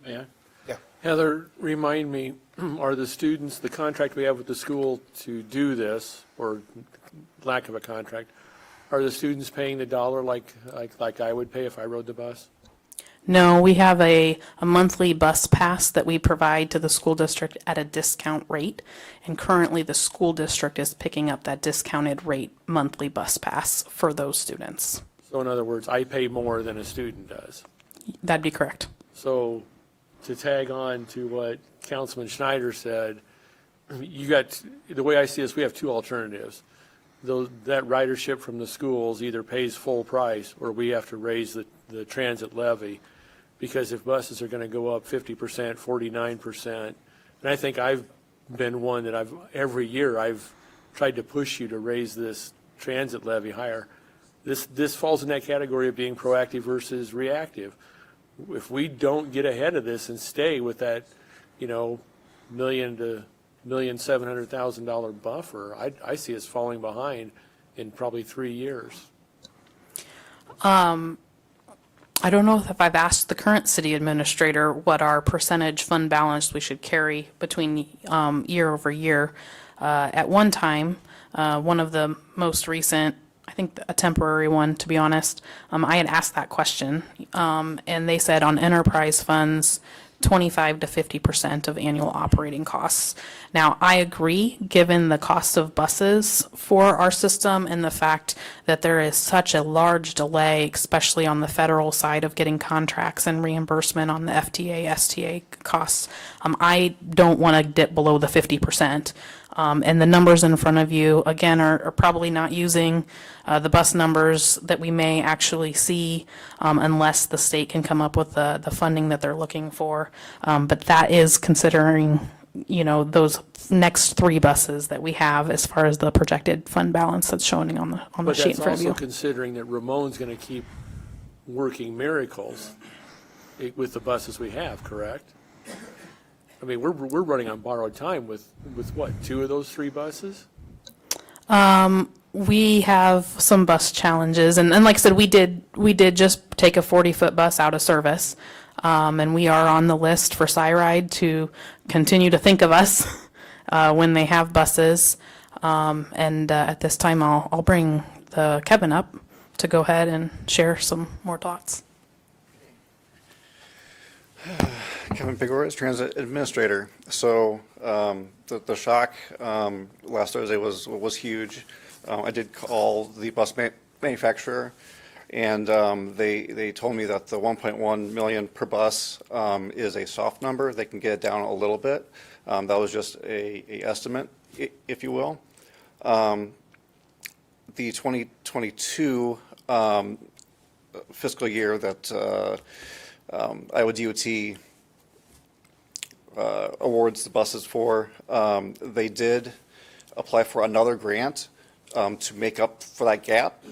May I? Yeah. Heather, remind me, are the students, the contract we have with the school to do this, or lack of a contract, are the students paying the dollar like I would pay if I rode the bus? No, we have a monthly bus pass that we provide to the school district at a discount rate. And currently the school district is picking up that discounted rate monthly bus pass for those students. So in other words, I pay more than a student does. That'd be correct. So to tag on to what Councilman Schneider said, the way I see this, we have two alternatives. That ridership from the schools either pays full price or we have to raise the transit levy, because if buses are going to go up 50%, 49%, and I think I've been one that every year I've tried to push you to raise this transit levy higher. This falls in that category of being proactive versus reactive. If we don't get ahead of this and stay with that, $1 million to $1,700,000 buffer, I see us falling behind in probably 3 years. I don't know if I've asked the current city administrator what our percentage fund balance we should carry between year over year. At one time, one of the most recent, I think a temporary one, to be honest, I had asked that question, and they said on enterprise funds, 25 to 50% of annual operating costs. Now, I agree, given the cost of buses for our system and the fact that there is such a large delay, especially on the federal side of getting contracts and reimbursement on the FTA, STA costs, I don't want to dip below the 50%. And the numbers in front of you, again, are probably not using the bus numbers that we may actually see unless the state can come up with the funding that they're looking for. But that is considering, those next 3 buses that we have as far as the projected fund balance that's showing on the sheet in front of But that's you. also considering that Ramon's going to keep working miracles with the buses we have, correct? I mean, we're running on borrowed time with what, 2 of those 3 buses? We have some bus challenges, and like I said, we did just take a 40-foot bus out of service. And we are on the list for SIRIDE to continue to think of us when they have buses. And at this time, I'll bring Kevin up to go ahead and share some more thoughts. Kevin Pigores, Transit Administrator. So the shock last Thursday was huge. I did call the bus manufacturer, and they told me that the 1.1 million per bus is a soft number. They can get it down a little bit. That was just a estimate, if you will. The 2022 fiscal year that Iowa DOT awards the buses for, they did apply for another grant to make up for that gap.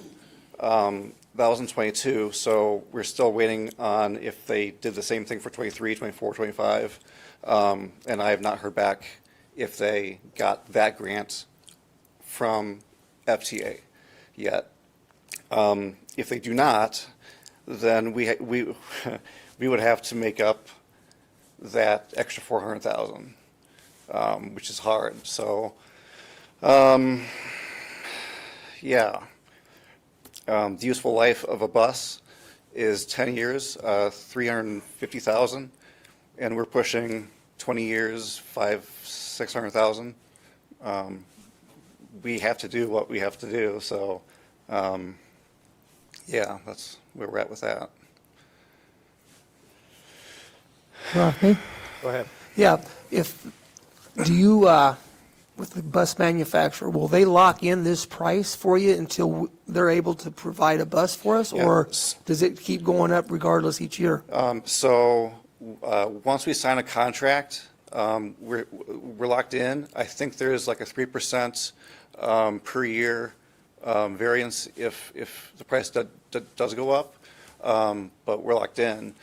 That was in 22, so we're still waiting on if they did the same thing for 23, 24, 25. And I have not heard back if they got that grant from FTA yet. If they do not, then we would have to make up that extra 400,000, which is hard. So, yeah. The useful life of a bus is 10 years, 350,000, and we're pushing 20 years, 600,000. We have to do what we have to do. So, yeah, that's where we're at with that. Me? Go ahead. Yeah, do you, with the bus manufacturer, will they lock in this price for you until they're able to provide a bus for us? Or does it keep going up regardless each year? So once we sign a contract, we're locked in. I think there's like a 3% per year variance if the price does go up, but we're locked in.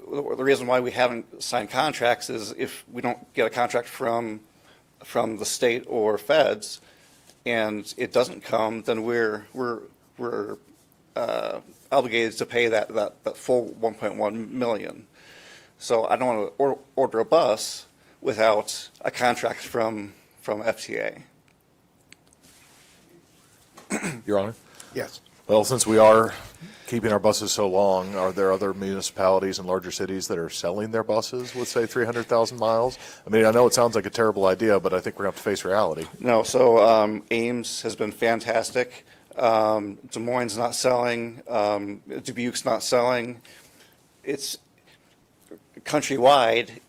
The reason why we haven't signed contracts is if we don't get a contract from the state or feds, and it doesn't come, then we're obligated to pay that full 1.1 million. So I don't want to order a bus without a contract from FTA. Your Honor? Yes. Well, since we are keeping our buses so long, are there other municipalities and larger cities that are selling their buses with, say, 300,000 miles? I mean, I know it sounds like a terrible idea, but I think we're going to have to face reality. No, so Ames has been fantastic. Des Moines not selling. Dubuque's not selling. It's countrywide.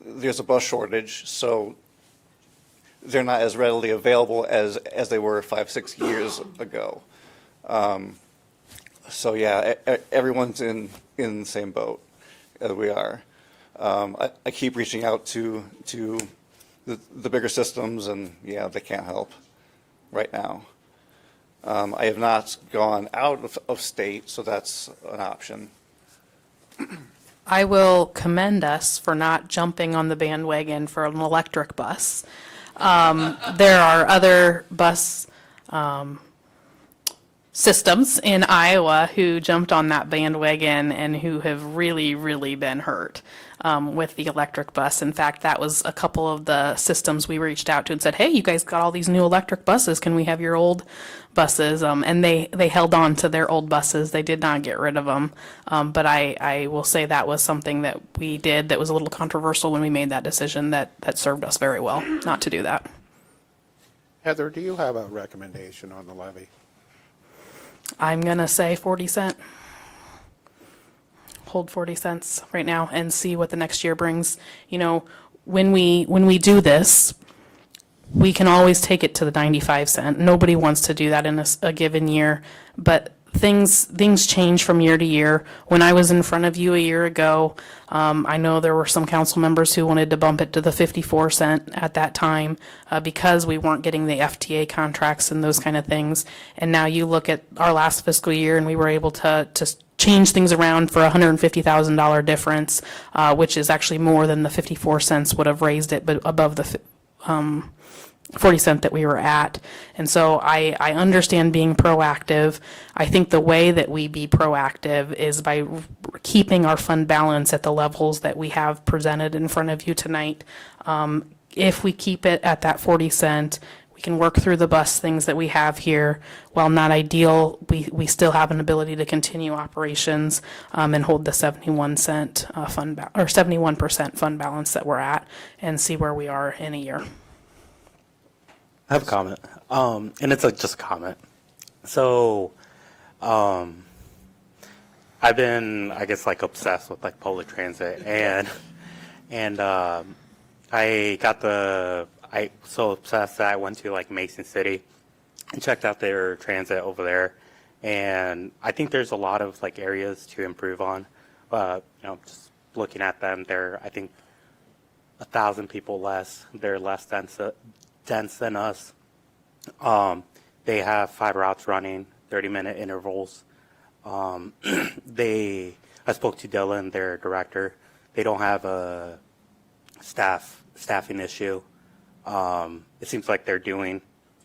There's a bus shortage, so they're not as readily available as they were 5-6 years ago. So yeah, everyone's in the same boat as we are. I keep reaching out to the bigger systems, and yeah, they can't help right now. I have not gone out of state, so that's an option. I will commend us for not jumping on the bandwagon for an electric bus. There are other bus systems in Iowa who jumped on that bandwagon and who have really, really been hurt with the electric bus. In fact, that was a couple of the systems we reached out to and said, hey, you guys got all these new electric buses. Can we have your old buses? And they held on to their old buses. They did not get rid of them. But I will say that was something that we did that was a little controversial when we made that decision that served us very well not to do that. Heather, do you have a recommendation on the levy? I'm going to say 40 cents. Hold 40 cents right now and see what the next year brings. You know, when we do this, we can always take it to the 95 cent. Nobody wants to do that in a given year, but things change from year to year. When I was in front of you a year ago, I know there were some council members who wanted to bump it to the 54 cent at that time because we weren't getting the FTA contracts and those kind of things. And now you look at our last fiscal year and we were able to change things around for a $150,000 difference, which is actually more than the 54 cents would have raised it, but above the 40 cent that we were at. And so I understand being proactive. I think the way that we be proactive is by keeping our fund balance at the levels that we have presented in front of you tonight. If we keep it at that 40 cent, we can work through the bus things that we have here. While not ideal, we still have an ability to continue operations and hold the 71 cent fund or 71% fund balance that we're at and see where we are in a year. I have a comment, and it's just a comment. So, I've been, I guess, like obsessed with like public transit, and I so obsessed that I went to like Mason City and checked out their transit over there, and I think there's a lot of like areas to improve on. Just looking at them, they're I think 1,000 people less. They're less dense than us. They have 5 routes running, 30-minute intervals. I spoke to Dylan, their director. They don't have a staffing issue. It seems like they're doing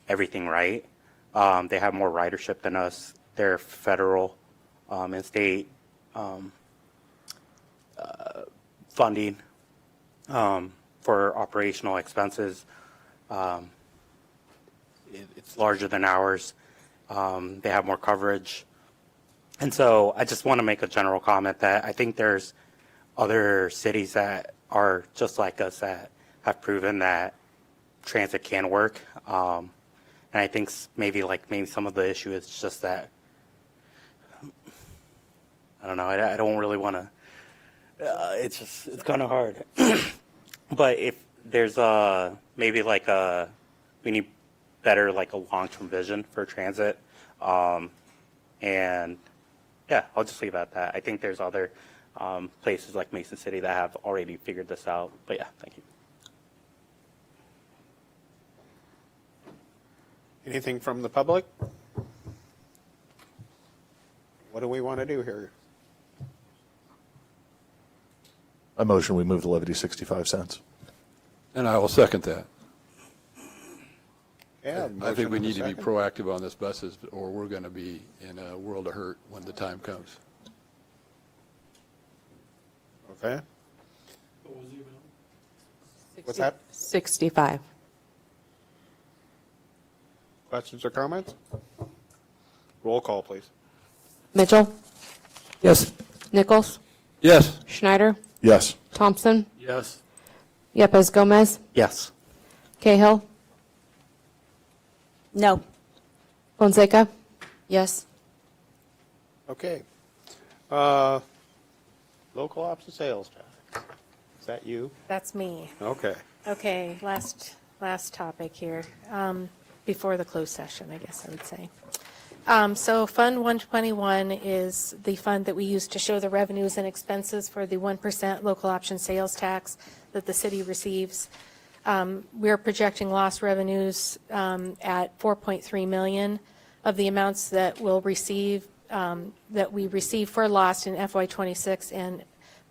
everything right. They have more ridership than us. They're federal and state funding for operational expenses. It's larger than ours. They have more coverage. And so I just want to make a general comment that I think there's other cities that are just like us that have proven that transit can work. And I think maybe some of the issue is just that, I don't know, I don't really want to, it's kind of hard. But if there's maybe we need better a long-term vision for transit. And yeah, I'll just leave it at that. I think there's other places like Mason City that have already figured this out. But yeah, thank you. Anything from the public? What do we want to do here? I motion we move the levy to 65 cents. And I will second that. Yeah, I think we motion need to be second. proactive on this buses, or we're going to be in a world of hurt when the time comes. Okay. What's that? 65. Questions or comments? Roll call, please. Mitchell, Yes. Nichols, Yes. Schneider, Yes. Thompson, Yes. Yepes Gomez, Yes. Cahill, No. Fonseca, Yes. Okay. Local option sales tax. Is that you? That's me. Okay. Okay, last topic here, before the closed session, I guess I would say. So Fund 121 is the fund that we use to show the revenues and expenses for the 1% local option sales tax that the city receives. We're projecting lost revenues at 4.3 million of the amounts that we'll receive, that we receive for lost in FY26 and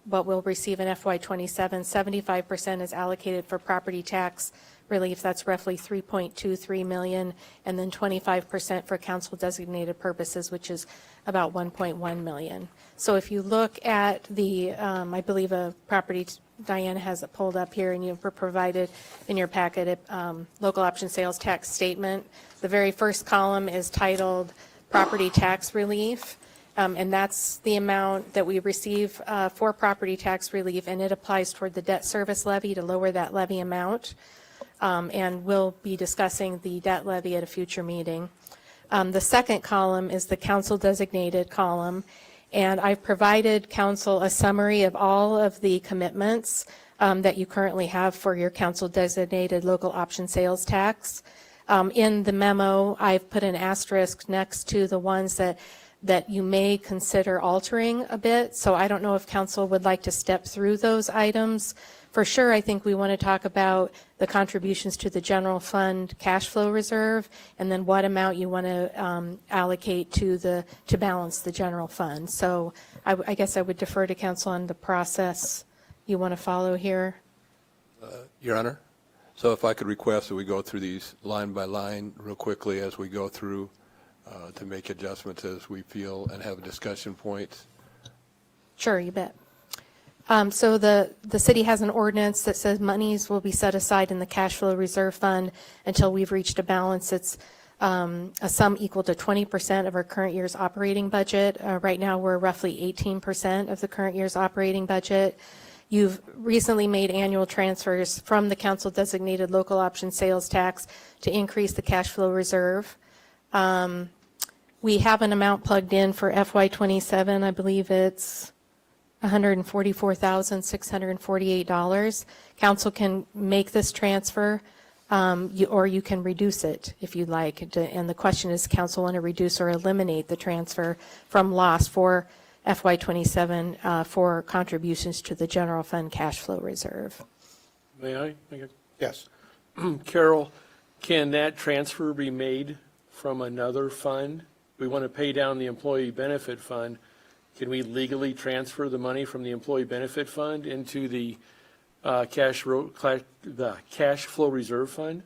but we'll receive in FY27. 75% is allocated for property tax relief. That's roughly 3.23 million, and then 25% for council designated purposes, which is about 1.1 million. So if you look at the, I believe a property, Diana has it pulled up here, and you've provided in your packet a local option sales tax statement. The very first column is titled property tax relief. And that's the amount that we receive for property tax relief, and it applies toward the debt service levy to lower that levy amount. And we'll be discussing the debt levy at a future meeting. The second column is the council designated column, and I've provided council a summary of all of the commitments that you currently have for your council designated local option sales tax. In the memo, I've put an asterisk next to the ones that you may consider altering a bit. So I don't know if council would like to step through those items. For sure, I think we want to talk about the contributions to the general fund cash flow reserve, and then what amount you want to allocate to balance the general fund. So I guess I would defer to council on the process you want to follow here. Your Honor, So if I could request that we go through these line by line real quickly as we go through to make adjustments as we feel and have discussion points. Sure, you bet. So the city has an ordinance that says monies will be set aside in the cash flow reserve fund until we've reached a balance that's a sum equal to 20% of our current year's operating budget. Right now, we're roughly 18% of the current year's operating budget. You've recently made annual transfers from the council designated local option sales tax to increase the cash flow reserve. We have an amount plugged in for FY27. I believe it's $144,648. Council can make this transfer, or you can reduce it if you'd like. And the question is, council want to reduce or eliminate the transfer from loss for FY27 for contributions to the general fund cash flow reserve. May I? Make a- Yes. Carol, can that transfer be made from another fund? We want to pay down the employee benefit fund. Can we legally transfer the money from the employee benefit fund into the cash flow reserve fund?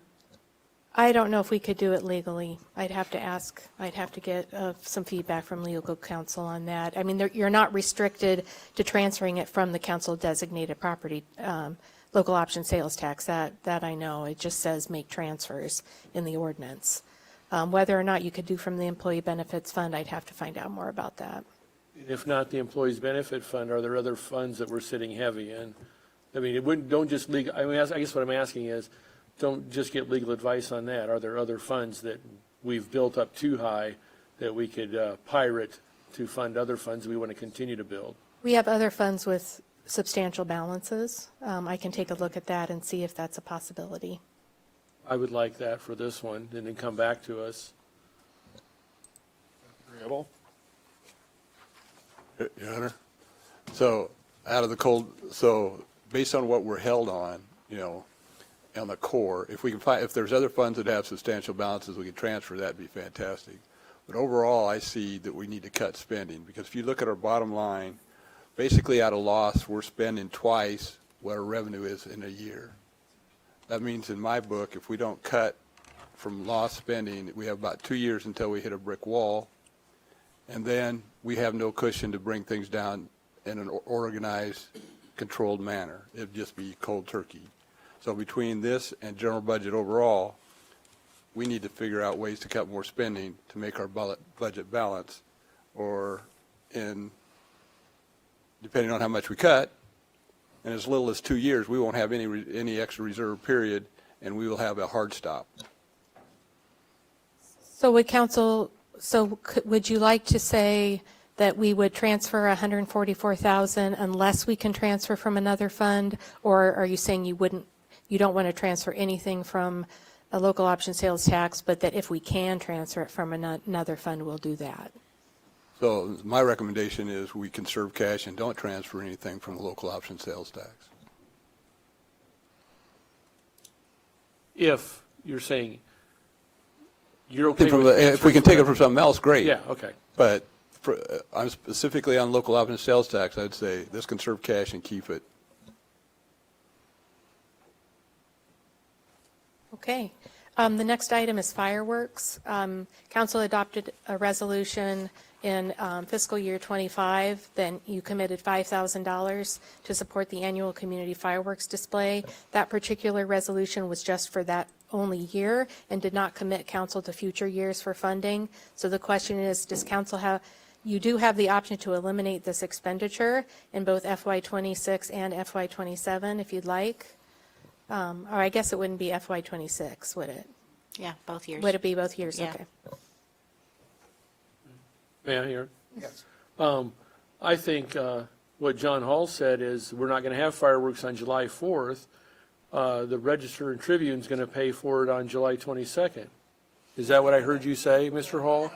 I don't know if we could do it legally. I'd have to ask, I'd have to get some feedback from legal counsel on that. I mean, you're not restricted to transferring it from the council designated property, local option sales tax. That I know. It just says make transfers in the ordinance. Whether or not you could do from the employee benefits fund, I'd have to find out more about that. If not the employees benefit fund, are there other funds that we're sitting heavy in? I mean, it wouldn't, don't just legal, I mean, I guess what I'm asking is, don't just get legal advice on that. Are there other funds that we've built up too high that we could pirate to fund other funds we want to continue to build? We have other funds with substantial balances. I can take a look at that and see if that's a possibility. I would like that for this one, and then come back to us. Agreeable? Your Honor? So out of the cold, so based on what we're held on, you know, on the core, if we can find, if there's other funds that have substantial balances we can transfer, that'd be fantastic. But overall, I see that we need to cut spending, because if you look at our bottom line, basically out of loss, we're spending twice what our revenue is in a year. That means in my book, if we don't cut from loss spending, we have about 2 years until we hit a brick wall, and then we have no cushion to bring things down in an organized, controlled manner. It'd just be cold turkey. So between this and general budget overall, we need to figure out ways to cut more spending to make our budget balance, or depending on how much we cut, in as little as 2 years, we won't have any extra reserve period, and we will have a hard stop. So would council, would you like to say that we would transfer $144,000 unless we can transfer from another fund? Or are you saying you don't want to transfer anything from a local option sales tax, but that if we can transfer it from another fund, we'll do that? So my recommendation is we conserve cash and don't transfer anything from the local option sales tax. If you're saying you're okay with If we can take it from something else, great. Yeah, okay. But I'm specifically on local option sales tax, I'd say let's conserve cash and keep it. Okay. The next item is fireworks. Council adopted a resolution in fiscal year 25, then you committed $5,000 to support the annual community fireworks display. That particular resolution was just for that only year and did not commit council to future years for funding. So the question is, does council have, you do have the option to eliminate this expenditure in both FY26 and FY27 if you'd like. Or I guess it wouldn't be FY26, would it? Yeah, both years. Would it be both years? Yeah. Okay. May I hear? Yes. I think what John Hall said is we're not going to have fireworks on July 4th. The Register and Tribune's going to pay for it on July 22nd. Is that what I heard you say, Mr. Hall?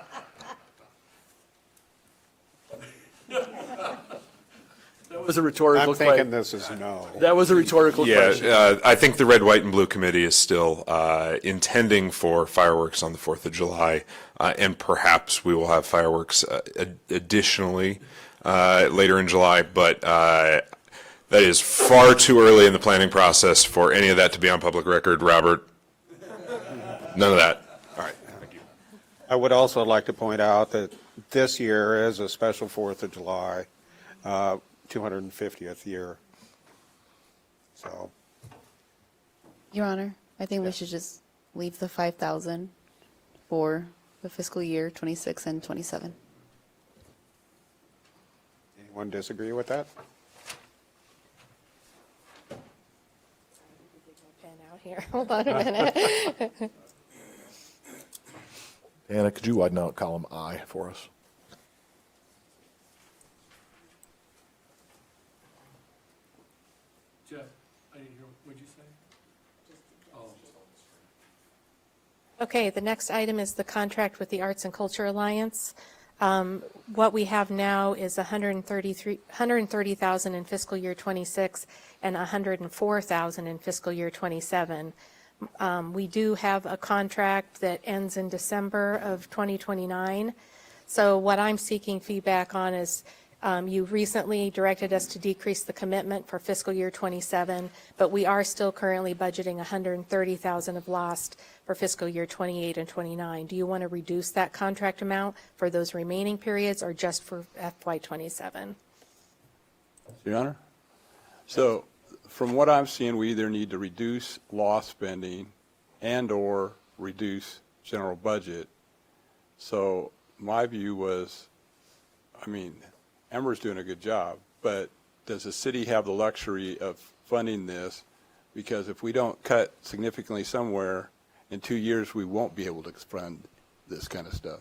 That was a rhetorical I'm thinking this is no. That was a rhetorical question. Yeah, I think the Red, White, and Blue Committee is still intending for fireworks on the 4th of July, and perhaps we will have fireworks additionally later in July, but that That is far too early in the planning process for any of that to be on public record, Robert. None of that. All right, thank you. I would also like to point out that this year is a special 4th of July, 250th year. So, Your Honor, I think we should just leave the 5,000 for the fiscal year 26 and 27. anyone disagree with that? Pen out here. Hold on a minute. Anna, could you widen out column I for us? Jeff, I didn't hear, what'd you say? Okay, the next item is the contract with the Arts and Culture Alliance. What we have now is $130,000 in fiscal year 26 and $104,000 in fiscal year 27. We do have a contract that ends in December of 2029. So what I'm seeking feedback on is you recently directed us to decrease the commitment for fiscal year 27, but we are still currently budgeting $130,000 of lost for fiscal year 28 and 29. Do you want to reduce that contract amount for those remaining periods or just for FY27? Your Honor? So from what I'm seeing, we either need to reduce law spending and/or reduce general budget. So my view was, I mean, Emmer's doing a good job, but does the city have the luxury of funding this? Because if we don't cut significantly somewhere, in 2 years, we won't be able to fund this kind of stuff.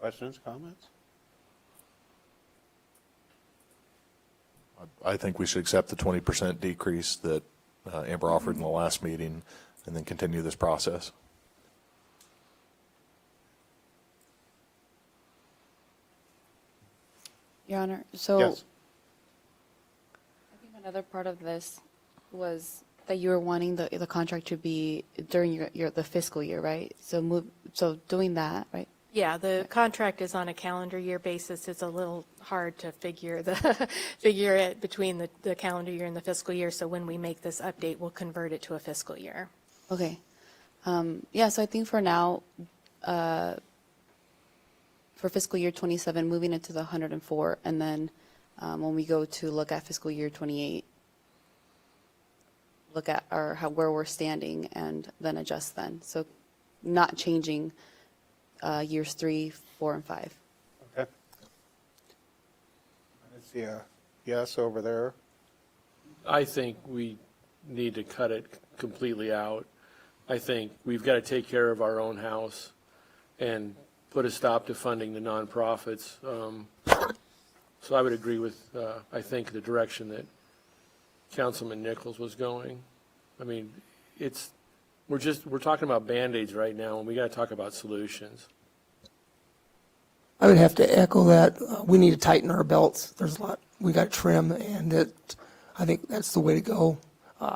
Questions, comments? I think we should accept the 20% decrease that Amber offered in the last meeting and then continue this process. Your Honor, so Yes. I think another part of this was that you were wanting the contract to be during the fiscal year, right? So doing that, right? Yeah, the contract is on a calendar year basis. It's a little hard to figure it between the calendar year and the fiscal year. So when we make this update, we'll convert it to a fiscal year. Okay. Yeah, so I think for now, for fiscal year 27, moving it to the 104, and then when we go to look at fiscal year 28, look at where we're standing and then adjust then. So not changing years 3, 4, and 5. Okay. I see a yes over there. I think we need to cut it completely out. I think we've got to take care of our own house and put a stop to funding the nonprofits. So I would agree with, I think, the direction that Councilman Nichols was going. I mean, we're talking about Band-Aids right now, and we got to talk about solutions. I would have to echo that. We need to tighten our belts. There's a lot we got to trim, and I think that's the way to go.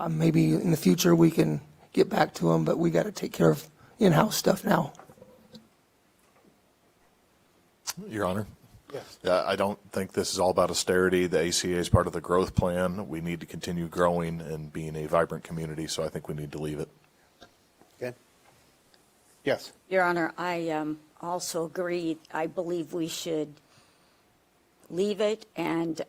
Maybe in the future we can get back to them, but we got to take care of in-house stuff now. Your Honor? Yes. Yeah, I don't think this is all about austerity. The ACA is part of the growth plan. We need to continue growing and being a vibrant community, so I think we need to leave it. Okay. Yes. Your Honor, I also agree. I believe we should leave it and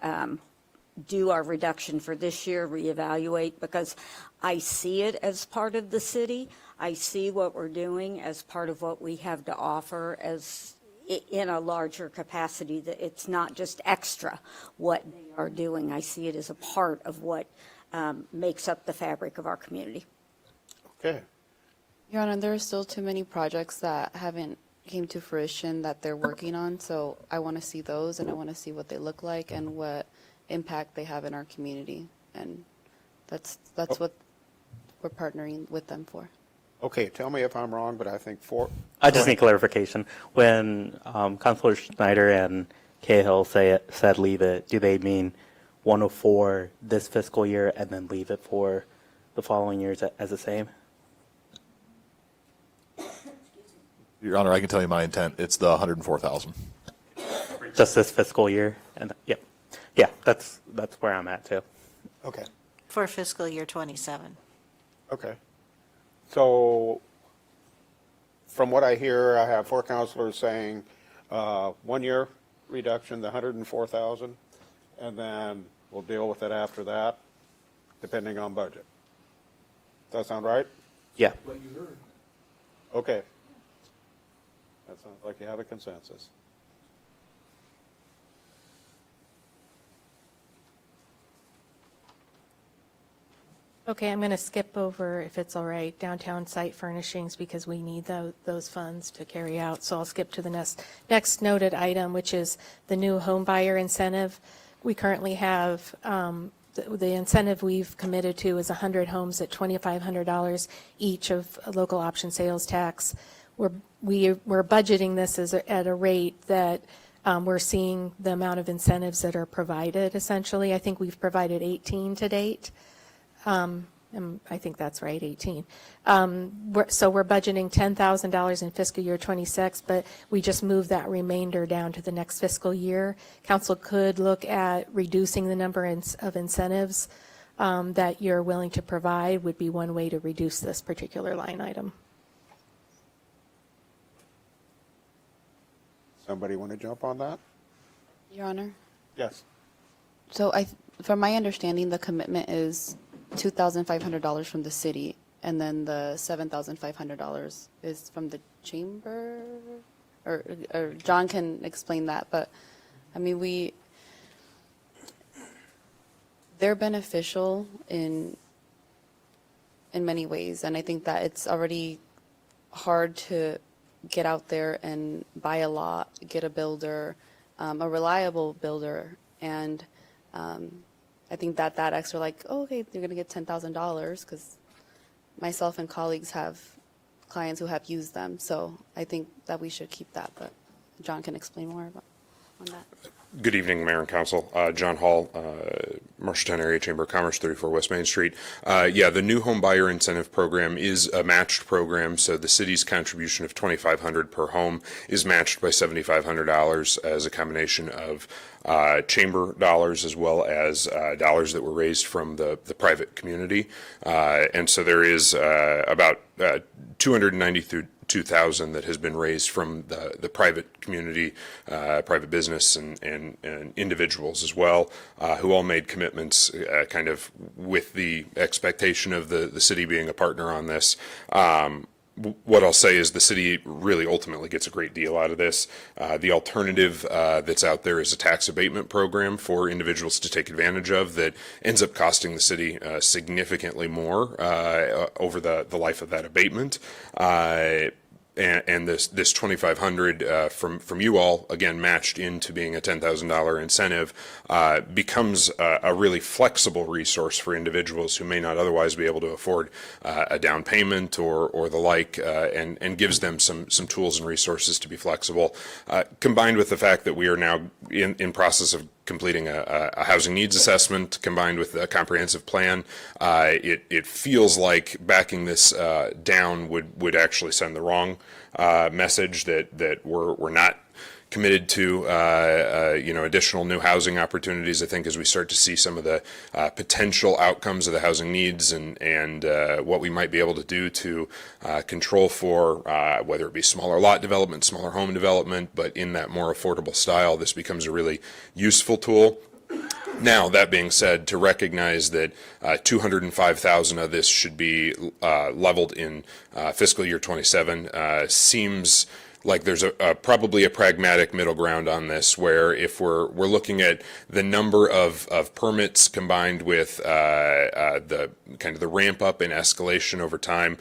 do our reduction for this year, reevaluate, because I see it as part of the city. I see what we're doing as part of what we have to offer as in a larger capacity, that it's not just extra what they are doing. I see it as a part of what makes up the fabric of our community. Okay. Your Honor, there are still too many projects that haven't came to fruition that they're working on, so I want to see those, and I want to see what they look like and what impact they have in our community, and that's what we're partnering with them for. Okay, tell me if I'm wrong, but I think I just need clarification. When Councilor Schneider and Cahill said leave it, do they mean 104 this fiscal year and then leave it for the following years as the same? Your Honor, I can tell you my intent. It's the 104,000. Just this fiscal year, and yep, yeah, that's where I'm at too. Okay. For fiscal year '27. Okay. So from what I hear, I have 4 counselors saying 1 year reduction, the 104,000, and then we'll deal with it after that, depending on budget. Does that sound right? Yeah. Okay. That sounds like you have a consensus. Okay, I'm going to skip over, if it's all right, downtown site furnishings because we need those funds to carry out. So I'll skip to the next noted item, which is the new home buyer incentive. We currently have, the incentive we've committed to is 100 homes at $2,500 each of local option sales tax. We're budgeting this at a rate that we're seeing the amount of incentives that are provided, essentially. I think we've provided 18 to date. I think that's right, 18. So we're budgeting $10,000 in fiscal year 26, but we just moved that remainder down to the next fiscal year. Council could look at reducing the number of incentives that you're willing to provide would be one way to reduce this particular line item. Somebody want to jump on that? Your Honor? Yes. So from my understanding, the commitment is $2,500 from the city, and then the $7,500 is from the chamber, or John can explain that, but I mean, they're beneficial in many ways, and I think that it's already hard to get out there and buy a lot, get a builder, a reliable builder, and I think that extra, like, oh, okay, you're going to get $10,000 because myself and colleagues have clients who have used them. So I think that we should keep that, but John can explain more on that. Good evening, Mayor and Council. John Hall, Marshalltown Area Chamber of Commerce, 34 West Main Street. Yeah, the new home buyer incentive program is a matched program, so the city's contribution of $2,500 per home is matched by $7,500 as a combination of chamber dollars as well as dollars that were raised from the private community. And so there is about 292,000 that has been raised from the private community, private business, and individuals as well, who all made commitments kind of with the expectation of the city being a partner on this. What I'll say is the city really ultimately gets a great deal out of this. The alternative that's out there is a tax abatement program for individuals to take advantage of that ends up costing the city significantly more over the life of that abatement. And this $2,500 from you all, again, matched into being a $10,000 incentive, becomes a really flexible resource for individuals who may not otherwise be able to afford a down payment or the like, and gives them some tools and resources to be flexible, combined with the fact that we are now in process of completing a housing needs assessment combined with a comprehensive plan. It feels like backing this down would actually send the wrong message that we're not committed to additional new housing opportunities. I think as we start to see some of the potential outcomes of the housing needs and what we might be able to do to control for whether it be smaller lot development, smaller home development, but in that more affordable style, this becomes a really useful tool. Now, that being said, to recognize that 205,000 of this should be leveled in fiscal year 27 seems like there's probably a pragmatic middle ground on this, where if we're looking at the number of permits combined with the kind of the ramp up and escalation over time,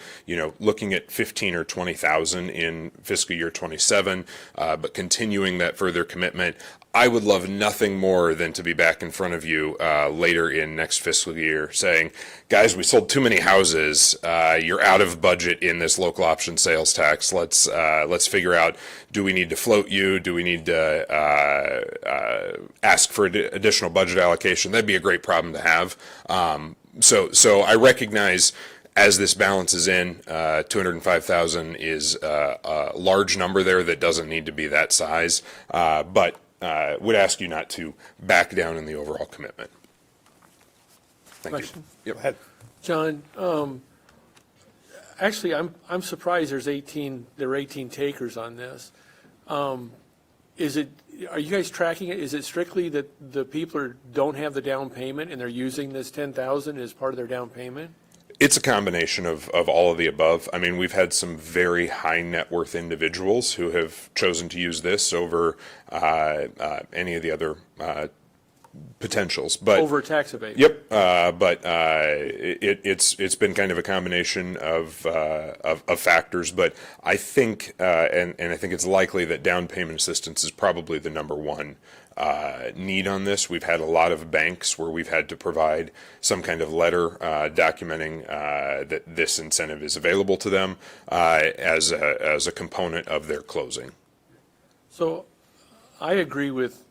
looking at 15 or 20,000 in fiscal year 27, but continuing that further commitment, I would love nothing more than to be back in front of you later in next fiscal year saying, guys, we sold too many houses. You're out of budget in this local option sales tax. Let's figure out, do we need to float you? Do we need to ask for additional budget allocation? That'd be a great problem to have. So I recognize as this balances in, 205,000 is a large number there that doesn't need to be that size, but would ask you not to back down in the overall commitment. Thank Question? you. Yep. John, actually, I'm surprised there are 18 takers on this. Are you guys tracking it? Is it strictly that the people don't have the down payment and they're using this 10,000 as part of their down payment? It's a combination of all of the above. I mean, we've had some very high net worth individuals who have chosen to use this over any of the other potentials, but Over tax abatement? Yep, but it's been kind of a combination of factors. But I think, and I think it's likely that down payment assistance is probably the number one need on this. We've had a lot of banks where we've had to provide some kind of letter documenting that this incentive is available to them as a component of their closing. So I agree with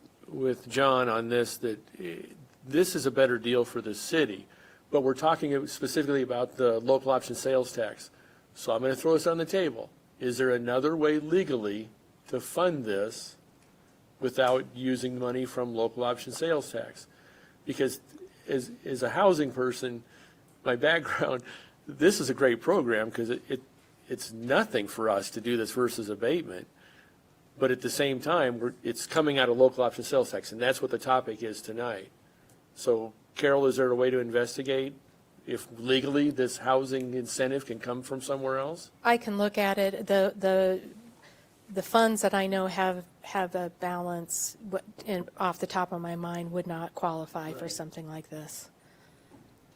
John on this, that this is a better deal for the city, but we're talking specifically about the local option sales tax. So I'm going to throw this on the table. Is there another way legally to fund this without using money from local option sales tax? Because as a housing person, my background, this is a great program because it's nothing for us to do this versus abatement. But at the same time, it's coming out of local option sales tax, and that's what the topic is tonight. So, Carol, is there a way to investigate if legally this housing incentive can come from somewhere else? I can look at it. The funds that I know have a balance, off the top of my mind, would not qualify for something like this.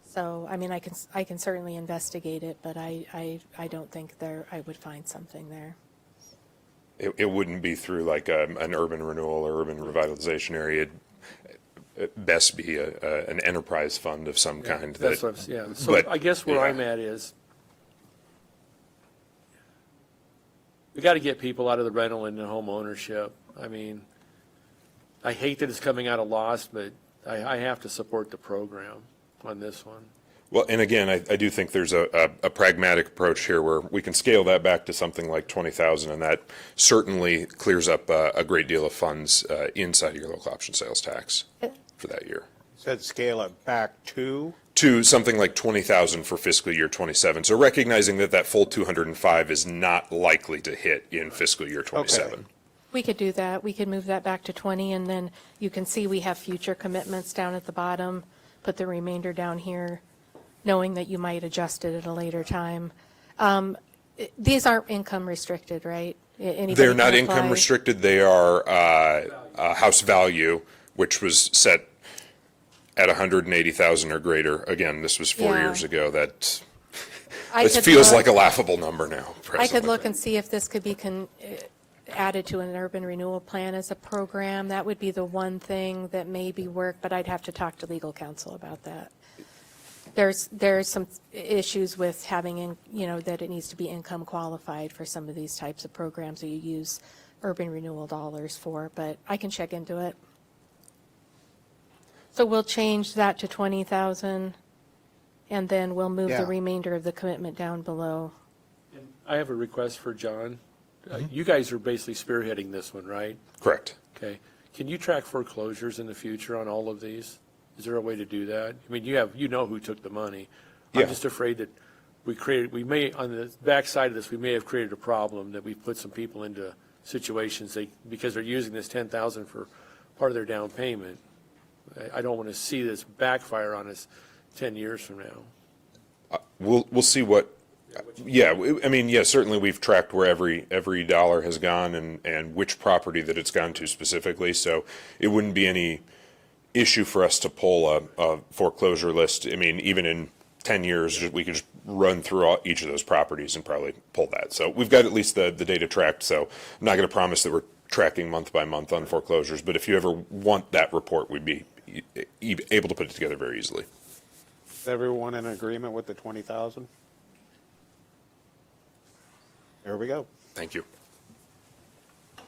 So, I mean, I can certainly investigate it, but I don't think I would find something there. It wouldn't be through like an urban renewal or urban revitalization area. It'd best be an enterprise fund of some kind. That's what I'm, So I guess where I'm at is, we got to get people out of the rental into home ownership. I mean, I hate that it's coming out of loss, but I have to support the program on this one. Well, and again, I do think there's a pragmatic approach here where we can scale that back to something like 20,000, and that certainly clears up a great deal of funds inside of your local option sales tax for that year. Said scale it back to something like 20,000 for fiscal year 27. So recognizing that full 205 is not likely to hit in fiscal year 27. Okay. We could do that. We could move that back to 20, and then you can see we have future commitments down at the bottom, put the remainder down here, knowing that you might adjust it at a later time. These aren't income restricted, right? Anybody They're not can income apply? restricted. They are house value, which was set at 180,000 or greater. Again, this was 4 Yeah. years ago. That I it could feels look- like a laughable number now. I presently. could look and see if this could be added to an urban renewal plan as a program. That would be the one thing that maybe work, but I'd have to talk to legal counsel about that. There's some issues with having, that it needs to be income qualified for some of these types of programs that you use urban renewal dollars for, but I can check into it. So we'll change that to 20,000, and then we'll move Yeah. the remainder of the commitment down below. I have a request for John. You guys are basically spearheading this one, right? Correct. Okay. Can you track foreclosures in the future on all of these? Is there a way to do that? I mean, you know who took the money. Yeah. I'm just afraid that we may, on the backside of this, we may have created a problem that we put some people into situations because they're using this 10,000 for part of their down payment. I don't want to see this backfire on us 10 years from now. We'll see what. Yeah, I mean, yeah, certainly we've tracked where every dollar has gone and which property that it's gone to specifically. So it wouldn't be any issue for us to pull a foreclosure list. I mean, even in 10 years, we could just run through each of those properties and probably pull that. So we've got at least the data tracked. So I'm not going to promise that we're tracking month by month on foreclosures. But if you ever want that report, we'd be able to put it together very easily. Is everyone in agreement with the 20,000? There we go. Thank you.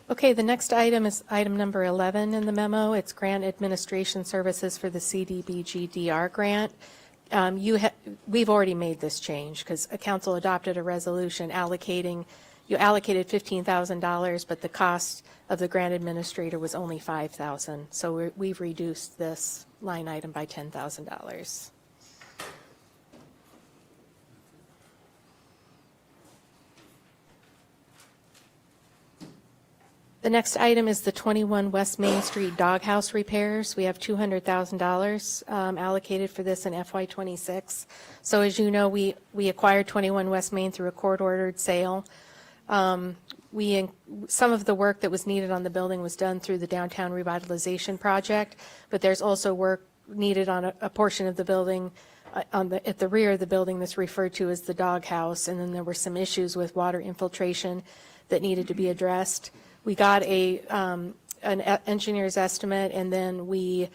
Okay, the next item is item number 11 in the memo. It's grant administration services for the CDBG-DR grant. we've already made this change because a council adopted a resolution you allocated $15,000, but the cost of the grant administrator was only $5,000. So we've reduced this line item by $10,000. The next item is the 21 West Main Street doghouse repairs. We have $200,000 allocated for this in FY26. So as you know, we acquired 21 West Main through a court-ordered sale. Some of the work that was needed on the building was done through the downtown revitalization project, but there's also work needed on a portion of the building at the rear of the building that's referred to as the doghouse, and then there were some issues with water infiltration that needed to be addressed. We got an engineer's estimate, and then we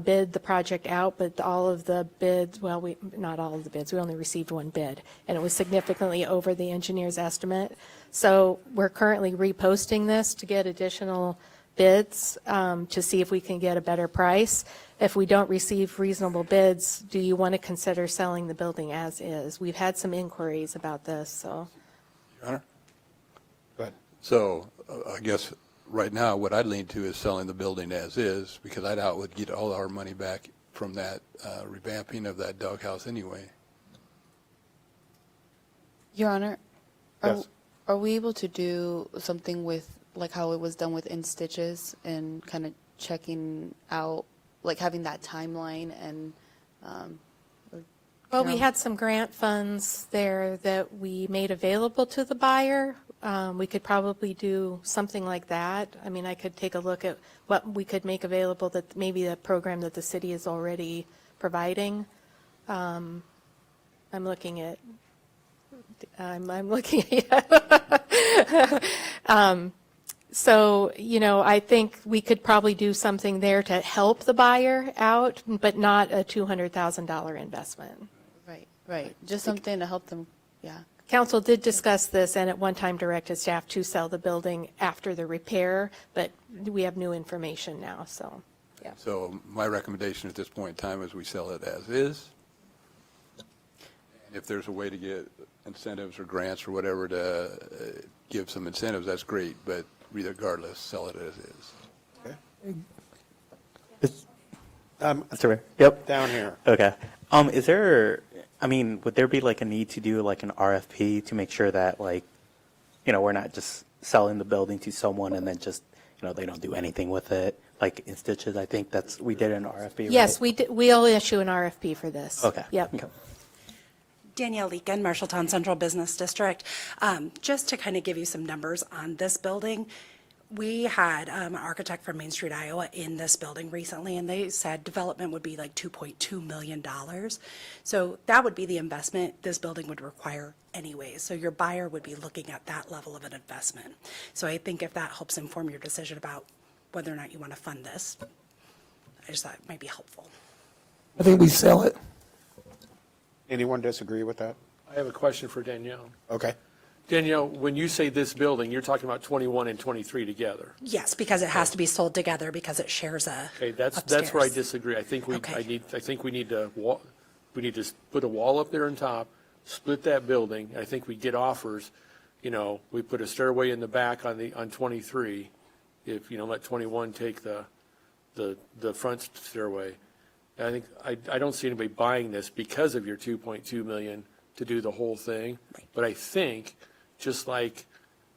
bid the project out, but all of the bids, well, not all of the bids, we only received one bid, and it was significantly over the engineer's estimate. So we're currently reposting this to get additional bids to see if we can get a better price. If we don't receive reasonable bids, do you want to consider selling the building as is? We've had some inquiries about this, so. Your Honor? Go ahead. So I guess right now what I'd lean to is selling the building as is, because I doubt we'd get all our money back from that revamping of that doghouse anyway. Your Honor, Yes. are we able to do something with, like how it was done with In Stitches and kind of checking out, like having that timeline and, Well, we had some grant funds there that we made available to the buyer. We could probably do something like that. I mean, I could take a look at what we could make available, that maybe the program that the city is already providing. I'm looking at, so, I think we could probably do something there to help the buyer out, but not a $200,000 investment. right, just something to help them, yeah. Council did discuss this and at one time directed staff to sell the building after the repair, but we have new information now, so, yeah. So my recommendation at this point in time is we sell it as is. And if there's a way to get incentives or grants or whatever to give some incentives, that's great, but regardless, sell it as is. Sorry. Yep. Down here. Okay. Is there, would there be like a need to do like an RFP to make sure that we're not just selling the building to someone and then just, they don't do anything with it? Like In Stitches, I think we did an RFP, Yes, right? we'll issue an RFP for this. Okay. Yep. Okay. Danielle Leakin, Marshalltown Central Business District. Just to kind of give you some numbers on this building, we had an architect from Main Street, Iowa in this building recently, and they said development would be like $2.2 million. So that would be the investment this building would require anyways. So your buyer would be looking at that level of an investment. So I think if that helps inform your decision about whether or not you want to fund this, I just thought it might be helpful. I think we sell it. Anyone disagree with that? I have a question for Danielle. Okay. Danielle, when you say this building, you're talking about 21 and 23 together. Yes, because it has to be sold together because it shares a Okay, that's where I upstairs. disagree. I think Okay. we need to put a wall up there on top, split that building. I think we get offers, we put a stairway in the back on 23. If, let 21 take the front stairway. And I don't see anybody buying this because of your 2.2 million to do the whole thing. But I think, just like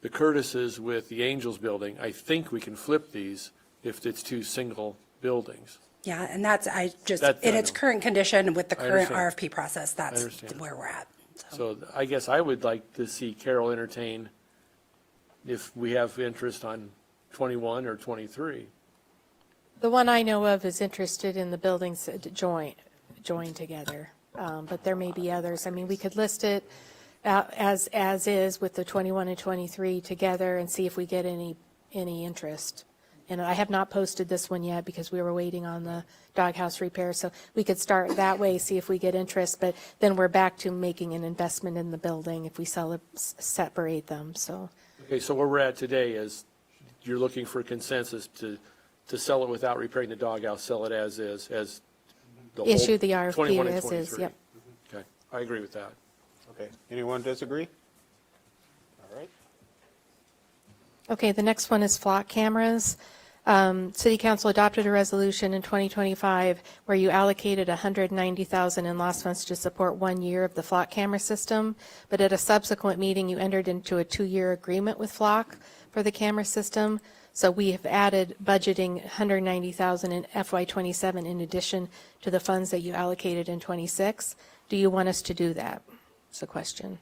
the Curtis's with the Angels building, I think we can flip these if it's two single buildings. Yeah, and that's, in its know. current condition with the I current understand. RFP process, that's understand. where we're at. So I guess I would like to see Carol entertain if we have interest on 21 or 23. The one I know of is interested in the buildings joined together, but there may be others. I mean, we could list it as is with the 21 and 23 together and see if we get any interest. And I have not posted this one yet because we were waiting on the doghouse repair, so we could start that way, see if we get interest, but then we're back to making an investment in the building if we separate them, so. Okay, so where we're at today is you're looking for consensus to sell it without repairing the doghouse, sell it as is, as whole Issue the RFP 21 and as is, 23. yep. Okay, I agree with that. Okay, anyone disagree? All right. Okay, the next one is flock cameras. City Council adopted a resolution in 2025 where you allocated $190,000 in lost funds to support 1 year of the flock camera system, but at a subsequent meeting, you entered into a 2-year agreement with Flock for the camera system. So we have added budgeting $190,000 in FY27 in addition to the funds that you allocated in 26. Do you want us to do that? That's the question.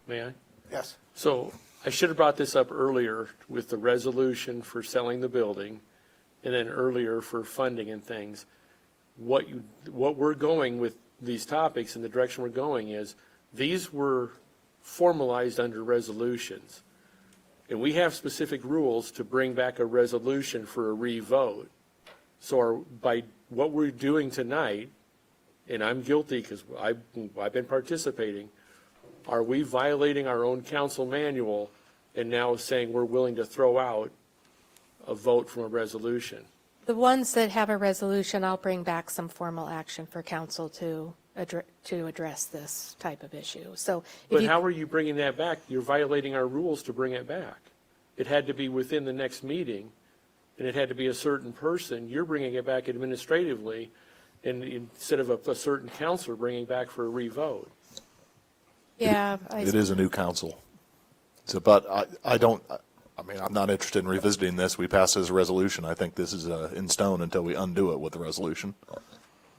May I? Yes. So I should have brought this up earlier with the resolution for selling the building, and then earlier for funding and things. What we're going with these topics and the direction we're going is, these were formalized under resolutions. And we have specific rules to bring back a resolution for a revote. So by what we're doing tonight, and I'm guilty because I've been participating, are we violating our own council manual and now saying we're willing to throw out a vote from a resolution? The ones that have a resolution, I'll bring back some formal action for council to address this type of issue. So if But you, how are you bringing that back? You're violating our rules to bring it back. It had to be within the next meeting, and it had to be a certain person. You're bringing it back administratively, and instead of a certain counselor bringing back for a revote. yeah, It is a new council. So, but I don't, I mean, I'm not interested in revisiting this. We passed as a resolution. I think this is in stone until we undo it with the resolution.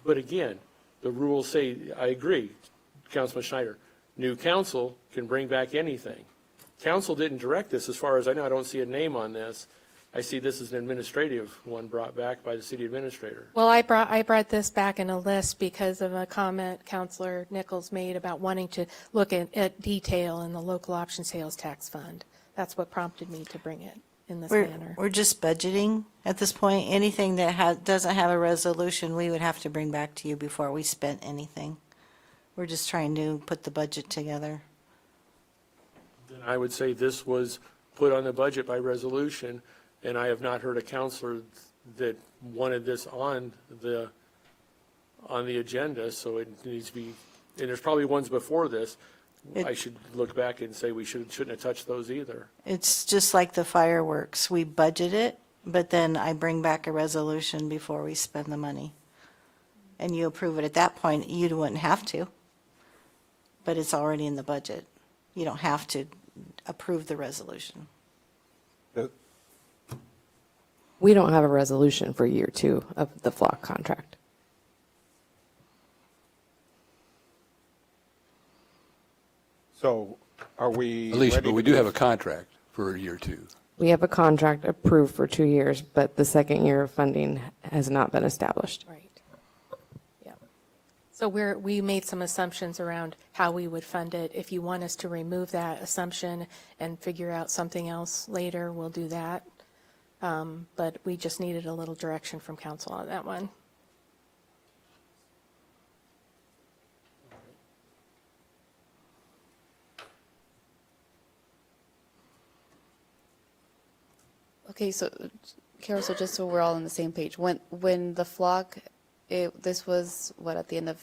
But again, the rules say, I agree, Councilman Schneider, new council can bring back anything. Council didn't direct this, as far as I know. I don't see a name on this. I see this as an administrative one brought back by the city administrator. well, I brought this back in a list because of a comment Councilor Nichols made about wanting to look at detail in the local option sales tax fund. That's what prompted me to bring it in this manner. We're just budgeting at this point. Anything that doesn't have a resolution, we would have to bring back to you before we spent anything. We're just trying to put the budget together. Then I would say this was put on the budget by resolution, and I have not heard a counselor that wanted this on the agenda, so it needs to be, and there's probably ones before this. I should look back and say we shouldn't have touched those either. It's just like the fireworks. We budget it, but then I bring back a resolution before we spend the money. And you approve it at that point. You wouldn't have to, but it's already in the budget. You don't have to approve the resolution. We don't have a resolution for year 2 of the Flock contract. So are we? Alicia, ready but we to do have a contract for year 2. We have a contract approved for 2 years, but the second year of funding has not been established. Right. Yeah. So we made some assumptions around how we would fund it. If you want us to remove that assumption and figure out something else later, we'll do that. But we just needed a little direction from council on that one. Okay, so Carol, so just so we're all on the same page, when the flock, this was what, at the end of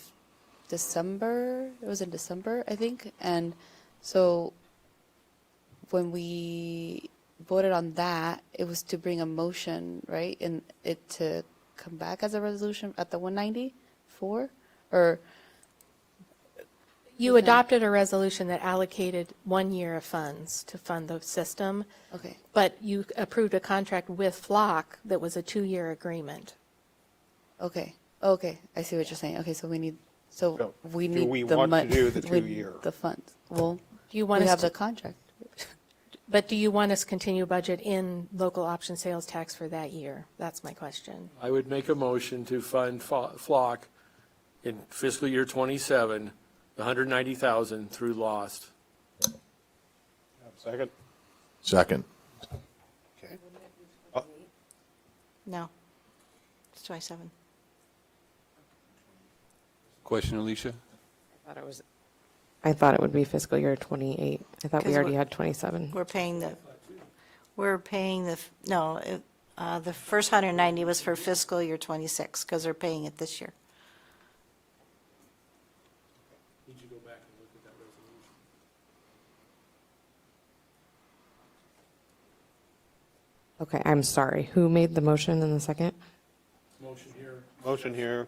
December? It was in December, I think. And so when we voted on that, it was to bring a motion, right? And it to come back as a resolution at the 194, or You adopted a resolution that allocated 1 year of funds to fund the system. Okay. But you approved a contract with Flock that was a 2-year agreement. Okay, okay, I see what you're saying. Okay, so we need So we do need we the want to money. do the 2-year? The funds. Well, Do you want we us have to- the contract. But do you want us to continue budget in local option sales tax for that year? That's my question. I would make a motion to fund Flock in fiscal year 27, the 190,000 through lost. Second? Second. Okay. No. It's 27. Question, Alicia? I thought it would be fiscal year 28. I thought we 'Cause already we're- had 27. We're paying the, no, The first 190 was for fiscal year '26, because they're paying it this year. Need you go back and look at that resolution. Okay, I'm sorry. Who made the motion in the second? Motion here. Motion here,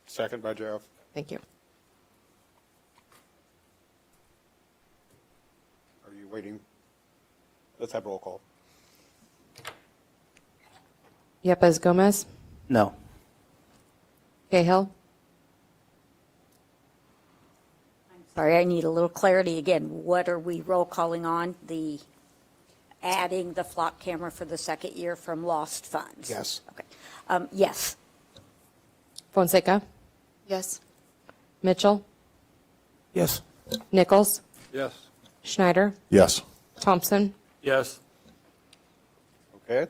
second by Jeff. Thank you. Are you waiting? Let's have roll call. Yepes Gomez, No. Cahill, Sorry, I need a little clarity again. What are we roll calling on? The adding the flock camera for the second year from lost funds? Yes. Okay. Yes. Fonseca, Yes. Mitchell, Yes. Nichols, Yes. Schneider, Yes. Thompson, Yes. Okay.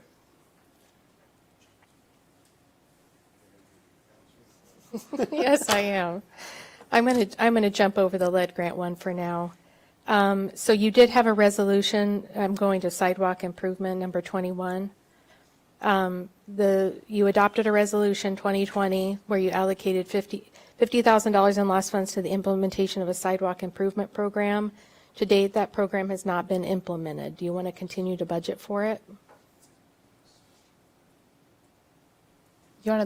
Yes, I am. I'm going to jump over the lead grant one for now. So you did have a resolution, I'm going to sidewalk improvement number 21. You adopted a resolution 2020 where you allocated $50,000 in lost funds to the implementation of a sidewalk improvement program. To date, that program has not been implemented. Do you want to continue to budget for it? Your Honor,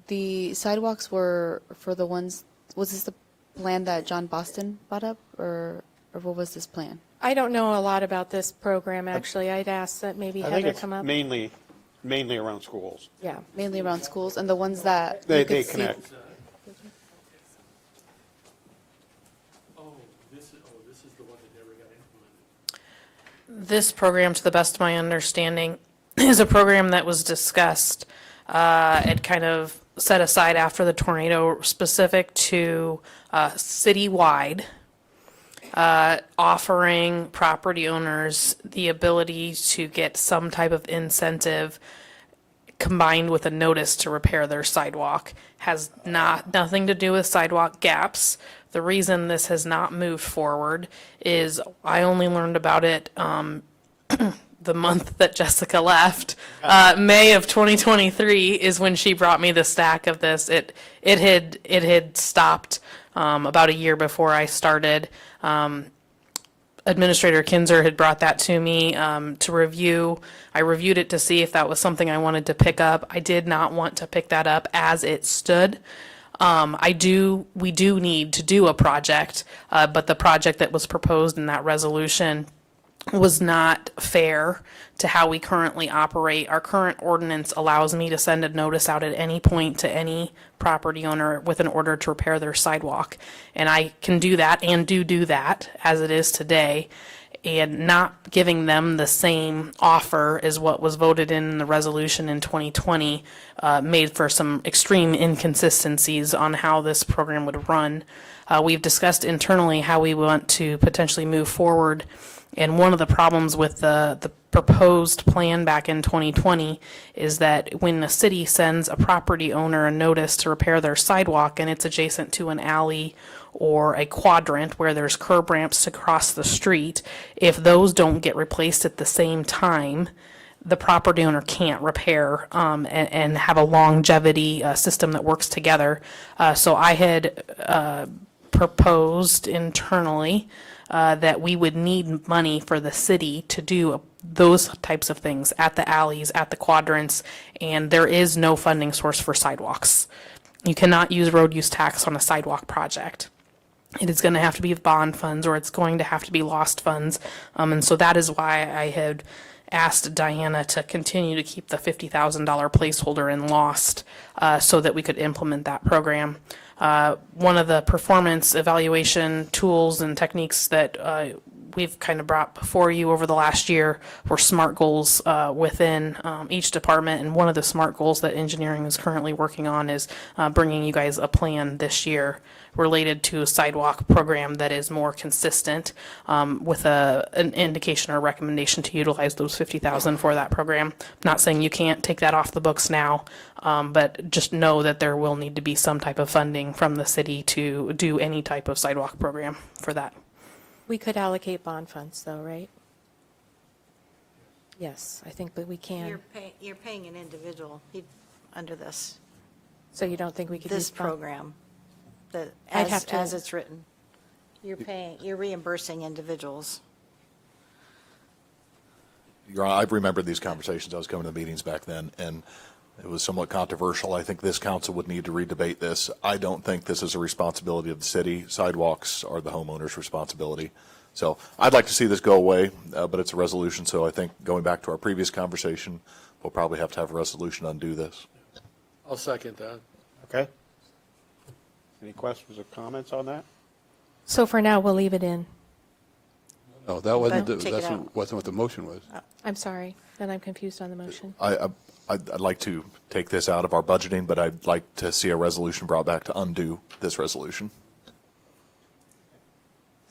the sidewalks were for the ones, was this the plan that John Boston brought up, or what was this plan? I don't know a lot about this program, actually. I'd ask that maybe I think Heather it's come up. mainly around schools. Yeah. Mainly around schools, and the ones that They you could see- connect. This is the one that never got implemented. This program, to the best of my understanding, is a program that was discussed and kind of set aside after the tornado, specific to citywide, offering property owners the ability to get some type of incentive combined with a notice to repair their sidewalk. Has nothing to do with sidewalk gaps. The reason this has not moved forward is I only learned about it the month that Jessica left. May of 2023 is when she brought me the stack of this. It had stopped about a year before I started. Administrator Kinzer had brought that to me to review. I reviewed it to see if that was something I wanted to pick up. I did not want to pick that up as it stood. We do need to do a project, but the project that was proposed in that resolution was not fair to how we currently operate. Our current ordinance allows me to send a notice out at any point to any property owner with an order to repair their sidewalk. And I can do that and do that as it is today. And not giving them the same offer as what was voted in the resolution in 2020 made for some extreme inconsistencies on how this program would run. We've discussed internally how we want to potentially move forward. And one of the problems with the proposed plan back in 2020 is that when the city sends a property owner a notice to repair their sidewalk and it's adjacent to an alley or a quadrant where there's curb ramps to cross the street, if those don't get replaced at the same time, the property owner can't repair and have a longevity system that works together. So I had proposed internally that we would need money for the city to do those types of things at the alleys, at the quadrants, and there is no funding source for sidewalks. You cannot use road use tax on a sidewalk project. It is going to have to be bond funds, or it's going to have to be lost funds, and so that is why I had asked Diana to continue to keep the $50,000 placeholder in lost so that we could implement that program. One of the performance evaluation tools and techniques that we've kind of brought before you over the last year were SMART goals within each department. And one of the SMART goals that engineering is currently working on is bringing you guys a plan this year related to a sidewalk program that is more consistent with an indication or recommendation to utilize those $50,000 for that program. Not saying you can't take that off the books now, but just know that there will need to be some type of funding from the city to do any type of sidewalk program for that. We could allocate bond funds, though, right? Yes, I think that we can. You're paying an individual under this, So you don't think we could this use bond? program, that, I'd have as to- it's written. You're reimbursing individuals. Your Honor, I remember these conversations. I was coming to the meetings back then, and it was somewhat controversial. I think this council would need to redebate this. I don't think this is a responsibility of the city. Sidewalks are the homeowner's responsibility. So I'd like to see this go away, but it's a resolution, so I think going back to our previous conversation, we'll probably have to have a resolution to undo this. I'll second that. Okay? Any questions or comments on that? So for now, we'll leave it in. No, that wasn't, But take it that's out. wasn't what the motion was. I'm sorry, then I'm confused on the motion. I'd like to take this out of our budgeting, but I'd like to see a resolution brought back to undo this resolution.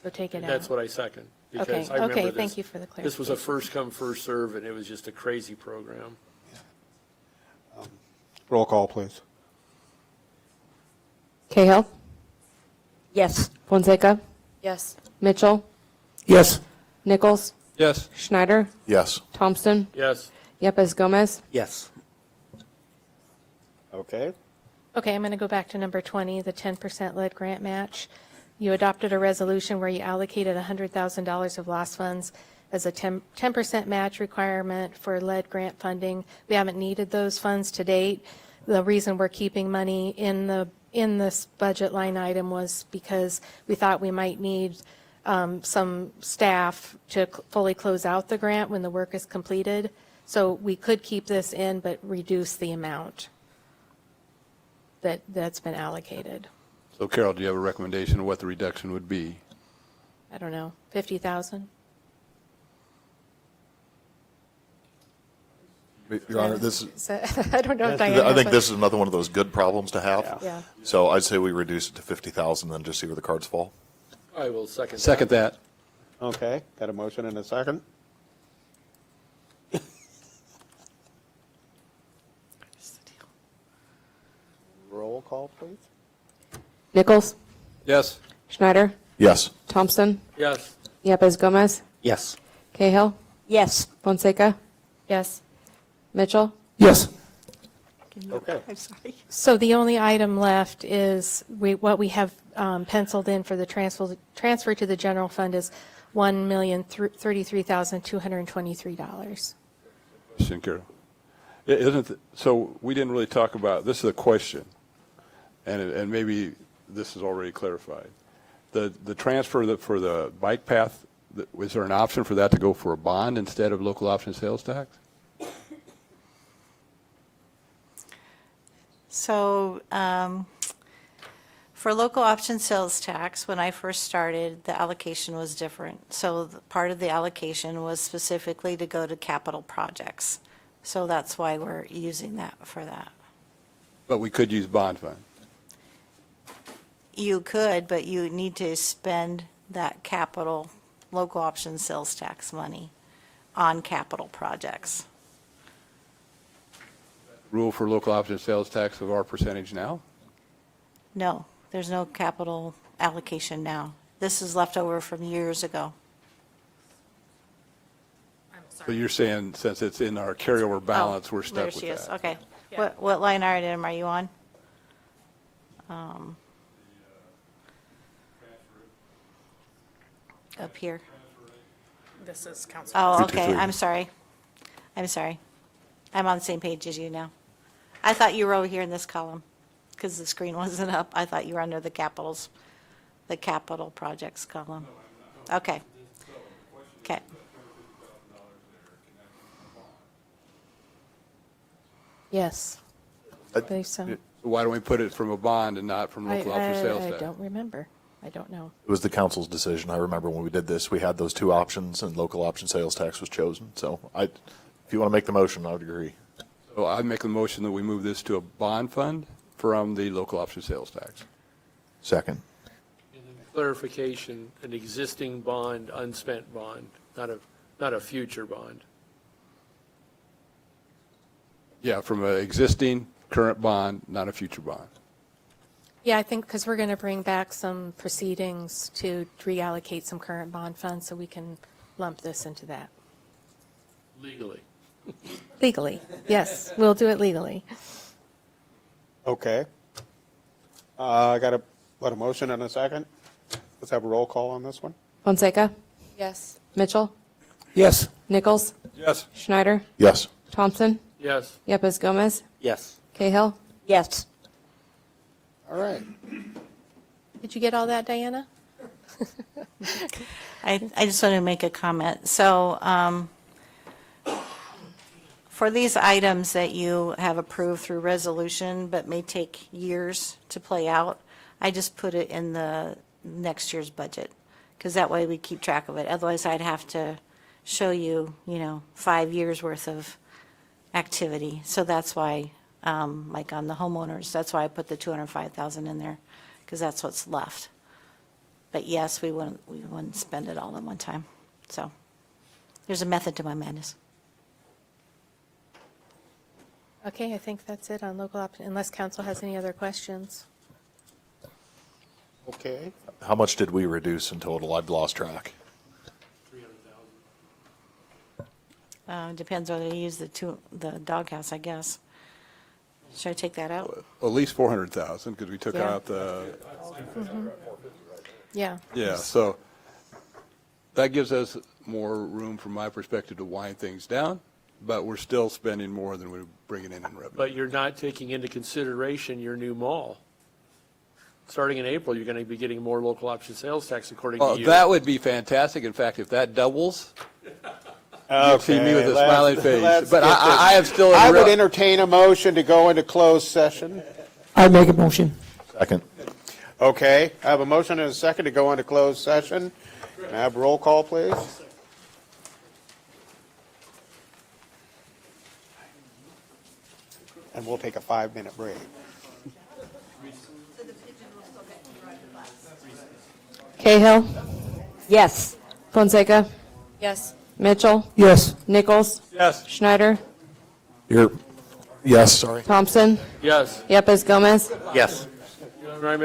So take it out. That's what I second. Because Okay, I remember okay, this. thank you for the This was a clarification. first come, first serve, and it was just a crazy program. Roll call, please. Cahill, Yes. Fonseca, Yes. Mitchell, Yes. Nichols, Yes. Schneider, Yes. Thompson, Yes. Yepes Gomez. Yes. Okay? Okay, I'm going to go back to number 20, the 10% lead grant match. You adopted a resolution where you allocated $100,000 of lost funds as a 10% match requirement for lead grant funding. We haven't needed those funds to date. The reason we're keeping money in this budget line item was because we thought we might need some staff to fully close out the grant when the work is completed. So we could keep this in, but reduce the amount that's been allocated. So Carol, do you have a recommendation of what the reduction would be? I don't know, 50,000? Your Honor, this is, So- I don't know if Diana. I think has this is another one of those good problems to have. Yeah. So I'd say we reduce it to 50,000, then just see where the cards fall. I will second that. Second that. Okay, got a motion and a second? Roll call, please. Nichols, Yes. Schneider, Yes. Thompson, Yes. Yepes Gomez, Yes. Cahill, Yes. Fonseca, Yes. Mitchell, Yes. Okay. I'm sorry. So the only item left is what we have penciled in for the transfer to the general fund is $1,033,223. Question, Carol. So we didn't really talk about, this is a question, and maybe this is already clarified. The transfer for the bike path, was there an option for that to go for a bond instead of local option sales tax? So for local option sales tax, when I first started, the allocation was different. So part of the allocation was specifically to go to capital projects. So that's why we're using that for that. But we could use bond fund. You could, but you need to spend that capital, local option sales tax money on capital projects. Rule for local option sales tax of our percentage now? No, there's no capital allocation now. This is left over from years ago. So you're saying since it's in our carryover balance, we're stuck There with she is, that? okay. What line item are you on? Up here. This is council. Oh, okay, 53. I'm sorry. I'm sorry. I'm on the same page as you now. I thought you were over here in this column, because the screen wasn't up. I thought you were under the capitals, the capital projects column. Okay. Okay. Yes, I believe so. So why don't we put it from a bond and not from local option sales I tax? don't remember. I don't know. It was the council's decision. I remember when we did this, we had those two options, and local option sales tax was chosen. So if you want to make the motion, I would agree. So I'd make a motion that we move this to a bond fund from the local option sales tax. Second. Clarification, an existing bond, unspent bond, not a future bond. Yeah, from an existing current bond, not a future bond. Yeah, I think because we're going to bring back some proceedings to reallocate some current bond funds, so we can lump this into that. Legally. Legally, yes, we'll do it legally. Okay. I got a motion and a second. Let's have a roll call on this one. Fonseca, Yes. Mitchell, Yes. Nichols, Yes. Schneider, Yes. Thompson, Yes. Yepes Gomez, Yes. Cahill. Yes. All right. Did you get all that, Diana? I just want to make a comment. So for these items that you have approved through resolution but may take years to play out, I just put it in the next year's budget because that way we keep track of it. Otherwise, I'd have to show you, 5 years worth of activity. So that's why, like on the homeowners, that's why I put the 205,000 in there because that's what's left. But yes, we wouldn't spend it all at one time. So there's a method to my madness. Okay, I think that's it on local option, unless council has any other questions. Okay. How much did we reduce in total? I've lost track. Depends whether you use the doghouse, I guess. Should I take that out? At least 400,000 because we took Yeah. out the, Yeah. yeah, so that gives us more room from my perspective to wind things down, but we're still spending more than we're bringing in revenue. But you're not taking into consideration your new mall. Starting in April, you're going to be getting more local option sales tax according Oh, to you. that would be fantastic. In fact, if that doubles, you'd see me with a smiling face. But I am still. I would entertain a motion to go into closed session. I make a motion. Second. Okay, I have a motion and a second to go into closed session. Can I have a roll call, please? And we'll take a 5-minute break. Cahill, Yes. Fonseca, Yes. Mitchell, Yes. Nichols, Yes. Schneider, Yes, sorry. Thompson, Yes. Yepes Gomez. Yes. Right,